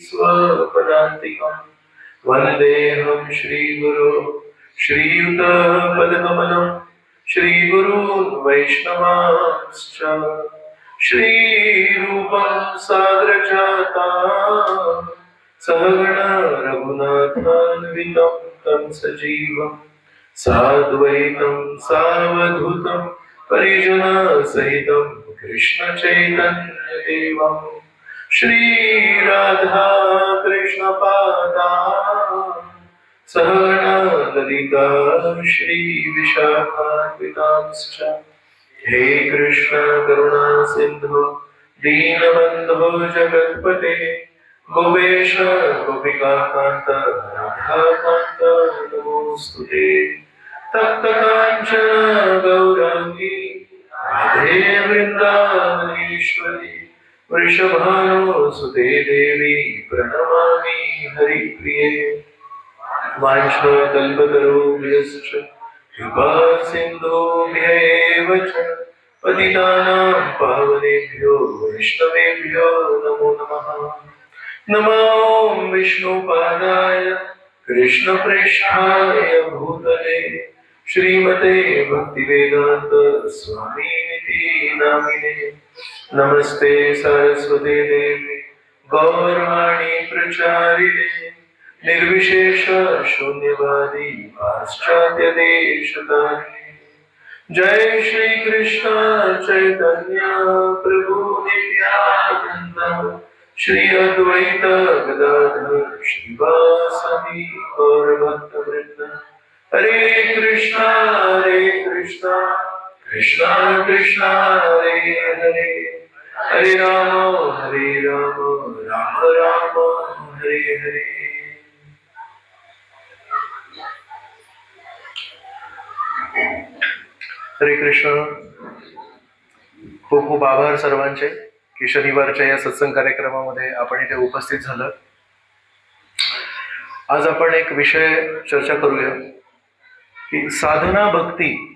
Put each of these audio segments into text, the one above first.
स्वपदान्तिकं वन्देऽहं श्रीगुरो श्रीयुतपदकमलं श्रीगुरून् वैष्णवांश्च श्रीरूपं साग्रजाता सहगण रघुनाथान्वितं तं सजीवं साद्वैतं सावधूतं परिजनसहितं कृष्णचैतन्यदेवं श्री राधा कृष्ण पादा सहगण ललिता श्री विशाखान्वितांश्च हे कृष्ण करुणा सिंधु दीनबंधो जगत्पते गोपेश गोपिकान्त राधाकान्त नमोस्तुते तप्त कांचन गौरांगी राधे वृंदावनेश्वरी वृषभानुसुते देवी प्रणमामि हरिप्रिये वाञ्छाकल्पतरुभ्यश्च कृपा सिन्धुभ्येव च पतितानां पावनेभ्यो वैष्णवेभ्यो नमो नमः। नमो विष्णुपादाय कृष्णप्रेष्ठाय भूतले श्रीमते भक्तिवेदान्त स्वामीनिति नामिने नमस्ते सरस्वती देवी गौरवाणी प्रचारिणे निर्विशेष शून्यवादी पाश्चात्य देशतारिणे जय श्री कृष्ण चैतन्य प्रभु नित्यानंद श्री अद्वैत गदाधर श्रीवासदि गौर भक्तवृंद हरे कृष्णा कृष्णा कृष्णा हरे हरे हरे राम राम राम हरे हरे। हरे कृष्ण। खूप खूप आभार सर्वांचे की शनिवारच्या या सत्संग कार्यक्रमामध्ये आपण इथे उपस्थित झालं। आज आपण एक विषय चर्चा करूया की साधना भक्ती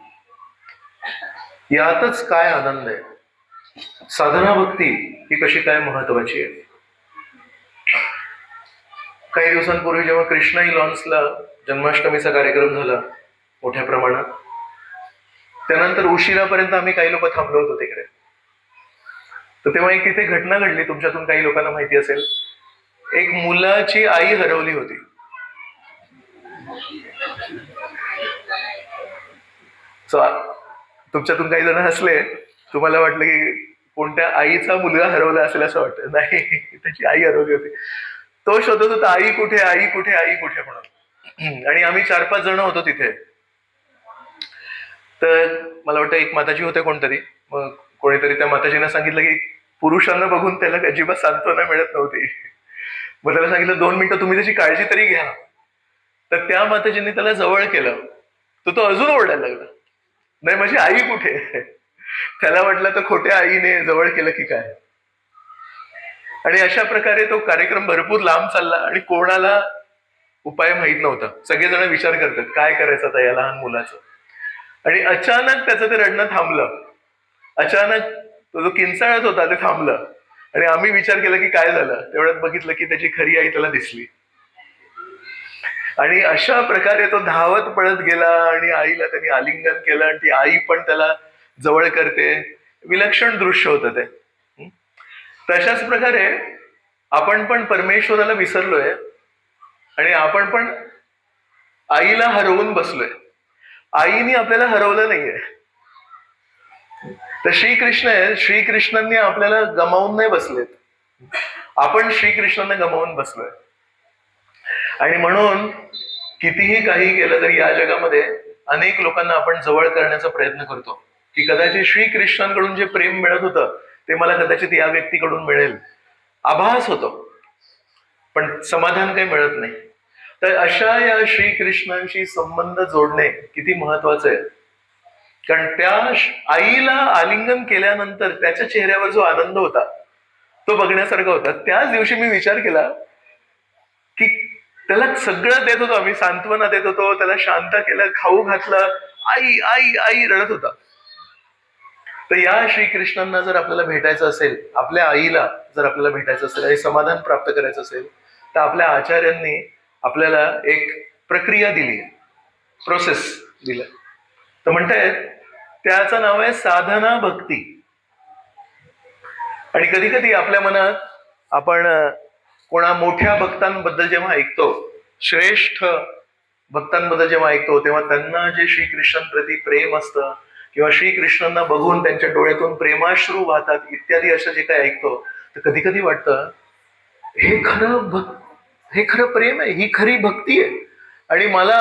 यातच काय आनंद आहे, साधना भक्ती ही कशी काय महत्वाची आहे। काही दिवसांपूर्वी जेव्हा कृष्णाई लॉन्सला जन्माष्टमीचा कार्यक्रम झाला मोठ्या प्रमाणात, त्यानंतर उशिरापर्यंत आम्ही काही लोक थांबलो होतो तिकडे। तर तेव्हा एक तिथे घटना घडली, तुमच्यातून काही लोकांना माहिती असेल। एक मुलाची आई हरवली होती। तुमच्यातून काही जण हसले, तुम्हाला वाटलं की कोणत्या आईचा मुलगा हरवला असेल असं वाटतं। नाही, त्याची आई हरवली होती। तो शोधत होता आई कुठे आई कुठे आई कुठे म्हणून। आणि आम्ही 4-5 जण होतो तिथे। तर मला वाटतं एक माताजी होते कोणतरी, मग कोणीतरी त्या माताजींना सांगितलं की पुरुषांना बघून त्याला अजिबात सांत्वना मिळत नव्हती। मग त्याला सांगितलं 2 मिनिटं तुम्ही त्याची काळजी तरी घ्या। तर त्या माताजींनी त्याला जवळ केलं, तर तो अजून ओरडायला लागला, नाही माझी आई कुठे। त्याला वाटलं तर खोट्या आईने जवळ केलं की काय। आणि अशा प्रकारे तो कार्यक्रम भरपूर लांब चालला आणि कोणाला उपाय माहित नव्हता। सगळेजण विचार करतात काय करायचं आता या लहान मुलाचं। आणि अचानक त्याचं ते रडणं थांबलं। अचानक तो जो किंचाळत होता ते थांबलं। आणि आम्ही विचार केला की काय झालं, तेवढ्यात बघितलं की त्याची खरी आई त्याला दिसली। आणि अशा प्रकारे तो धावत पळत गेला आणि आईला त्यांनी आलिंगन केलं आणि ती आई पण त्याला जवळ करते। विलक्षण दृश्य होतं ते। तशाच प्रकारे आपण पण परमेश्वराला विसरलोय आणि आपण पण आईला हरवून बसलोय। आईने आपल्याला हरवलं नाहीये। तर श्रीकृष्ण आहे, श्रीकृष्णांनी आपल्याला गमावून नाही बसलेत, आपण श्रीकृष्णांना गमावून बसलोय। आणि म्हणून कितीही काही केलं तरी या जगामध्ये अनेक लोकांना आपण जवळ करण्याचा प्रयत्न करतो की कदाचित श्रीकृष्णांकडून जे प्रेम मिळत होतं ते मला कदाचित या व्यक्तीकडून मिळेल, आभास होतो, पण समाधान काही मिळत नाही। तर अशा या श्रीकृष्णांशी संबंध जोडणे किती महत्वाचं आहे। कारण त्या आईला आलिंगन केल्यानंतर त्याच्या चेहऱ्यावर जो आनंद होता तो बघण्यासारखा होता। त्याच दिवशी मी विचार केला की त्याला सगळं देत होतो आम्ही, सांत्वना देत होतो, त्याला शांत केलं, खाऊ घातलं, आई आई आई रडत होता। तर या श्रीकृष्णांना जर आपल्याला भेटायचं असेल, आपल्या आईला जर आपल्याला भेटायचं असेल आणि समाधान प्राप्त करायचं असेल, तर आपल्या आचार्यांनी आपल्याला एक प्रक्रिया दिली, प्रोसेस दिलं. तर म्हणतायत त्याचं नाव आहे साधना भक्ती. आणि कधी कधी आपल्या मनात आपण कोणा मोठ्या भक्तांबद्दल जेव्हा ऐकतो, श्रेष्ठ भक्तांबद्दल जेव्हा ऐकतो, तेव्हा त्यांना जे श्रीकृष्णांप्रती प्रेम असतं किंवा श्रीकृष्णांना बघून त्यांच्या डोळ्यातून प्रेमाश्रू वाहतात इत्यादी असं जे काही ऐकतो, तर कधी कधी वाटतं हे खरं प्रेम आहे, ही खरी भक्ती आहे. आणि मला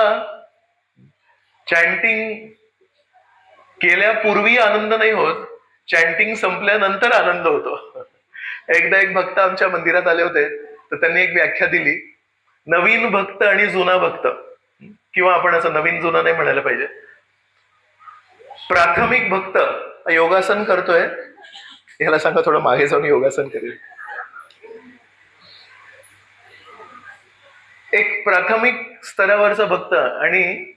चॅन्टिंग केल्यापूर्वी आनंद नाही होत, चॅन्टिंग संपल्यानंतर आनंद होतो. एकदा एक भक्त आमच्या मंदिरात आले होते, तर त्यांनी एक व्याख्या दिली, नवीन भक्त आणि जुना भक्त, किंवा आपण असं नवीन जुना नाही म्हणायला पाहिजे. प्राथमिक भक्त योगासन करतोय, याला सांगा थोडं मागे जाऊन योगासन करेल. एक प्राथमिक स्तरावरचा भक्त आणि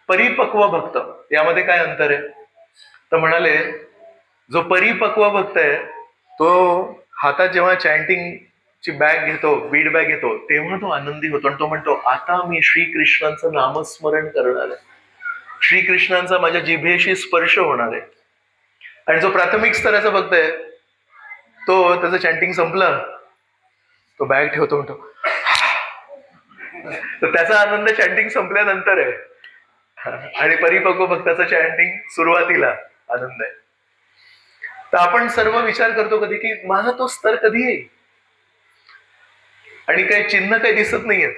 परिपक्व भक्त यामध्ये काय अंतर आहे? तर म्हणाले जो परिपक्व भक्त आहे तो हातात जेव्हा चॅन्टिंगची बॅग घेतो, बीड बॅग घेतो, तेव्हा तो आनंदी होतो आणि तो म्हणतो आता मी श्रीकृष्णांचं नामस्मरण करणार आहे, श्रीकृष्णांचा माझ्या जिभेशी स्पर्श होणार आहे. आणि जो प्राथमिक स्तराचा भक्त आहे तो त्याचं चॅन्टिंग संपलं, तो बॅग ठेवतो, म्हणतो तर त्याचा आनंद चॅन्टिंग संपल्यानंतर आहे. आणि परिपक्व भक्ताचा चॅन्टिंग सुरुवातीला आनंद आहे. तर आपण सर्व विचार करतो कधी की मला तो स्तर कधी येईल, आणि काही चिन्ह काही दिसत नाहीये.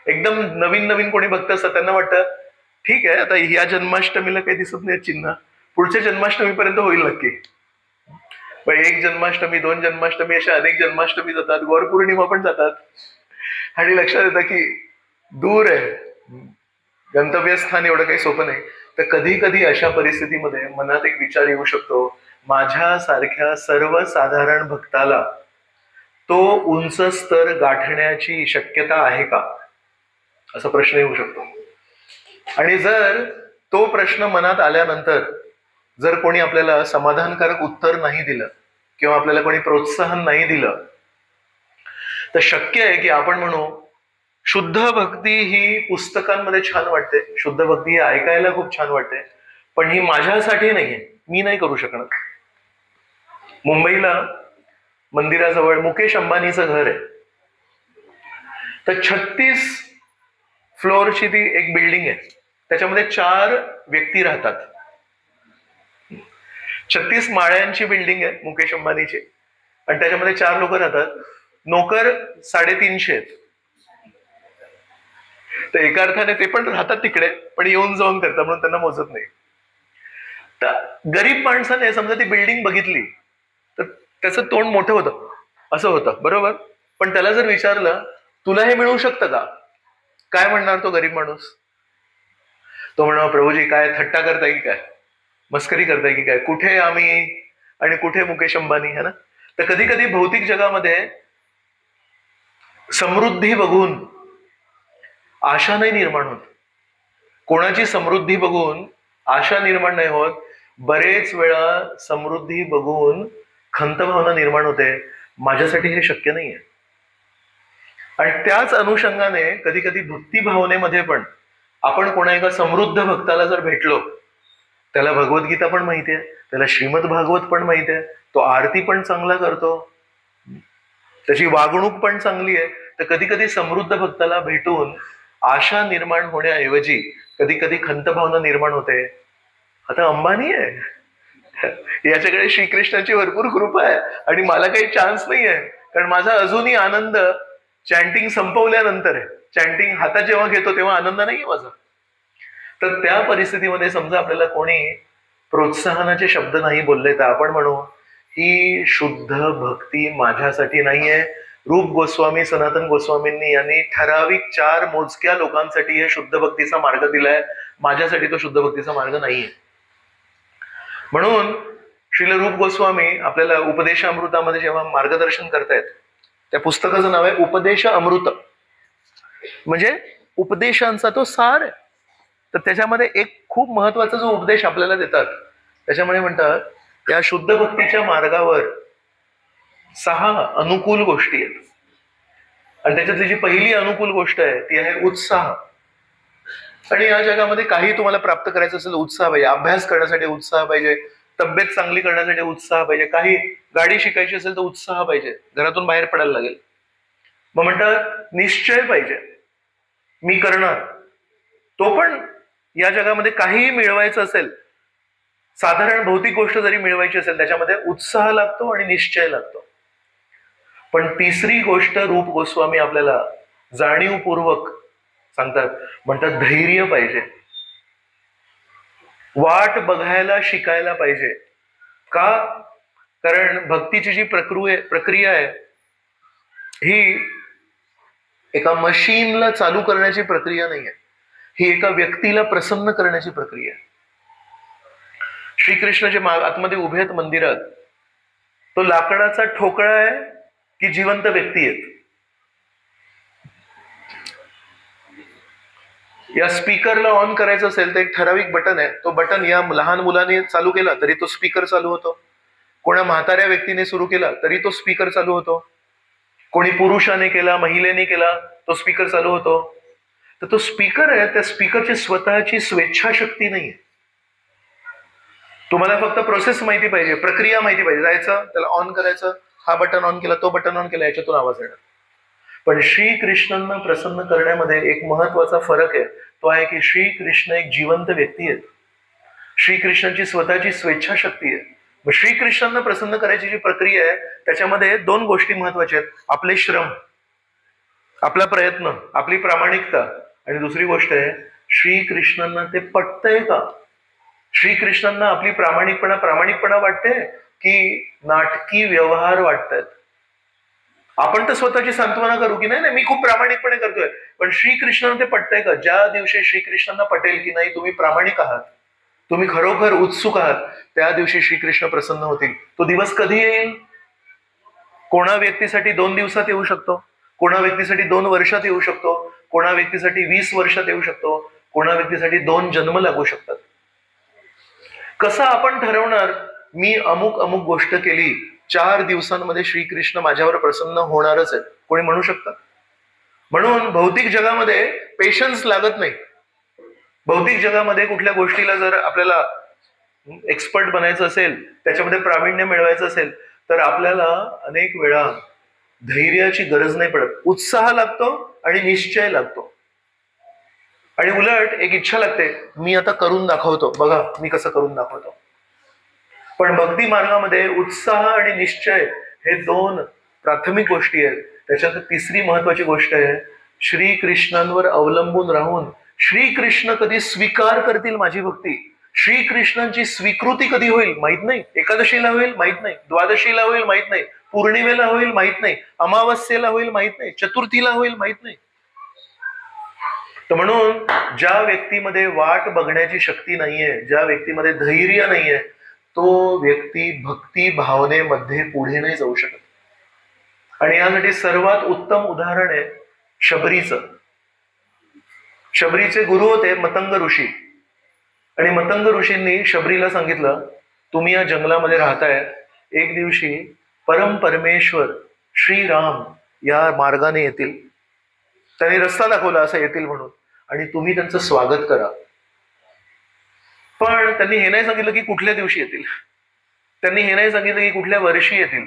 एकदम नवीन नवीन कोणी भक्त असतात त्यांना वाटतं ठीक आहे आता या जन्माष्टमीला काही दिसत नाही चिन्ह, पुढच्या जन्माष्टमीपर्यंत होईल नक्की. पण एक जन्माष्टमी, 2 जन्माष्टमी, अशा अनेक जन्माष्टमी जातात, गौरपौर्णिमा पण जातात, आणि लक्षात येतं की दूर आहे, गंतव्यस्थान एवढं काही सोपं नाही. तर कधी कधी अशा परिस्थितीमध्ये मनात एक विचार येऊ शकतो, माझ्यासारख्या सर्वसाधारण भक्ताला तो उंच स्तर गाठण्याची शक्यता आहे का, असा प्रश्न येऊ शकतो. आणि जर तो प्रश्न मनात आल्यानंतर जर कोणी आपल्याला समाधानकारक उत्तर नाही दिलं किंवा आपल्याला कोणी प्रोत्साहन नाही दिलं, तर शक्य आहे की आपण म्हणू शुद्ध भक्ती ही पुस्तकांमध्ये छान वाटते, शुद्ध भक्ती ही ऐकायला खूप छान वाटते, पण ही माझ्यासाठी नाहीये, मी नाही करू शकणार. मुंबईला मंदिराजवळ मुकेश अंबानीचं घर आहे. तर 36 फ्लोअरची ती एक बिल्डिंग आहे, त्याच्यामध्ये 4 व्यक्ती राहतात. 36 माळ्यांची बिल्डिंग आहे मुकेश अंबानीची, आणि त्याच्यामध्ये 4 लोक राहतात. नोकर 350 आहेत. तर एका अर्थाने ते पण राहतात तिकडे, पण येऊन जाऊन करतात म्हणून त्यांना मोजत नाही. तर गरीब माणसाने समजा ती बिल्डिंग बघितली तर त्याचं तोंड मोठं होतं, असं होतं बरोबर. पण त्याला जर विचारलं तुला हे मिळू शकतं का, काय म्हणणार तो गरीब माणूस? तो म्हणा प्रभूजी काय थट्टा करताय की काय, मस्करी करताय की काय, कुठे आम्ही आणि कुठे मुकेश अंबानी, है ना. तर कधी कधी भौतिक जगामध्ये समृद्धी बघून आशा नाही निर्माण होत, कोणाची समृद्धी बघून आशा निर्माण नाही होत. बरेच वेळा समृद्धी बघून खंत भावना निर्माण होते, माझ्यासाठी हे शक्य नाहीये. आणि त्याच अनुषंगाने कधी कधी भक्ती भावनेमध्ये पण आपण कोणा एका समृद्ध भक्ताला जर भेटलो, त्याला भगवद्गीता पण माहिती आहे, त्याला श्रीमद भागवत पण माहिती आहे, तो आरती पण चांगला करतो, त्याची वागणूक पण चांगली आहे, तर कधी कधी समृद्ध भक्ताला भेटून आशा निर्माण होण्याऐवजी कधी कधी खंत भावना निर्माण होते, आता अंबानी आहे, याच्याकडे श्रीकृष्णाची भरपूर कृपा आहे आणि मला काही चान्स नाही आहे, कारण माझा अजूनही आनंद चॅन्टिंग संपवल्यानंतर आहे, चॅन्टिंग हातात जेव्हा घेतो तेव्हा आनंद नाहीये माझा. तर त्या परिस्थितीमध्ये समजा आपल्याला कोणी प्रोत्साहनाचे शब्द नाही बोलले, तर आपण म्हणू ही शुद्ध भक्ती माझ्यासाठी नाहीये. रूप गोस्वामी, सनातन गोस्वामींनी यांनी ठराविक 4 मोजक्या लोकांसाठी हे शुद्ध भक्तीचा मार्ग दिलाय, माझ्यासाठी तो शुद्ध भक्तीचा मार्ग नाहीये. म्हणून श्रील रूप गोस्वामी आपल्याला उपदेशामृतामध्ये जेव्हा मार्गदर्शन करतायत, त्या पुस्तकाचं नाव आहे उपदेश अमृत, म्हणजे उपदेशांचा तो सार आहे. तर त्याच्यामध्ये एक खूप महत्वाचा जो उपदेश आपल्याला देतात, त्याच्यामध्ये म्हणतात या शुद्ध भक्तीच्या मार्गावर 6 अनुकूल गोष्टी आहेत. आणि त्याच्यातली जी पहिली अनुकूल गोष्ट आहे ती आहे उत्साह. आणि या जगामध्ये काही तुम्हाला प्राप्त करायचं असेल उत्साह पाहिजे. अभ्यास करण्यासाठी उत्साह पाहिजे, तब्येत चांगली करण्यासाठी उत्साह पाहिजे, काही गाडी शिकायची असेल तर उत्साह पाहिजे, घरातून बाहेर पडायला लागेल. मग म्हणतात निश्चय पाहिजे, मी करणार. तो पण या जगामध्ये काहीही मिळवायचं असेल, साधारण भौतिक गोष्ट जरी मिळवायची असेल त्याच्यामध्ये उत्साह लागतो आणि निश्चय लागतो. पण तिसरी गोष्ट रूप गोस्वामी आपल्याला जाणीवपूर्वक सांगतात, म्हणतात धैर्य पाहिजे. वाट बघायला शिकायला पाहिजे. का? कारण भक्तीची जी प्रक्रिया आहे ही एका मशीनला चालू करण्याची प्रक्रिया नाही आहे, ही एका व्यक्तीला प्रसन्न करण्याची प्रक्रिया आहे. श्रीकृष्ण जे आतमध्ये उभे आहेत मंदिरात, तो लाकडाचा ठोकळा आहे की जिवंत व्यक्ती आहेत? या स्पीकरला ऑन करायचं असेल तर एक ठराविक बटन आहे, तो बटन या लहान मुलाने चालू केला तरी तो स्पीकर चालू होतो, कोणा म्हाताऱ्या व्यक्तीने सुरू केला तरी तो स्पीकर चालू होतो, कोणी पुरुषाने केला, महिलेने केला, तो स्पीकर चालू होतो. तर तो स्पीकर आहे, त्या स्पीकरची स्वतःची स्वेच्छाशक्ती नाहीये. तुम्हाला फक्त प्रोसेस माहिती पाहिजे, प्रक्रिया माहिती पाहिजे. जायचं, त्याला ऑन करायचं, हा बटन ऑन केला, तो बटन ऑन केला, याच्यातून आवाज येणार. पण श्रीकृष्णांना प्रसन्न करण्यामध्ये एक महत्वाचा फरक आहे, तो आहे की श्रीकृष्ण एक जिवंत व्यक्ती आहेत. श्रीकृष्णांची स्वतःची स्वेच्छाशक्ती आहे. मग श्रीकृष्णांना प्रसन्न करायची जी प्रक्रिया आहे त्याच्यामध्ये 2 गोष्टी महत्वाच्या आहेत, आपले श्रम, आपला प्रयत्न, आपली प्रामाणिकता, आणि दुसरी गोष्ट आहे श्रीकृष्णांना ते पटतंय का? श्रीकृष्णांना आपली प्रामाणिकपणा वाटते की नाटकी व्यवहार वाटतात? आपण तर स्वतःची सांत्वना करू की नाही मी खूप प्रामाणिकपणे करतोय, पण श्रीकृष्णांना ते पटतंय का? ज्या दिवशी श्रीकृष्णांना पटेल की नाही तुम्ही प्रामाणिक आहात, तुम्ही खरोखर उत्सुक आहात, त्या दिवशी श्रीकृष्ण प्रसन्न होतील. तो दिवस कधी येईल? कोणा व्यक्तीसाठी 2 दिवसात येऊ शकतो, कोणा व्यक्तीसाठी 2 वर्षात येऊ शकतो, कोणा व्यक्तीसाठी 20 वर्षात येऊ शकतो, कोणा व्यक्तीसाठी 2 जन्म लागू शकतात. कसं आपण ठरवणार मी अमुक गोष्ट केली 4 दिवसांमध्ये श्रीकृष्ण माझ्यावर प्रसन्न होणारच आहे? कोणी म्हणू शकतं? म्हणून भौतिक जगामध्ये पेशन्स लागत नाही. भौतिक जगामध्ये कुठल्या गोष्टीला जर आपल्याला एक्सपर्ट बनायचं असेल, त्याच्यामध्ये प्रावीण्य मिळवायचं असेल, तर आपल्याला अनेक वेळा धैर्याची गरज नाही पडत. उत्साह लागतो आणि निश्चय लागतो, आणि उलट एक इच्छा लागते, मी आता करून दाखवतो, बघा मी कसं करून दाखवतो. पण भक्ती मार्गामध्ये उत्साह आणि निश्चय हे 2 प्राथमिक गोष्टी आहेत. त्याच्यात तिसरी महत्वाची गोष्ट आहे, श्रीकृष्णांवर अवलंबून राहून श्रीकृष्ण कधी स्वीकार करतील माझी भक्ती, श्रीकृष्णांची स्वीकृती कधी होईल माहित नाही. एकादशीला होईल माहित नाही, द्वादशीला होईल माहित नाही, पौर्णिमेला होईल माहित नाही, अमावस्येला होईल माहित नाही, चतुर्थीला होईल माहित नाही. तर म्हणून ज्या व्यक्तीमध्ये वाट बघण्याची शक्ती नाहीये, ज्या व्यक्तीमध्ये धैर्य नाहीये, तो व्यक्ती भक्ती भावनेमध्ये पुढे नाही जाऊ शकत. आणि यासाठी सर्वात उत्तम उदाहरण आहे शबरीचं. शबरीचे गुरु होते मतंग ऋषी, आणि मतंग ऋषींनी शबरीला सांगितलं, तुम्ही या जंगलामध्ये राहताय, एक दिवशी परमेश्वर श्रीराम या मार्गाने येतील, त्यांनी रस्ता दाखवला असं येतील म्हणून, आणि तुम्ही त्यांचं स्वागत करा. पण त्यांनी हे नाही सांगितलं की कुठल्या दिवशी येतील, त्यांनी हे नाही सांगितलं की कुठल्या वर्षी येतील.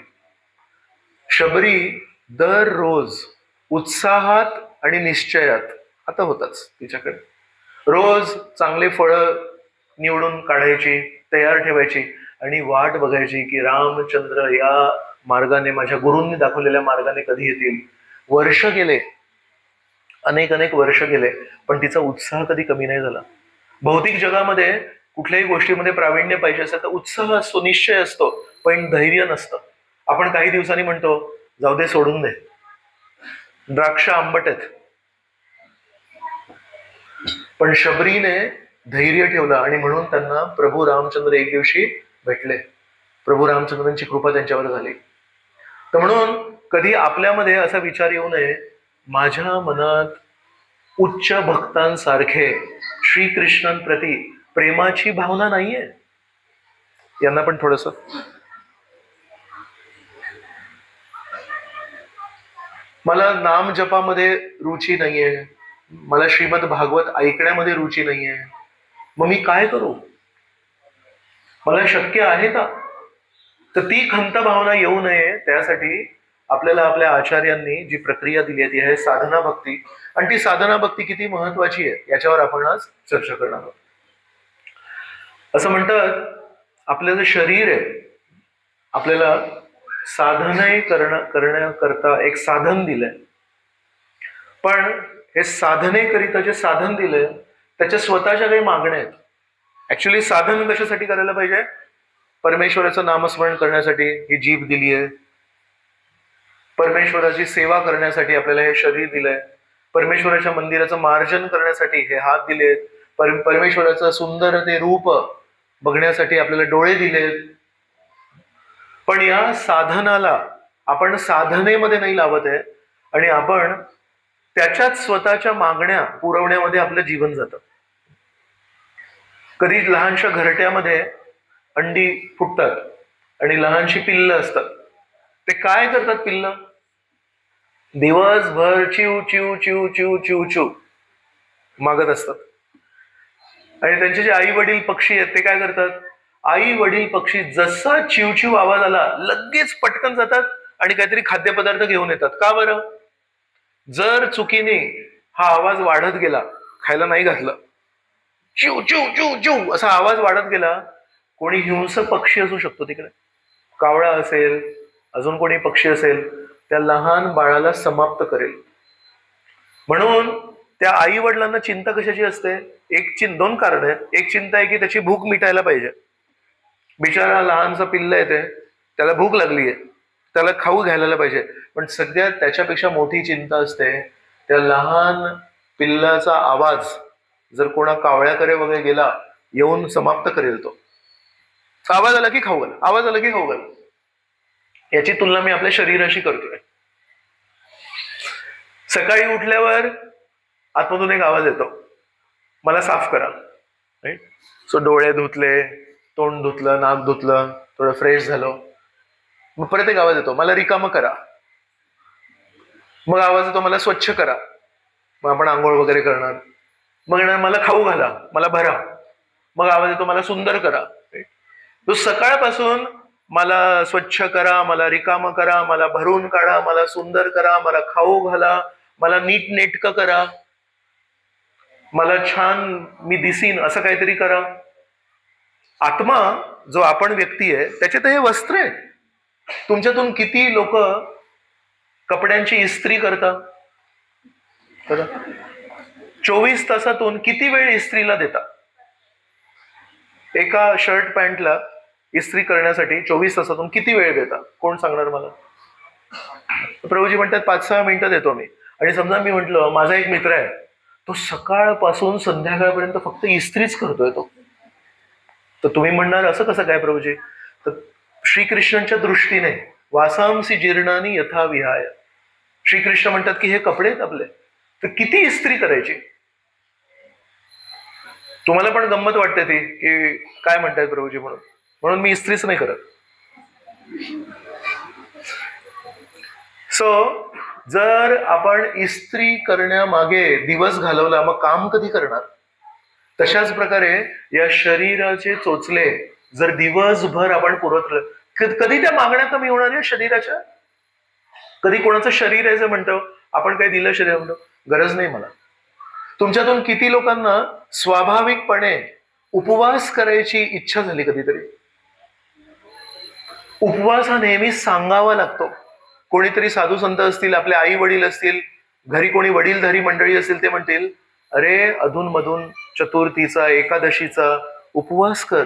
शबरी दररोज उत्साहात आणि निश्चयात, आता होताच तिच्याकडे, रोज चांगले फळं निवडून काढायची, तयार ठेवायची, आणि वाट बघायची की रामचंद्र या मार्गाने, माझ्या गुरूंनी दाखवलेल्या मार्गाने कधी येतील. वर्ष गेले, अनेक वर्ष गेले, पण तिचा उत्साह कधी कमी नाही झाला. भौतिक जगामध्ये कुठल्याही गोष्टीमध्ये प्रावीण्य पाहिजे असेल तर उत्साह असतो, निश्चय असतो, पण धैर्य नसतं. आपण काही दिवसांनी म्हणतो जाऊ दे, सोडून दे, द्राक्ष आंबट आहेत. पण शबरीने धैर्य ठेवलं, आणि म्हणून त्यांना प्रभू रामचंद्र एक दिवशी भेटले. प्रभू रामचंद्रांची कृपा त्यांच्यावर झाली. तर म्हणून कधी आपल्यामध्ये असा विचार येऊ नये, माझ्या मनात उच्च भक्तांसारखे श्रीकृष्णांप्रती प्रेमाची भावना नाहीये, यांना पण थोडस. मला नाम जपामध्ये रुची नाहीये, मला श्रीमद भागवत ऐकण्यामध्ये रुची नाहीये, मग मी काय करू? मला शक्य आहे का? तर ती खंत भावना येऊ नये त्यासाठी आपल्याला आपल्या आचार्यांनी जी प्रक्रिया दिली आहे ती आहे साधना भक्ती. आणि ती साधना भक्ती किती महत्वाची आहे याच्यावर आपण आज चर्चा करणार आहोत. असं म्हणतात आपलं जे शरीर आहे आपल्याला साधने करण्याकरता एक साधन दिलंय, पण हे साधनेकरिता जे साधन दिलंय त्याच्या स्वतःच्या काही मागण्या आहेत. ऍक्च्युली साधन कशासाठी करायला पाहिजे? परमेश्वराचं नामस्मरण करण्यासाठी ही जीभ दिली आहे, परमेश्वराची सेवा करण्यासाठी आपल्याला हे शरीर दिलंय, परमेश्वराच्या मंदिराचं मार्जन करण्यासाठी हे हात दिलेत, परमेश्वराचं सुंदर ते रूप बघण्यासाठी आपल्याला डोळे दिलेत. पण या साधनाला आपण साधनेमध्ये नाही लावत आहे आणि आपण त्याच्याच स्वतःच्या मागण्या पुरवण्यामध्ये आपलं जीवन जातं. कधी लहानशा घरट्यामध्ये अंडी फुटतात आणि लहानशी पिल्लं असतात. ते काय करतात? पिल्लं दिवसभर चिव चिव चिव चिव चिव चिव मागत असतात. आणि त्यांचे जे आई वडील पक्षी आहेत ते काय करतात? आई वडील पक्षी जसा चिवचिव आवाज आला लगेच पटकन जातात आणि काहीतरी खाद्यपदार्थ घेऊन येतात. का बरं? जर चुकीने हा आवाज वाढत गेला, खायला नाही घातलं, चिव चिव चिव चिव असा आवाज वाढत गेला, कोणी हिंसक पक्षी असू शकतो तिकडे, कावळा असेल, अजून कोणी पक्षी असेल, त्या लहान बाळाला समाप्त करेल. म्हणून त्या आई वडिलांना चिंता कशाची असते? दोन कारण आहेत. एक चिंता आहे की त्याची भूक मिटायला पाहिजे. बिचारा लहानसा पिल्ल येते, त्याला भूक लागली आहे, त्याला खाऊ घालायला पाहिजे. पण सगळ्यात त्याच्यापेक्षा मोठी चिंता असते त्या लहान पिल्लाचा आवाज जर कोणा कावळ्याकडे वगैरे गेला येऊन समाप्त करेल. तो आवाज आला की खाऊ घाल, आवाज आला की खाऊ घाल. याची तुलना मी आपल्या शरीराशी करतोय. सकाळी उठल्यावर आतमधून एक आवाज येतो, मला साफ करा. राईट? सो डोळे धुतले, तोंड धुतलं, नाक धुतलं, थोडं फ्रेश झालं, मग परत एक आवाज येतो, मला रिकामं करा. मग आवाज येतो, मला स्वच्छ करा. मग आपण आंघोळ वगैरे करणार. मग मला खाऊ घाला, मला भरा. मग आवाज येतो, मला सुंदर करा. तो सकाळपासून मला स्वच्छ करा, मला रिकामं करा, मला भरून काढा, मला सुंदर करा, मला खाऊ घाला, मला नीट नेटकं करा, मला छान मी दिसीन असं काहीतरी करा. आत्मा जो आपण व्यक्ती आहे त्याच्यात हे वस्त्र आहे. तुमच्यातून किती लोक कपड्यांची इस्त्री करतात? 24 तासातून किती वेळ इस्त्रीला देता? एका शर्ट पॅन्टला इस्त्री करण्यासाठी 24 तासातून किती वेळ देता? कोण सांगणार मला? प्रभूजी म्हणतात 5-6 मिनिटं देतो मी. आणि समजा मी म्हंटल माझा एक मित्र आहे, तो सकाळपासून संध्याकाळपर्यंत फक्त इस्त्रीच करतोय तो. तर तुम्ही म्हणणार असं कसं काय प्रभूजी? तर श्रीकृष्णांच्या दृष्टीने वासांसी जीर्णानी यथा विहाय, श्रीकृष्ण म्हणतात की हे कपडे आहेत आपले, तर किती इस्त्री करायची? तुम्हाला पण गंमत वाटते ती की काय म्हणतायत प्रभूजी म्हणून मी इस्त्रीच नाही करत. सो जर आपण इस्त्री करण्यामागे दिवस घालवला मग काम कधी करणार? तशाच प्रकारे या शरीराचे चोचले जर दिवसभर आपण पुरवलं, कधी त्या मागण्या कमी होणार या शरीराच्या? कधी कोणाचं शरीर आहे म्हणतो आपण काही दिलं शरीर म्हणतो, गरज नाही मला. तुमच्यातून किती लोकांना स्वाभाविकपणे उपवास करायची इच्छा झाली कधीतरी? उपवास हा नेहमी सांगावा लागतो. कोणीतरी साधू संत असतील, आपले आई वडील असतील, घरी कोणी वडीलधारी मंडळी असतील, ते म्हणतील अरे अधून मधून चतुर्थीचा एकादशीचा उपवास कर.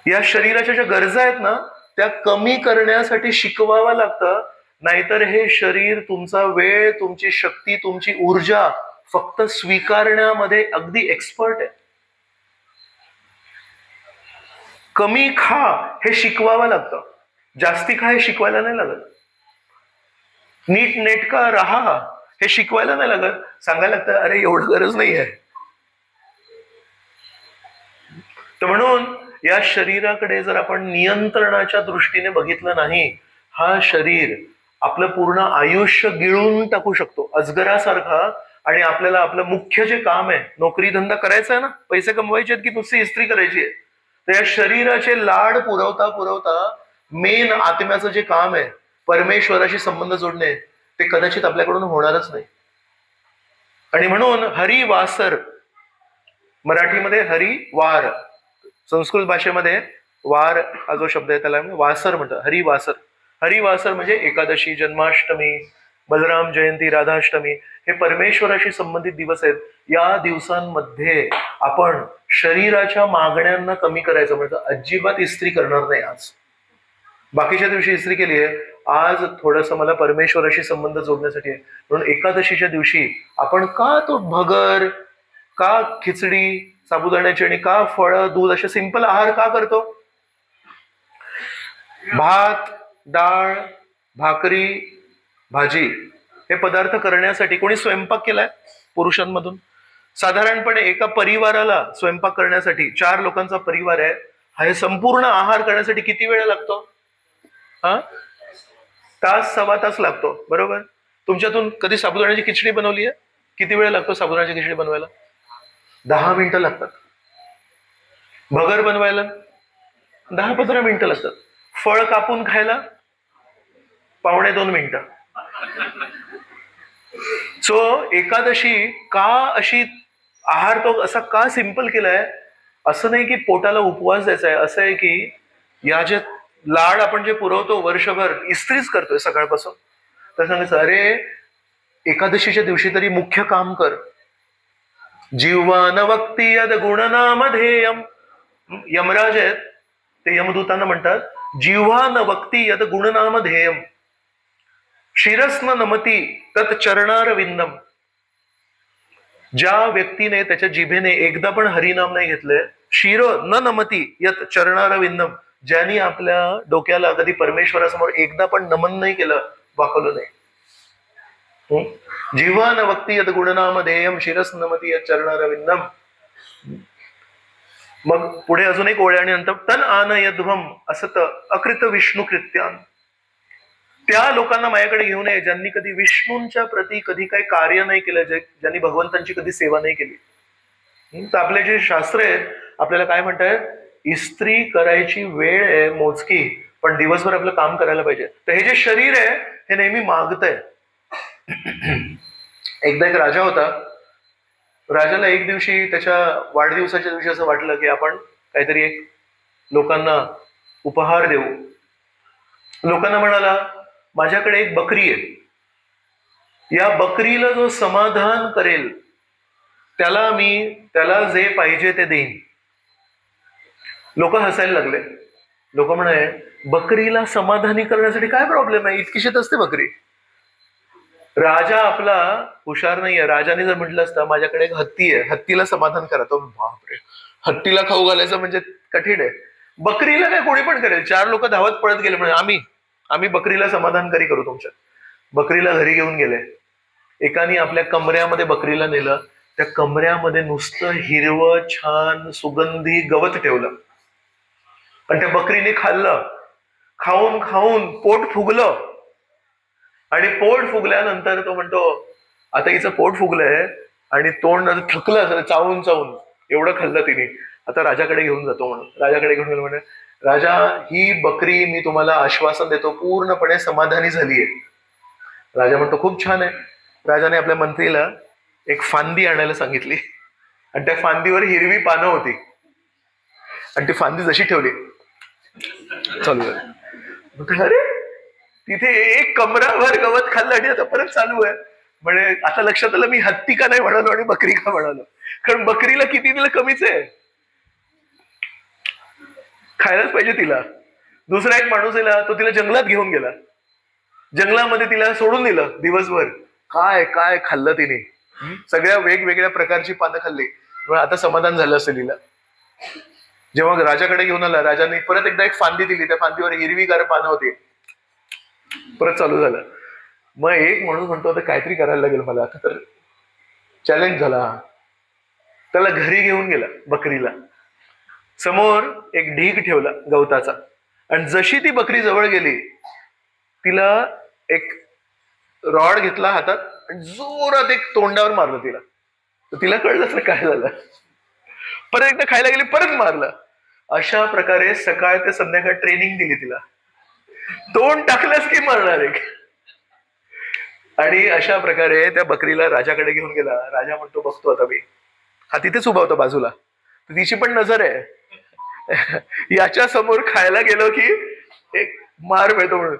या शरीराच्या ज्या गरजा आहेत ना त्या कमी करण्यासाठी शिकवावं लागतं. नाहीतर हे शरीर तुमचा वेळ, तुमची शक्ती, तुमची ऊर्जा फक्त स्वीकारण्यामध्ये अगदी एक्सपर्ट आहे. कमी खा हे शिकवावं लागतं, जास्ती खा हे शिकवायला नाही लागत. नीट नेटका राहा हे शिकवायला नाही लागत, सांगायला लागतं अरे एवढं गरज नाही आहे. तर म्हणून या शरीराकडे जर आपण नियंत्रणाच्या दृष्टीने बघितलं नाही, हा शरीर आपलं पूर्ण आयुष्य गिळून टाकू शकतो अजगरासारखा. आणि आपल्याला आपलं मुख्य जे काम आहे, नोकरी धंदा करायचा आहे ना, पैसे कमवायचे आहेत की नुसती इस्त्री करायची आहे, तर या शरीराचे लाड पुरवता पुरवता मेन आत्म्याचं जे काम आहे, परमेश्वराशी संबंध जोडणे, ते कदाचित आपल्याकडून होणारच नाही. आणि म्हणून हरिवासर, मराठीमध्ये हरिवार, संस्कृत भाषेमध्ये वार हा जो शब्द आहे त्याला वासर म्हणतात, हरिवासर. हरिवासर म्हणजे एकादशी, जन्माष्टमी, बलराम जयंती, राधाष्टमी, हे परमेश्वराशी संबंधित दिवस आहेत. या दिवसांमध्ये आपण शरीराच्या मागण्यांना कमी करायचं, म्हणजे अजिबात इस्त्री करणार नाही आज. बाकीच्या दिवशी इस्त्री केली आहे, आज थोडंसं मला परमेश्वराशी संबंध जोडण्यासाठी आहे. म्हणून एकादशीच्या दिवशी आपण का तो भगर, का खिचडी साबुदाण्याची आणि का फळं, दूध असे सिंपल आहार का करतो? भात, डाळ, भाकरी, भाजी हे पदार्थ करण्यासाठी कोणी स्वयंपाक केलाय पुरुषांमधून? साधारणपणे एका परिवाराला स्वयंपाक करण्यासाठी, 4 लोकांचा परिवार आहे, हा हे संपूर्ण आहार करण्यासाठी किती वेळ लागतो? तास, सव्वा तास लागतो, बरोबर? तुमच्यातून कधी साबुदाण्याची खिचडी बनवली आहे? किती वेळ लागतो साबुदाण्याची खिचडी बनवायला? 10 मिनिटं लागतात. भगर बनवायला 10-15 मिनिटं लागतात. फळ कापून खायला 1.25 मिनिटं. सो एकादशी का अशी आहार तो असा का सिंपल केलाय? असं नाही की पोटाला उपवास द्यायचा आहे, असं आहे की या जे लाड आपण जे पुरवतो वर्षभर, इस्त्रीच करतोय सकाळपासून, तर सांगायचं अरे एकादशीच्या दिवशी तरी मुख्य काम कर. जिह्वा वक्ती यद गुणनामधेयम, यमराज आहेत ते यमदूतांना म्हणतात, जिह्वा न वक्ती यद गुणनामधेयम शिरस्न नमती तत् चरणारविंदम. ज्या व्यक्तीने त्याच्या जिभेने एकदा पण हरिनाम नाही घेतलंय, शिर न नमती यत चरणारविंदम, ज्यांनी आपल्या डोक्याला कधी परमेश्वरासमोर एकदा पण नमन नाही केलं, वाकवलं नाही. जिह्वा न वक्ती यत गुणनामधेयम शिरस नमती यत चरणारविंदम. मग पुढे अजून एक ओळ आणि नंतर तन आनयध्वम असत अकृत विष्णू कृत्यान. त्या लोकांना माझ्याकडे घेऊन ये ज्यांनी कधी विष्णूंच्या प्रती कधी काही कार्य नाही केलं, ज्यांनी भगवंतांची कधी सेवा नाही केली. तर आपले जे शास्त्र आहेत आपल्याला काय म्हणतात, इस्त्री करायची वेळ आहे मोजकी, पण दिवसभर आपलं काम करायला पाहिजे. तर हे जे शरीर आहे हे नेहमी मागतंय. एकदा एक राजा होता, राजाला एक दिवशी त्याच्या वाढदिवसाच्या दिवशी असं वाटलं की आपण काहीतरी एक लोकांना उपहार देऊ. लोकांना म्हणाला माझ्याकडे एक बकरी आहे, या बकरीला जो समाधान करेल त्याला जे पाहिजे ते देईन. लोक हसायला लागले. लोक म्हणाले बकरीला समाधानी करण्यासाठी काय प्रॉब्लेम आहे, इतकीशीच असते बकरी. राजा आपला हुशार नाहीये. राजाने जर म्हटलं असतं माझ्याकडे एक हत्ती आहे, हत्तीला समाधान करा, तो बापरे, हत्तीला खाऊ घालायचं म्हणजे कठीण आहे. बकरीला काय कोणी पण करेल. 4 लोक धावत पळत गेले, म्हणजे आम्ही बकरीला समाधानकारी करू तुमच्या. बकरीला घरी घेऊन गेले. एकाने आपल्या कमऱ्यामध्ये बकरीला नेलं. त्या कमऱ्यामध्ये नुसतं हिरवं छान सुगंधी गवत ठेवलं आणि त्या बकरीने खाल्लं. खाऊन खाऊन पोट फुगलं आणि पोट फुगल्यानंतर तो म्हणतो आता हिचं पोट फुगलंय आणि तोंड थकलं असं चावून चावून, एवढं खाल्लं तिने, आता राजाकडे घेऊन जातो म्हणून. राजाकडे घेऊन गेलो म्हणे राजा ही बकरी मी तुम्हाला आश्वासन देतो पूर्णपणे समाधानी झालीये. राजा म्हणतो खूप छान आहे. राजाने आपल्या मंत्रीला एक फांदी आणायला सांगितली आणि त्या फांदीवर हिरवी पानं होती आणि ती फांदी जशी ठेवली चालू झाली. अरे तिथे एक कमराभर गवत खाल्लं आणि आता परत चालू आहे. म्हणजे आता लक्षात आलं मी हत्ती का नाही म्हणालो आणि बकरी का म्हणालो, कारण बकरीला किती दिलं कमीच आहे, खायलाच पाहिजे तिला. दुसरा एक माणूस आला, तो तिला जंगलात घेऊन गेला. जंगलामध्ये तिला सोडून दिलं दिवसभर. काय काय खाल्लं तिने, सगळ्या वेगवेगळ्या प्रकारची पानं खाल्ली. आता समाधान झालं असेल तिला. जेव्हा राजाकडे घेऊन आला, राजाने परत एकदा एक फांदी दिली, त्या फांदीवर हिरवीगार पानं होती. परत चालू झालं. मग एक माणूस म्हणतो आता काहीतरी करायला लागेल मला, आता तर चॅलेंज झाला. त्याला घरी घेऊन गेला बकरीला. समोर एक ढीग ठेवला गवताचा, आणि जशी ती बकरी जवळ गेली तिला एक रॉड घेतला हातात आणि जोरात एक तोंडावर मारलं तिला. तर तिला कळलं तर काय झालं. परत एकदा खायला गेली, परत मारलं. अशा प्रकारे सकाळ ते संध्याकाळ ट्रेनिंग दिली तिला. तोंड टाकलंच की मारणार एक. आणि अशा प्रकारे त्या बकरीला राजाकडे घेऊन गेला. राजा म्हणतो बघतो आता मी. हा तिथेच उभा होता बाजूला. तिची पण नजर आहे याच्या समोर खायला गेलो की एक मार मिळतो म्हणून.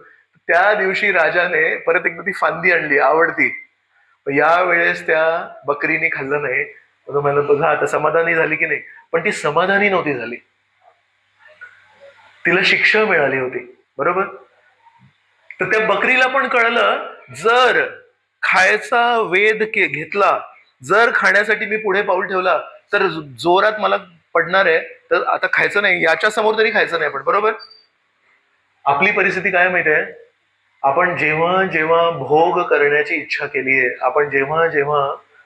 त्या दिवशी राजाने परत एकदा ती फांदी आणली आवडती. या वेळेस त्या बकरीने खाल्लं नाही. मला बघा आता समाधानी झाली की नाही, पण ती समाधानी नव्हती झाली. तिला शिक्षा मिळाली होती, बरोबर. तर त्या बकरीला पण कळलं, जर खायचा वेध घेतला, जर खाण्यासाठी मी पुढे पाऊल ठेवला तर जोरात मला पडणार आहे, तर आता खायचं नाही, याच्या समोर तरी खायचं नाही आपण, बरोबर. आपली परिस्थिती काय माहिती आहे, आपण जेव्हा जेव्हा भोग करण्याची इच्छा केली आहे, आपण जेव्हा जेव्हा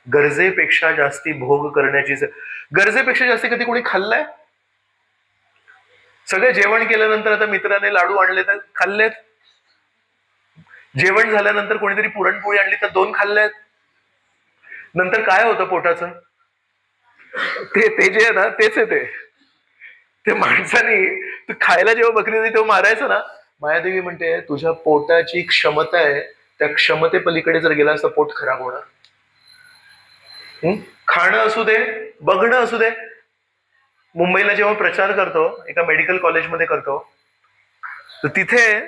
गरजेपेक्षा जास्ती भोग करण्याची, गरजेपेक्षा जास्ती कधी कोणी खाल्लंय? सगळे जेवण केल्यानंतर आता मित्राने लाडू आणले तर खाल्लेत. जेवण झाल्यानंतर कोणीतरी पुरणपोळी आणली तर 2 खाल्ल्यात. नंतर काय होतं पोटाचं? ते जे आहे ना, तेच आहे ते माणसाने खायला जेव्हा बकरी होती तेव्हा मारायचं ना. मायादेवी म्हणते तुझ्या पोटाची क्षमता आहे, त्या क्षमतेपलीकडे जर गेला असता पोट खराब होणार. खाणं असू दे, बघणं असू दे. मुंबईला जेव्हा प्रचार करतो, एका मेडिकल कॉलेजमध्ये करतो, तर तिथे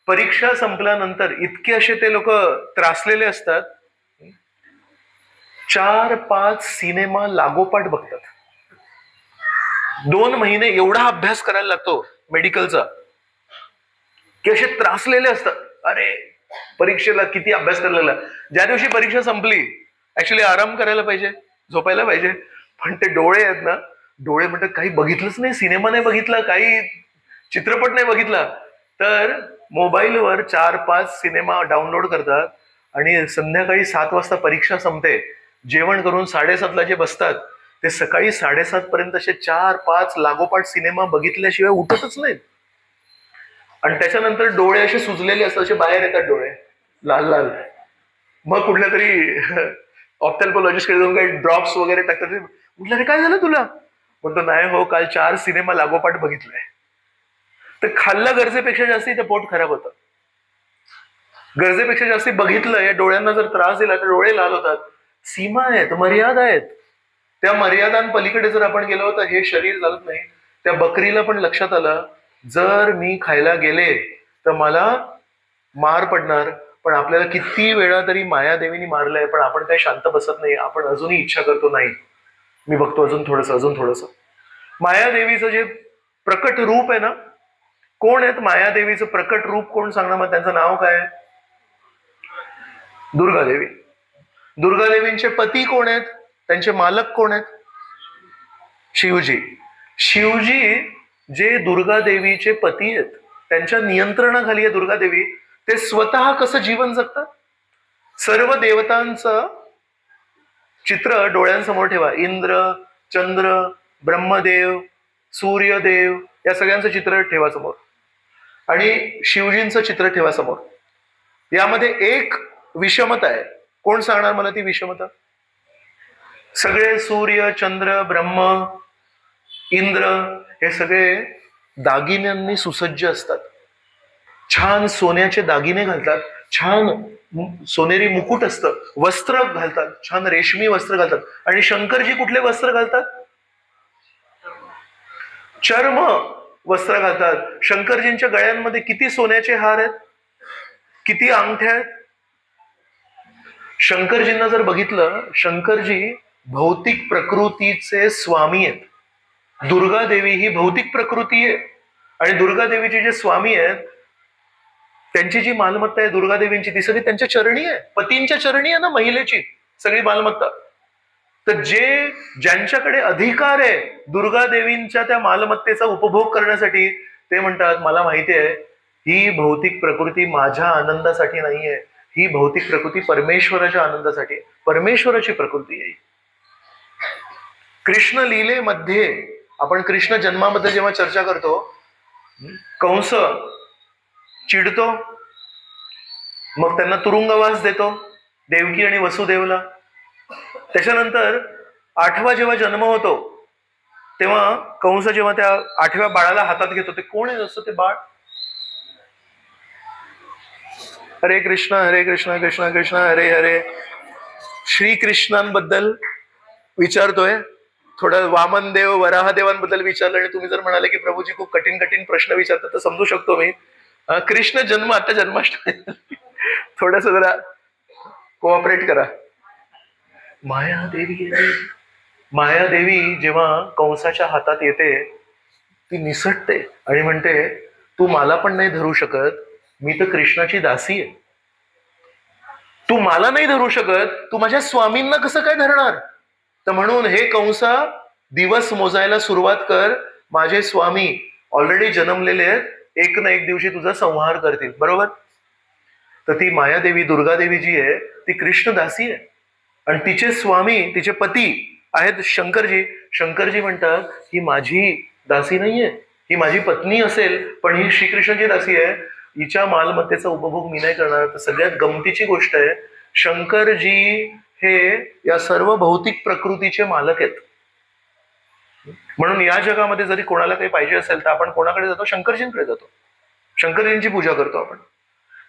परीक्षा संपल्यानंतर इतके असे ते लोक त्रासलेले असतात, 4-5 सिनेमा लागोपाठ बघतात. 2 महिने एवढा अभ्यास करायला लागतो मेडिकलचा, की असे त्रासलेले असतात. अरे परीक्षेला किती अभ्यास करायला. ज्या दिवशी परीक्षा संपली, ऍक्च्युली आराम करायला पाहिजे, झोपायला पाहिजे, पण ते डोळे आहेत ना, डोळे म्हणतात काही बघितलंच नाही, सिनेमा नाही बघितला, काही चित्रपट नाही बघितला, तर मोबाईलवर 4-5 सिनेमा डाउनलोड करतात. आणि संध्याकाळी 7 वाजता परीक्षा संपते, जेवण करून 7:30ला जे बसतात ते सकाळी 7:30 पर्यंत असे 4-5 लागोपाठ सिनेमा बघितल्याशिवाय उठतच नाहीत. आणि त्याच्यानंतर डोळे असे सुजलेले असतात, असे बाहेर येतात डोळे लाल लाल. मग कुठल्या तरी ऑप्थॅल्मॉलॉजिस्ट कडे जाऊन काही ड्रॉप्स वगैरे टाकतात. म्हटलं रे काय झालं तुला? म्हणतो नाही हो, काल 4 सिनेमा लागोपाठ बघितलाय. तर खाल्लं गरजेपेक्षा जास्ती तर पोट खराब होतं. गरजेपेक्षा जास्ती बघितलं, या डोळ्यांना जर त्रास दिला तर डोळे लाल होतात. सीमा आहेत, मर्यादा आहेत. त्या मर्यादांपलीकडे जर आपण गेलो तर हे शरीर चालत नाही. त्या बकरीला पण लक्षात आलं, जर मी खायला गेले तर मला मार पडणार. पण आपल्याला किती वेळा तरी मायादेवीनी मारलंय, पण आपण काही शांत बसत नाही. आपण अजूनही इच्छा करतो, नाही मी बघतो अजून थोडंसं, अजून थोडंसं. मायादेवीचं जे प्रकट रूप आहे ना, कोण आहेत मायादेवीचं प्रकट रूप? कोण सांगणार? मग त्यांचं नाव काय आहे? दुर्गादेवी. दुर्गादेवींचे पती कोण आहेत? त्यांचे मालक कोण आहेत? शिवजी. शिवजी जे दुर्गादेवीचे पती आहेत, त्यांच्या नियंत्रणाखाली आहे दुर्गादेवी. ते स्वतः कसं जीवन जगतात? सर्व देवतांचं चित्र डोळ्यांसमोर ठेवा. इंद्र, चंद्र, ब्रह्मदेव, सूर्यदेव, या सगळ्यांचं चित्र ठेवा समोर, आणि शिवजींचं चित्र ठेवा समोर. यामध्ये एक विषमता आहे. कोण सांगणार मला ती विषमता? सगळे सूर्य, चंद्र, ब्रह्म, इंद्र हे सगळे दागिन्यांनी सुसज्ज असतात. छान सोन्याचे दागिने घालतात, छान सोनेरी मुकुट असतं, वस्त्र घालतात, छान रेशमी वस्त्र घालतात. आणि शंकरजी कुठले वस्त्र घालतात? चर्म वस्त्र घालतात. शंकरजींच्या गळ्यांमध्ये किती सोन्याचे हार आहेत, किती अंगठ्या आहेत. शंकरजींना जर बघितलं, शंकरजी भौतिक प्रकृतीचे स्वामी आहेत. दुर्गादेवी ही भौतिक प्रकृती आहे, आणि दुर्गादेवीचे जे स्वामी आहेत, त्यांची जी मालमत्ता आहे दुर्गादेवींची, ती सगळी त्यांच्या चरणी आहे. पतींच्या चरणी आहे ना महिलेची सगळी मालमत्ता. तर ज्यांच्याकडे अधिकार आहे दुर्गादेवींच्या त्या मालमत्तेचा उपभोग करण्यासाठी, ते म्हणतात मला माहिती आहे ही भौतिक प्रकृती माझ्या आनंदासाठी नाहीये, ही भौतिक प्रकृती परमेश्वराच्या आनंदासाठी, परमेश्वराची प्रकृती आहे. कृष्ण लीलेमध्ये आपण कृष्ण जन्माबद्दल जेव्हा चर्चा करतो, कंस चिडतो, मग त्यांना तुरुंगवास देतो, देवकी आणि वसुदेवला. त्याच्यानंतर 8वा जेव्हा जन्म होतो तेव्हा कंस जेव्हा त्या 8व्या बाळाला हातात घेतो, ते कोण आहे असं ते बाळ? हरे कृष्ण कृष्ण कृष्ण हरे हरे. श्रीकृष्णांबद्दल विचारतोय, थोडं वामनदेव वराहदेवांबद्दल विचारलं, आणि तुम्ही जर म्हणाले की प्रभूजी खूप कठीण कठीण प्रश्न विचारतात तर समजू शकतो मी. कृष्ण जन्म, आता जन्माष्टमी, थोडस जरा कोऑपरेट करा. मायादेवी जेव्हा कंसाच्या हातात येते, ती निसटते आणि म्हणते, तू मला पण नाही धरू शकत, मी तर कृष्णाची दासी आहे. तू मला नाही धरू शकत, तू माझ्या स्वामींना कसं काय धरणार? तर म्हणून हे कंसा, दिवस मोजायला सुरुवात कर, माझे स्वामी ऑलरेडी जन्मलेले आहेत, एक ना एक दिवशी तुझा संहार करतील. बरोबर? तर ती मायादेवी, दुर्गादेवी जी आहे, ती कृष्ण दासी आहे, आणि तिचे स्वामी, तिचे पती आहेत शंकरजी. शंकरजी म्हणतात, ही माझी दासी नाहीये, ही माझी पत्नी असेल, पण ही श्रीकृष्णाची दासी आहे, हिच्या मालमत्तेचा उपभोग मी नाही करणार. तर सगळ्यात गमतीची गोष्ट आहे, शंकरजी हे या सर्व भौतिक प्रकृतीचे मालक आहेत. म्हणून या जगामध्ये जरी कोणाला काही पाहिजे असेल तर आपण कोणाकडे जातो? शंकरजींकडे जातो, शंकरजींची पूजा करतो आपण.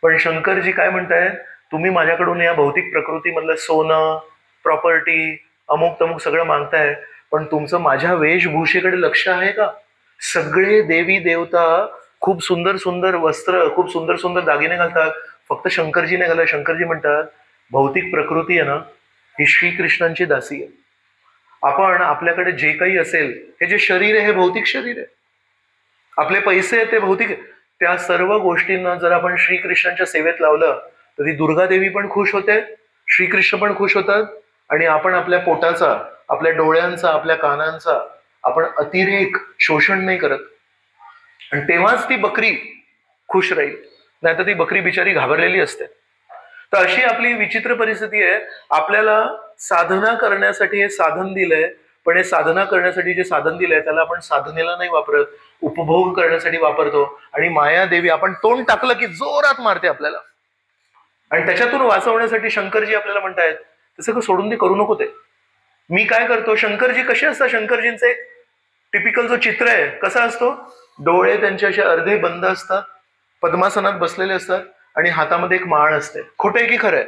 पण शंकरजी काय म्हणतायत, तुम्ही माझ्याकडून या भौतिक प्रकृतीमधलं सोनं, प्रॉपर्टी, अमुक तमुक सगळं मागताय, पण तुमचं माझ्या वेशभूषेकडे लक्ष आहे का? सगळे देवी देवता खूप सुंदर सुंदर वस्त्र, खूप सुंदर सुंदर दागिने घालतात, फक्त शंकरजी नाही घालत. शंकरजी म्हणतात, भौतिक प्रकृती आहे ना, ही श्रीकृष्णांची दासी आहे. आपण आपल्याकडे जे काही असेल, हे जे शरीर आहे हे भौतिक शरीर आहे, आपले पैसे आहेत ते भौतिक आहे. त्या सर्व गोष्टींना जर आपण श्रीकृष्णांच्या सेवेत लावलं तर ती दुर्गादेवी पण खुश होते, श्रीकृष्ण पण खुश होतात, आणि आपण आपल्या पोटाचा, आपल्या डोळ्यांचा, आपल्या कानांचा आपण अतिरेक, शोषण नाही करत, आणि तेव्हाच ती बकरी खुश राहील. नाही तर ती बकरी बिचारी घाबरलेली असते. तर अशी आपली विचित्र परिस्थिती आहे. आपल्याला साधना करण्यासाठी हे साधन दिलंय, पण हे साधना करण्यासाठी जे साधन दिलंय त्याला आपण साधनेला नाही वापरत, उपभोग करण्यासाठी वापरतो. आणि मायादेवी आपण तोंड टाकलं की जोरात मारते आपल्याला, आणि त्याच्यातून वाचवण्यासाठी शंकरजी आपल्याला म्हणतायत, तसं सोडून दे, करू नको ते. मी काय करतो, शंकरजी कसे असतात, शंकरजींचे टिपिकल जो चित्र आहे कसा असतो, डोळे त्यांचे असे अर्धे बंद असतात, पद्मासनात बसलेले असतात, आणि हातामध्ये एक माळ असते. खोटं आहे की खरं आहे?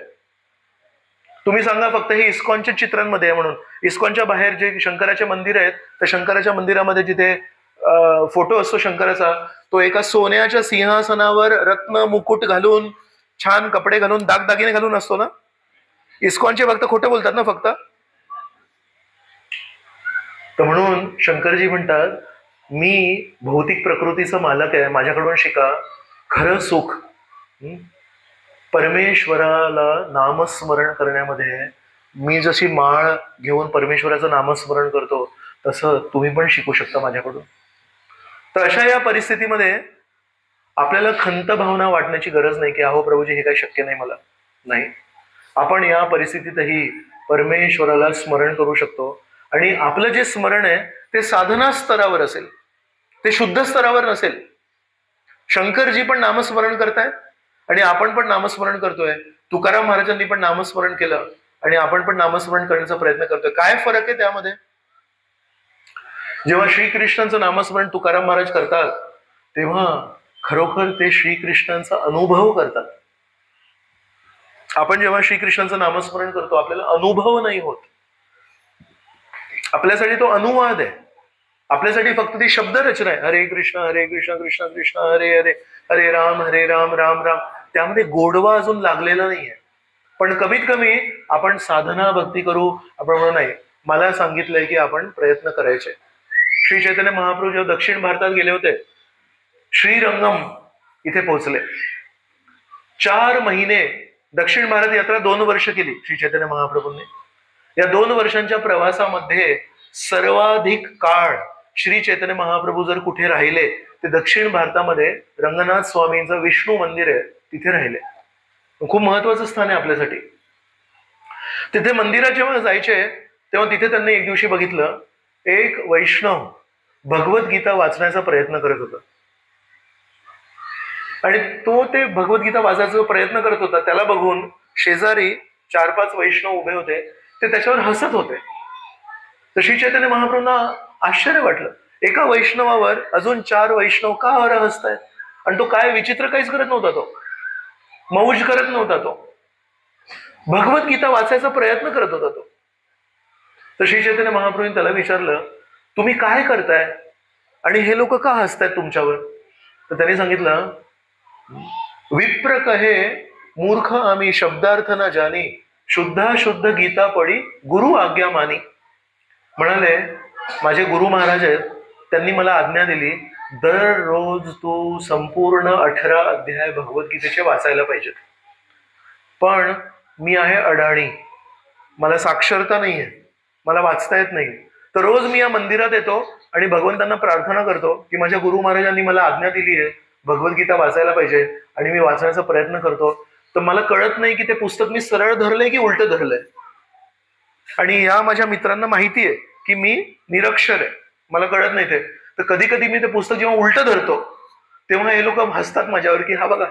तुम्ही सांगा फक्त. हे इस्कॉनच्या चित्रांमध्ये आहे म्हणून. इस्कॉनच्या बाहेर जे शंकराचे मंदिर आहेत, त्या शंकराच्या मंदिरामध्ये जिथे फोटो असतो शंकराचा, तो एका सोन्याच्या सिंहासनावर रत्न मुकुट घालून, छान कपडे घालून, दागदागिने घालून असतो ना. इस्कॉनचे भक्त खोटे बोलतात ना फक्त. तर म्हणून शंकरजी म्हणतात, मी भौतिक प्रकृतीचा मालक आहे, माझ्याकडून शिका. खरं सुख परमेश्वराला नामस्मरण करण्यामध्ये, मी जशी माळ घेऊन परमेश्वराचं नामस्मरण करतो तसं तुम्ही पण शिकू शकता माझ्याकडून. तर अशा या परिस्थितीमध्ये आपल्याला खंत भावना वाटण्याची गरज नाही की अहो प्रभूजी हे काही शक्य नाही मला. नाही, आपण या परिस्थितीतही परमेश्वराला स्मरण करू शकतो. आणि आपलं जे स्मरण आहे ते साधना स्तरावर असेल, ते शुद्ध स्तरावर नसेल. शंकरजी पण नामस्मरण करतायत आणि आपण पण नामस्मरण करतोय. तुकाराम महाराजांनी पण नामस्मरण केलं आणि आपण पण नामस्मरण करण्याचा प्रयत्न करतोय. काय फरक आहे त्यामध्ये? जेव्हा श्रीकृष्णांचं नामस्मरण तुकाराम महाराज करतात तेव्हा खरोखर ते श्रीकृष्णांचा अनुभव करतात. आपण जेव्हा श्रीकृष्णांचं नामस्मरण करतो आपल्याला अनुभव नाही होत, आपल्यासाठी तो अनुवाद आहे. आपल्यासाठी फक्त ती शब्द रचना आहे, हरे कृष्ण कृष्ण कृष्ण हरे हरे, हरे राम राम राम. त्यामध्ये गोडवा अजून लागलेला नाहीये. पण कमीत कमी आपण साधना भक्ती करू. आपण म्हणू नाही, मला सांगितलंय की आपण प्रयत्न करायचे. श्री चैतन्य महाप्रभू जेव्हा दक्षिण भारतात गेले होते, श्रीरंगम इथे पोहोचले. 4 महिने दक्षिण भारत यात्रा 2 वर्ष केली श्री चैतन्य महाप्रभूंनी. या 2 वर्षांच्या प्रवासामध्ये सर्वाधिक काळ श्री चैतन्य महाप्रभू जर कुठे राहिले ते दक्षिण भारतामध्ये रंगनाथ स्वामींचं विष्णू मंदिर आहे तिथे राहिले. खूप महत्वाचं स्थान आहे आपल्यासाठी. तिथे मंदिरात जेव्हा जायचे तेव्हा तिथे त्यांनी एक दिवशी बघितलं, एक वैष्णव भगवद्गीता वाचण्याचा प्रयत्न करत होता. आणि तो ते भगवद्गीता वाचायचा प्रयत्न करत होता, त्याला बघून शेजारी 4-5 वैष्णव उभे होते, ते त्याच्यावर हसत होते. तर श्री चैतन्य महाप्रभूंना आश्चर्य वाटलं, एका वैष्णवावर अजून 4 वैष्णव का हसतायत? आणि तो काय विचित्र काहीच करत नव्हता, तो मौज करत नव्हता, तो भगवद्गीता वाचायचा प्रयत्न करत होता तो. तर श्री चैतन्य महाप्रभूंनी त्याला विचारलं, तुम्ही काय करताय आणि हे लोक का हसतायत तुमच्यावर? तर त्यांनी सांगितलं, विप्र कहे मूर्ख आम्ही शब्दार्थ न जानी, शुद्धा शुद्ध गीता पडी गुरु आज्ञा मानी. म्हणाले, माझे गुरु महाराज आहेत, त्यांनी मला आज्ञा दिली, दररोज तू संपूर्ण 18 अध्याय भगवद्गीतेचे वाचायला पाहिजेत. पण मी आहे अडाणी, मला साक्षरता नाहीये, मला वाचता येत नाही. तर रोज मी या मंदिरात येतो आणि भगवंतांना प्रार्थना करतो की माझ्या गुरु महाराजांनी मला आज्ञा दिली आहे भगवद्गीता वाचायला पाहिजे, आणि मी वाचण्याचा प्रयत्न करतो. तर मला कळत नाही की ते पुस्तक मी सरळ धरलंय की उलट धरलंय. आणि या माझ्या मित्रांना माहिती आहे की मी निरक्षर आहे, मला कळत नाही ते. तर कधी कधी मी ते पुस्तक जेव्हा उलट धरतो तेव्हा हे लोक हसतात माझ्यावर की हा बघा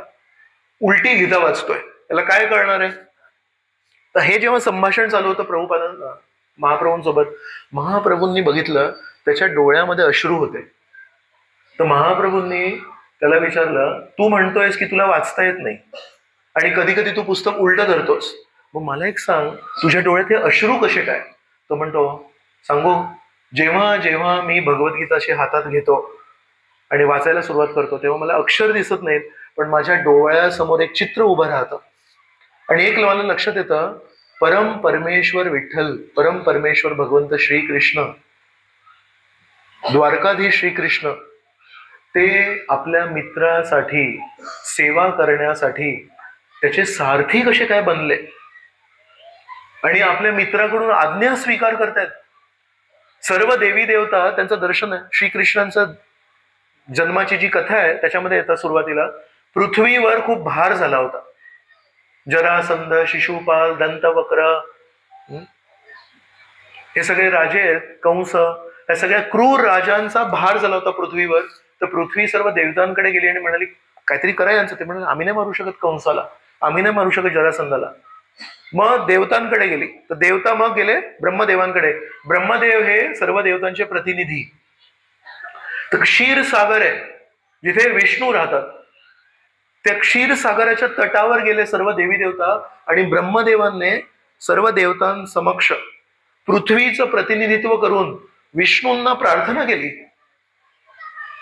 उलटी गीता वाचतोय, याला काय कळणार आहे. तर हे जेव्हा संभाषण चालू होतं प्रभुपादांना महाप्रभूंसोबत, महाप्रभूंनी बघितलं त्याच्या डोळ्यामध्ये अश्रू होते. तर महाप्रभूंनी त्याला विचारलं, तू म्हणतोयस की तुला वाचता येत नाही आणि कधी कधी तू पुस्तक उलट धरतोस, मग मला एक सांग, तुझ्या डोळ्यात हे अश्रू कसे काय? तो म्हणतो, सांगू, जेव्हा जेव्हा मी भगवद्गीताशी हातात घेतो आणि वाचायला सुरुवात करतो तेव्हा मला अक्षर दिसत नाहीत, पण माझ्या डोळ्यासमोर एक चित्र उभं राहतं. आणि एक मला लक्षात येतं, परम परमेश्वर विठ्ठल, परम परमेश्वर भगवंत श्रीकृष्ण, द्वारकाधीश श्रीकृष्ण, ते आपल्या मित्रासाठी सेवा करण्यासाठी त्याचे सारथी कसे काय बनले आणि आपल्या मित्राकडून आज्ञा स्वीकार करतायत. सर्व देवी देवता त्यांचं दर्शन आहे. श्रीकृष्णांचं जन्माची जी कथा आहे त्याच्यामध्ये येतात, सुरुवातीला पृथ्वीवर खूप भार झाला होता. जरासंध, शिशुपाल, दंतवक्र, हे सगळे राजे आहेत, कंस, या सगळ्या क्रूर राजांचा भार झाला होता पृथ्वीवर. तर पृथ्वी सर्व देवतांकडे गेली आणि म्हणाली, काहीतरी करा यांचं. ते म्हणाले, आम्ही नाही मारू शकत कंसाला, आम्ही नाही मारू शकत जरासंधाला. मग देवतांकडे गेली. तर देवता मग गेले ब्रह्मदेवांकडे. ब्रह्मदेव हे सर्व देवतांचे प्रतिनिधी. तर क्षीरसागर आहे जिथे विष्णू राहतात, त्या क्षीरसागराच्या तटावर गेले सर्व देवी देवता आणि ब्रह्मदेवांनी सर्व देवतांसमक्ष पृथ्वीचं प्रतिनिधित्व करून विष्णूंना प्रार्थना केली.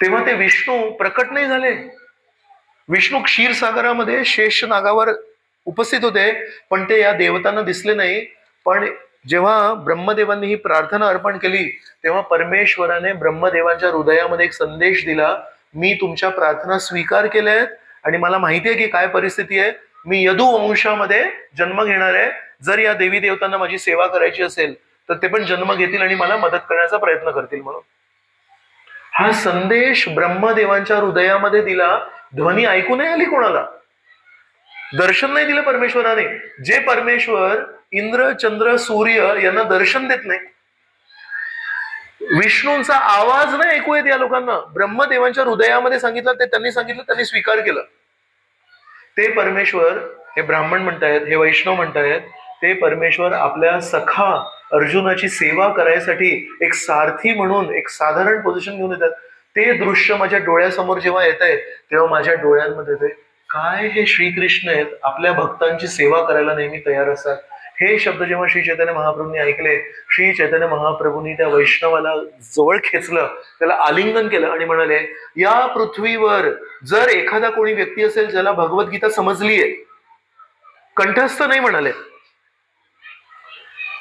तेव्हा ते विष्णू प्रकट नाही झाले. विष्णू क्षीरसागरामध्ये शेष नागावर उपस्थित होते, पण ते या देवतांना दिसले नाही. पण जेव्हा ब्रह्मदेवांनी ही प्रार्थना अर्पण केली तेव्हा परमेश्वराने ब्रह्मदेवांच्या हृदयामध्ये एक संदेश दिला, मी तुमच्या प्रार्थना स्वीकार केल्या आहेत आणि मला माहिती आहे की काय परिस्थिती आहे. मी यदू वंशामध्ये जन्म घेणार आहे. जर या देवी देवतांना माझी सेवा करायची असेल तर ते पण जन्म घेतील आणि मला मदत करण्याचा प्रयत्न करतील. म्हणून हा संदेश ब्रह्मदेवांच्या हृदयामध्ये दिला. ध्वनी ऐकू नाही आली कोणाला, दर्शन नाही दिलं परमेश्वराने. जे परमेश्वर इंद्र, चंद्र, सूर्य यांना दर्शन देत नाही, विष्णूंचा आवाज नाही ऐकू येत या लोकांना, ब्रह्मदेवांच्या हृदयामध्ये सांगितलं, ते त्यांनी सांगितलं, त्यांनी स्वीकार केलं. ते परमेश्वर, हे ब्राह्मण म्हणतायत, हे वैष्णव म्हणतायत, ते परमेश्वर आपल्या सखा अर्जुनाची सेवा करायसाठी एक सारथी म्हणून एक साधारण पोझिशन घेऊन येतात. ते दृश्य माझ्या डोळ्यासमोर जेव्हा येत आहे तेव्हा माझ्या डोळ्यांमध्ये ते काय हे श्रीकृष्ण आहेत, आपल्या भक्तांची सेवा करायला नेहमी तयार असतात. हे शब्द जेव्हा श्री चैतन्य महाप्रभूंनी ऐकले, श्री चैतन्य महाप्रभूंनी त्या वैष्णवाला जवळ खेचलं, त्याला आलिंगन केलं आणि म्हणाले, या पृथ्वीवर जर एखादा कोणी व्यक्ती असेल ज्याला भगवद्गीता समजलीये, कंठस्थ नाही म्हणाले,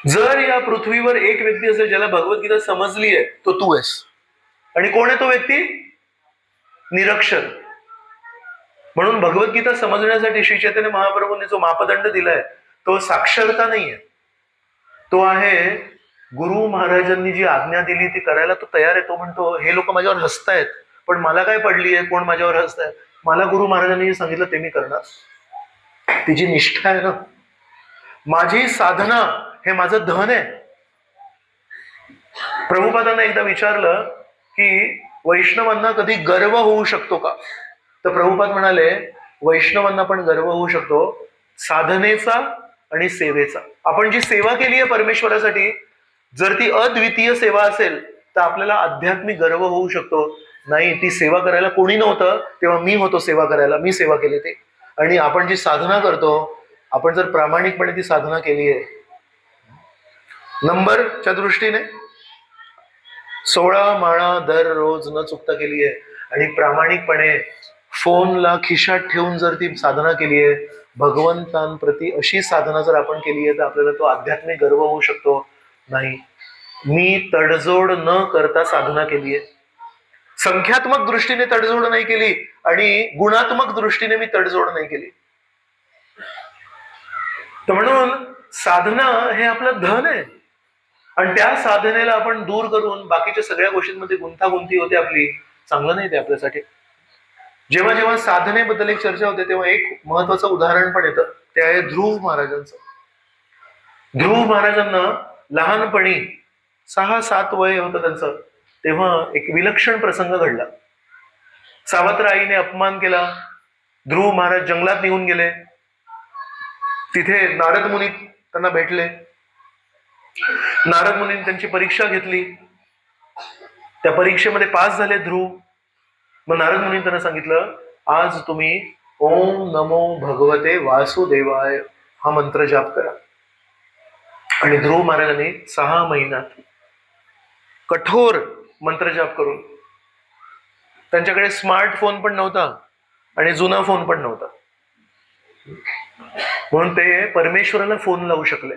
जर या पृथ्वीवर एक व्यक्ती असेल ज्याला भगवद्गीता समजलीये तो तू आहेस. आणि कोण आहे तो व्यक्ती? निरक्षर. म्हणून भगवद्गीता समजण्यासाठी श्री चैतन्य महाप्रभूंनी जो मापदंड दिलाय तो साक्षरता नाहीये, तो आहे गुरु महाराजांनी जी आज्ञा दिली ती करायला तो तयार आहे. तो म्हणतो, हे लोक माझ्यावर हसतायत पण मला काय पडली आहे, कोण माझ्यावर हसताय? मला गुरु महाराजांनी जे सांगितलं ते मी करणार. तिची निष्ठा आहे ना, माझी साधना हे माझं धन आहे. प्रभुपादांना एकदा विचारलं की वैष्णवांना कधी गर्व होऊ शकतो का? तर प्रभुपाद म्हणाले वैष्णवांना पण गर्व होऊ शकतो साधनेचा आणि सेवेचा. आपण जी सेवा केली आहे परमेश्वरासाठी, जर ती अद्वितीय सेवा असेल तर आपल्याला आध्यात्मिक गर्व होऊ शकतो. नाही, ती सेवा करायला कोणी नव्हतं तेव्हा मी होतो सेवा करायला, मी सेवा केली ते. आणि आपण जी साधना करतो, आपण जर प्रामाणिकपणे ती साधना केली आहे, नंबरच्या दृष्टीने 16 माळा दररोज न चुकता केली आहे आणि प्रामाणिकपणे फोनला खिशात ठेवून जर ती साधना केली आहे, भगवंतांप्रती अशी साधना जर आपण केली आहे, तर आपल्याला तो आध्यात्मिक गर्व होऊ शकतो. नाही, मी तडजोड न करता साधना केली आहे, संख्यात्मक दृष्टीने तडजोड नाही केली आणि गुणात्मक दृष्टीने मी तडजोड नाही केली. तर म्हणून साधना हे आपलं धन आहे आणि त्या साधनेला आपण दूर करून बाकीच्या सगळ्या गोष्टींमध्ये गुंतागुंती होते आपली, चांगलं नाही ते आपल्यासाठी. जेव्हा जेव्हा साधनेबद्दल एक चर्चा होते तेव्हा एक महत्वाचं उदाहरण पण येतं, ते आहे ध्रुव महाराजांचं. ध्रुव महाराजांना लहानपणी 6-7 वय होतं त्यांचं, तेव्हा एक विलक्षण प्रसंग घडला. सावत्र आईने अपमान केला, ध्रुव महाराज जंगलात निघून गेले. तिथे नारद मुनी त्यांना भेटले. नारद मुनींनी त्यांची परीक्षा घेतली, त्या परीक्षेमध्ये पास झाले ध्रुव. मग नारद मुनी त्यांना सांगितलं, आज तुम्ही ओम नमो भगवते वासुदेवाय हा मंत्र जाप करा. आणि ध्रुव महाराजांनी 6 महिन्यात कठोर मंत्र जाप करून, त्यांच्याकडे स्मार्टफोन पण नव्हता आणि जुना फोन पण नव्हता, म्हणून ते परमेश्वराला फोन लावू शकले.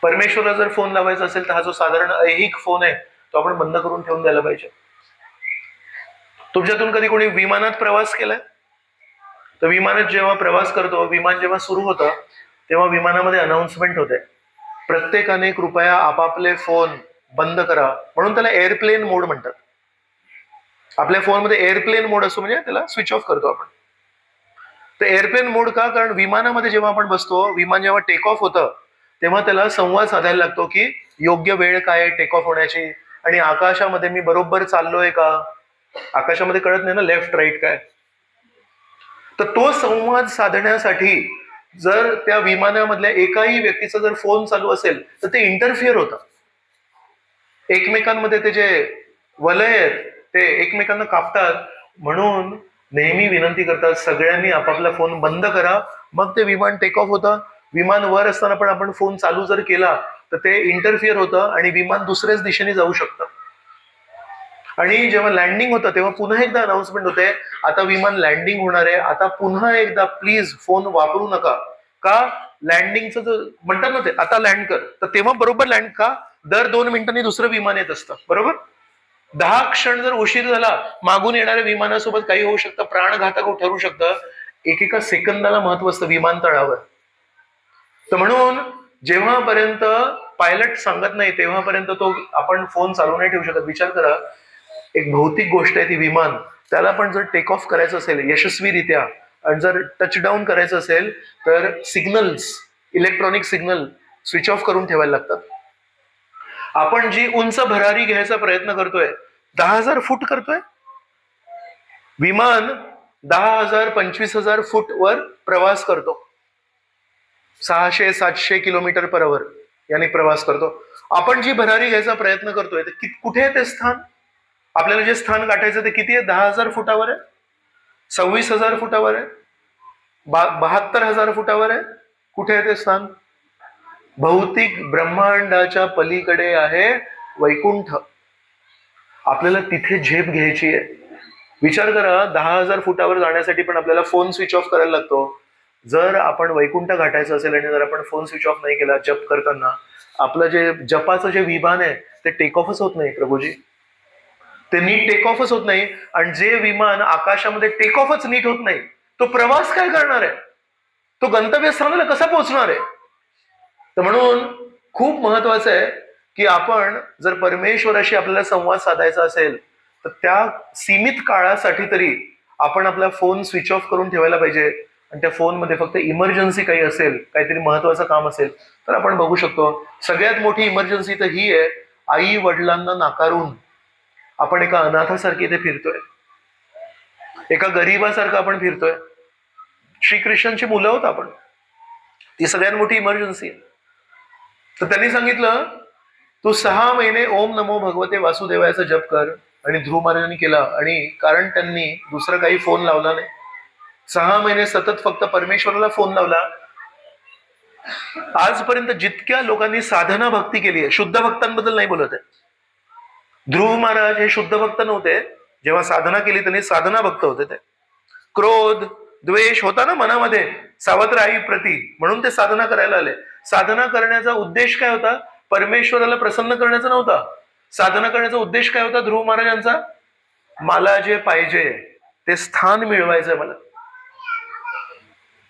परमेश्वराला जर फोन लावायचा असेल तर हा जो साधारण ऐहिक फोन आहे तो आपण बंद करून ठेवून द्यायला पाहिजे. तुमच्यातून कधी कोणी विमानात प्रवास केलाय? तर विमानात जेव्हा प्रवास करतो, विमान जेव्हा सुरू होतं तेव्हा विमानामध्ये अनाउन्समेंट होते, प्रत्येकाने कृपया आपापले फोन बंद करा, म्हणून त्याला एअरप्लेन मोड म्हणतात. आपल्या फोनमध्ये एअरप्लेन मोड असतो, म्हणजे त्याला स्विच ऑफ करतो आपण. तर एअरप्लेन मोड का? कारण विमानामध्ये जेव्हा आपण बसतो, विमान जेव्हा टेक ऑफ होतं तेव्हा त्याला संवाद साधायला लागतो की योग्य वेळ काय आहे टेक ऑफ होण्याची, आणि आकाशामध्ये मी बरोबर चाललोय का, आकाशामध्ये कळत नाही ना लेफ्ट राईट काय. तर तो संवाद साधण्यासाठी जर त्या विमानामधल्या एकाही व्यक्तीचा जर फोन चालू असेल तर ते इंटरफिअर होतं. एकमेकांमध्ये ते जे वलय आहेत ते एकमेकांना कापतात. म्हणून नेहमी विनंती करतात सगळ्यांनी आपापला फोन बंद करा, मग ते विमान टेक ऑफ होतं. विमान वर असताना पण आपण फोन चालू जर केला तर ते इंटरफिअर होतं आणि विमान दुसऱ्याच दिशेने जाऊ शकतं. आणि जेव्हा लँडिंग होतं तेव्हा पुन्हा एकदा अनाउन्समेंट होते, आता विमान लँडिंग होणार आहे, आता पुन्हा एकदा प्लीज फोन वापरू नका. का? लँडिंगचं जो म्हणतात ना ते, आता लँड कर, तर तेव्हा बरोबर लँड का? दर 2 मिनिटांनी दुसरं विमान येत असतं, बरोबर. 10 क्षण जर उशीर झाला, मागून येणाऱ्या विमानासोबत काही होऊ शकतं, प्राणघातक ठरू शकतं. एकेका सेकंदाला महत्व असतं विमानतळावर. तर म्हणून जेव्हापर्यंत पायलट सांगत नाही तेव्हापर्यंत तो आपण फोन चालू नाही ठेवू शकत. विचार करा, एक भौतिक गोष्ट आहे ती विमान, त्याला पण जर टेक ऑफ करायचं असेल यशस्वीरित्या आणि जर टचडाऊन करायचं असेल तर signals, electronic signal switch off करून ठेवायला लागतात. आपण जी उंच भरारी घ्यायचा प्रयत्न करतोय, 10,000 फूट करतोय, विमान 10,000-25,000 फूट वर प्रवास करतो, 600-700 किलोमीटर पर आवर याने प्रवास करतो. आपण जी भरारी घ्यायचा प्रयत्न करतोय ते कुठे आहे ते स्थान? आपल्याला जे स्थान गाठायचं ते किती आहे? 10,000 फुटावर आहे, 26,000 फुटावर आहे, 72,000 फुटावर आहे. कुठे आहे ते स्थान? भौतिक ब्रह्मांडाच्या पलीकडे आहे वैकुंठ. आपल्याला तिथे झेप घ्यायची आहे. विचार करा, 10,000 फुटावर जाण्यासाठी पण आपल्याला फोन स्विच ऑफ करायला लागतो. जर आपण वैकुंठ गाठायचं असेल आणि जर आपण फोन स्विच ऑफ नाही केला जप करताना, आपलं जे जपाचं जे विमान आहे ते टेक ऑफच होत नाही प्रभूजी, ते नीट टेक ऑफच होत नाही. आणि जे विमान आकाशामध्ये टेक ऑफच नीट होत नाही, तो प्रवास काय करणार आहे? तो गंतव्यस्थानाला कसा पोहोचणार आहे? तर म्हणून खूप महत्वाचं आहे की आपण जर परमेश्वराशी आपल्याला संवाद साधायचा असेल तर त्या सीमित काळासाठी तरी आपण आपला फोन स्विच ऑफ करून ठेवायला पाहिजे. आणि त्या फोनमध्ये फक्त इमर्जन्सी काही असेल, काहीतरी महत्वाचं काम असेल तर आपण बघू शकतो. सगळ्यात मोठी इमर्जन्सी तर ही आहे, आई वडिलांना नाकारून आपण एका अनाथासारखी इथे फिरतोय, एका गरीबासारखं आपण फिरतोय. श्रीकृष्णांची मुलं आहोत आपण. ती सगळ्यात मोठी इमर्जन्सी आहे. तर त्यांनी सांगितलं तू 6 महिने ओम नमो भगवते वासुदेवायाचा जप कर. आणि ध्रुव महाराजांनी केला. आणि कारण त्यांनी दुसरं काही फोन लावला नाही, 6 महिने सतत फक्त परमेश्वराला फोन लावला. आजपर्यंत जितक्या लोकांनी साधना भक्ती केली आहे, शुद्ध भक्तांबद्दल नाही बोलत आहे, ध्रुव महाराज हे शुद्ध भक्त नव्हते. जेव्हा साधना केली त्यांनी साधना भक्त होते. ते क्रोध द्वेष होता ना मनामध्ये सावत्र आई प्रती, म्हणून ते साधना करायला आले. साधना करण्याचा उद्देश काय होता? परमेश्वराला प्रसन्न करण्याचा नव्हता. साधना करण्याचा उद्देश काय होता ध्रुव महाराजांचा? मला जे पाहिजे ते स्थान मिळवायचंय मला,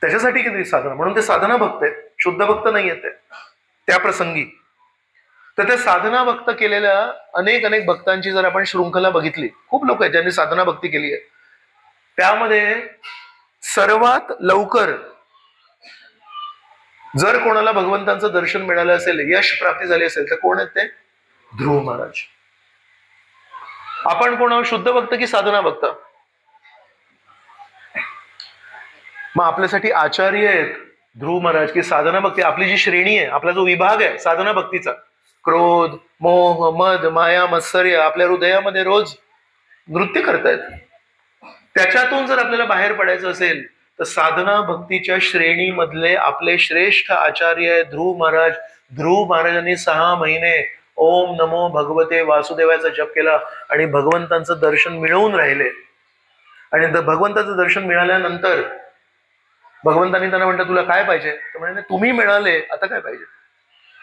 त्याच्यासाठी किती साधना. म्हणून ते साधना भक्त आहेत, शुद्ध भक्त नाही आहेत ते त्या प्रसंगी. तर त्या साधना भक्त केलेल्या अनेक अनेक भक्तांची जर आपण शृंखला बघितली, खूप लोक आहेत ज्यांनी साधना भक्ती केली आहे. त्यामध्ये सर्वात लवकर जर कोणाला भगवंतांचं दर्शन मिळालं असेल, यश प्राप्ती झाली असेल, तर कोण आहेत ते? ध्रुव महाराज. आपण कोण आहोत? शुद्ध भक्त की साधना भक्त? मग आपल्यासाठी आचार्य आहेत ध्रुव महाराज की साधना भक्ती? आपली जी श्रेणी आहे, आपला जो विभाग आहे साधना भक्तीचा, क्रोध मोह मद माया मत्सर्य आपल्या हृदयामध्ये रोज नृत्य करतायत. त्याच्यातून जर आपल्याला बाहेर पडायचं असेल तर साधना भक्तीच्या श्रेणीमधले आपले श्रेष्ठ आचार्य आहे ध्रुव महाराज. ध्रुव महाराजांनी 6 महिने ओम नमो भगवते वासुदेवाचा जप केला आणि भगवंतांचं दर्शन मिळवून राहिले. आणि भगवंताचं दर्शन मिळाल्यानंतर भगवंतांनी त्यांना म्हणतात तुला काय पाहिजे? तर म्हणजे तुम्ही मिळाले, आता काय पाहिजे?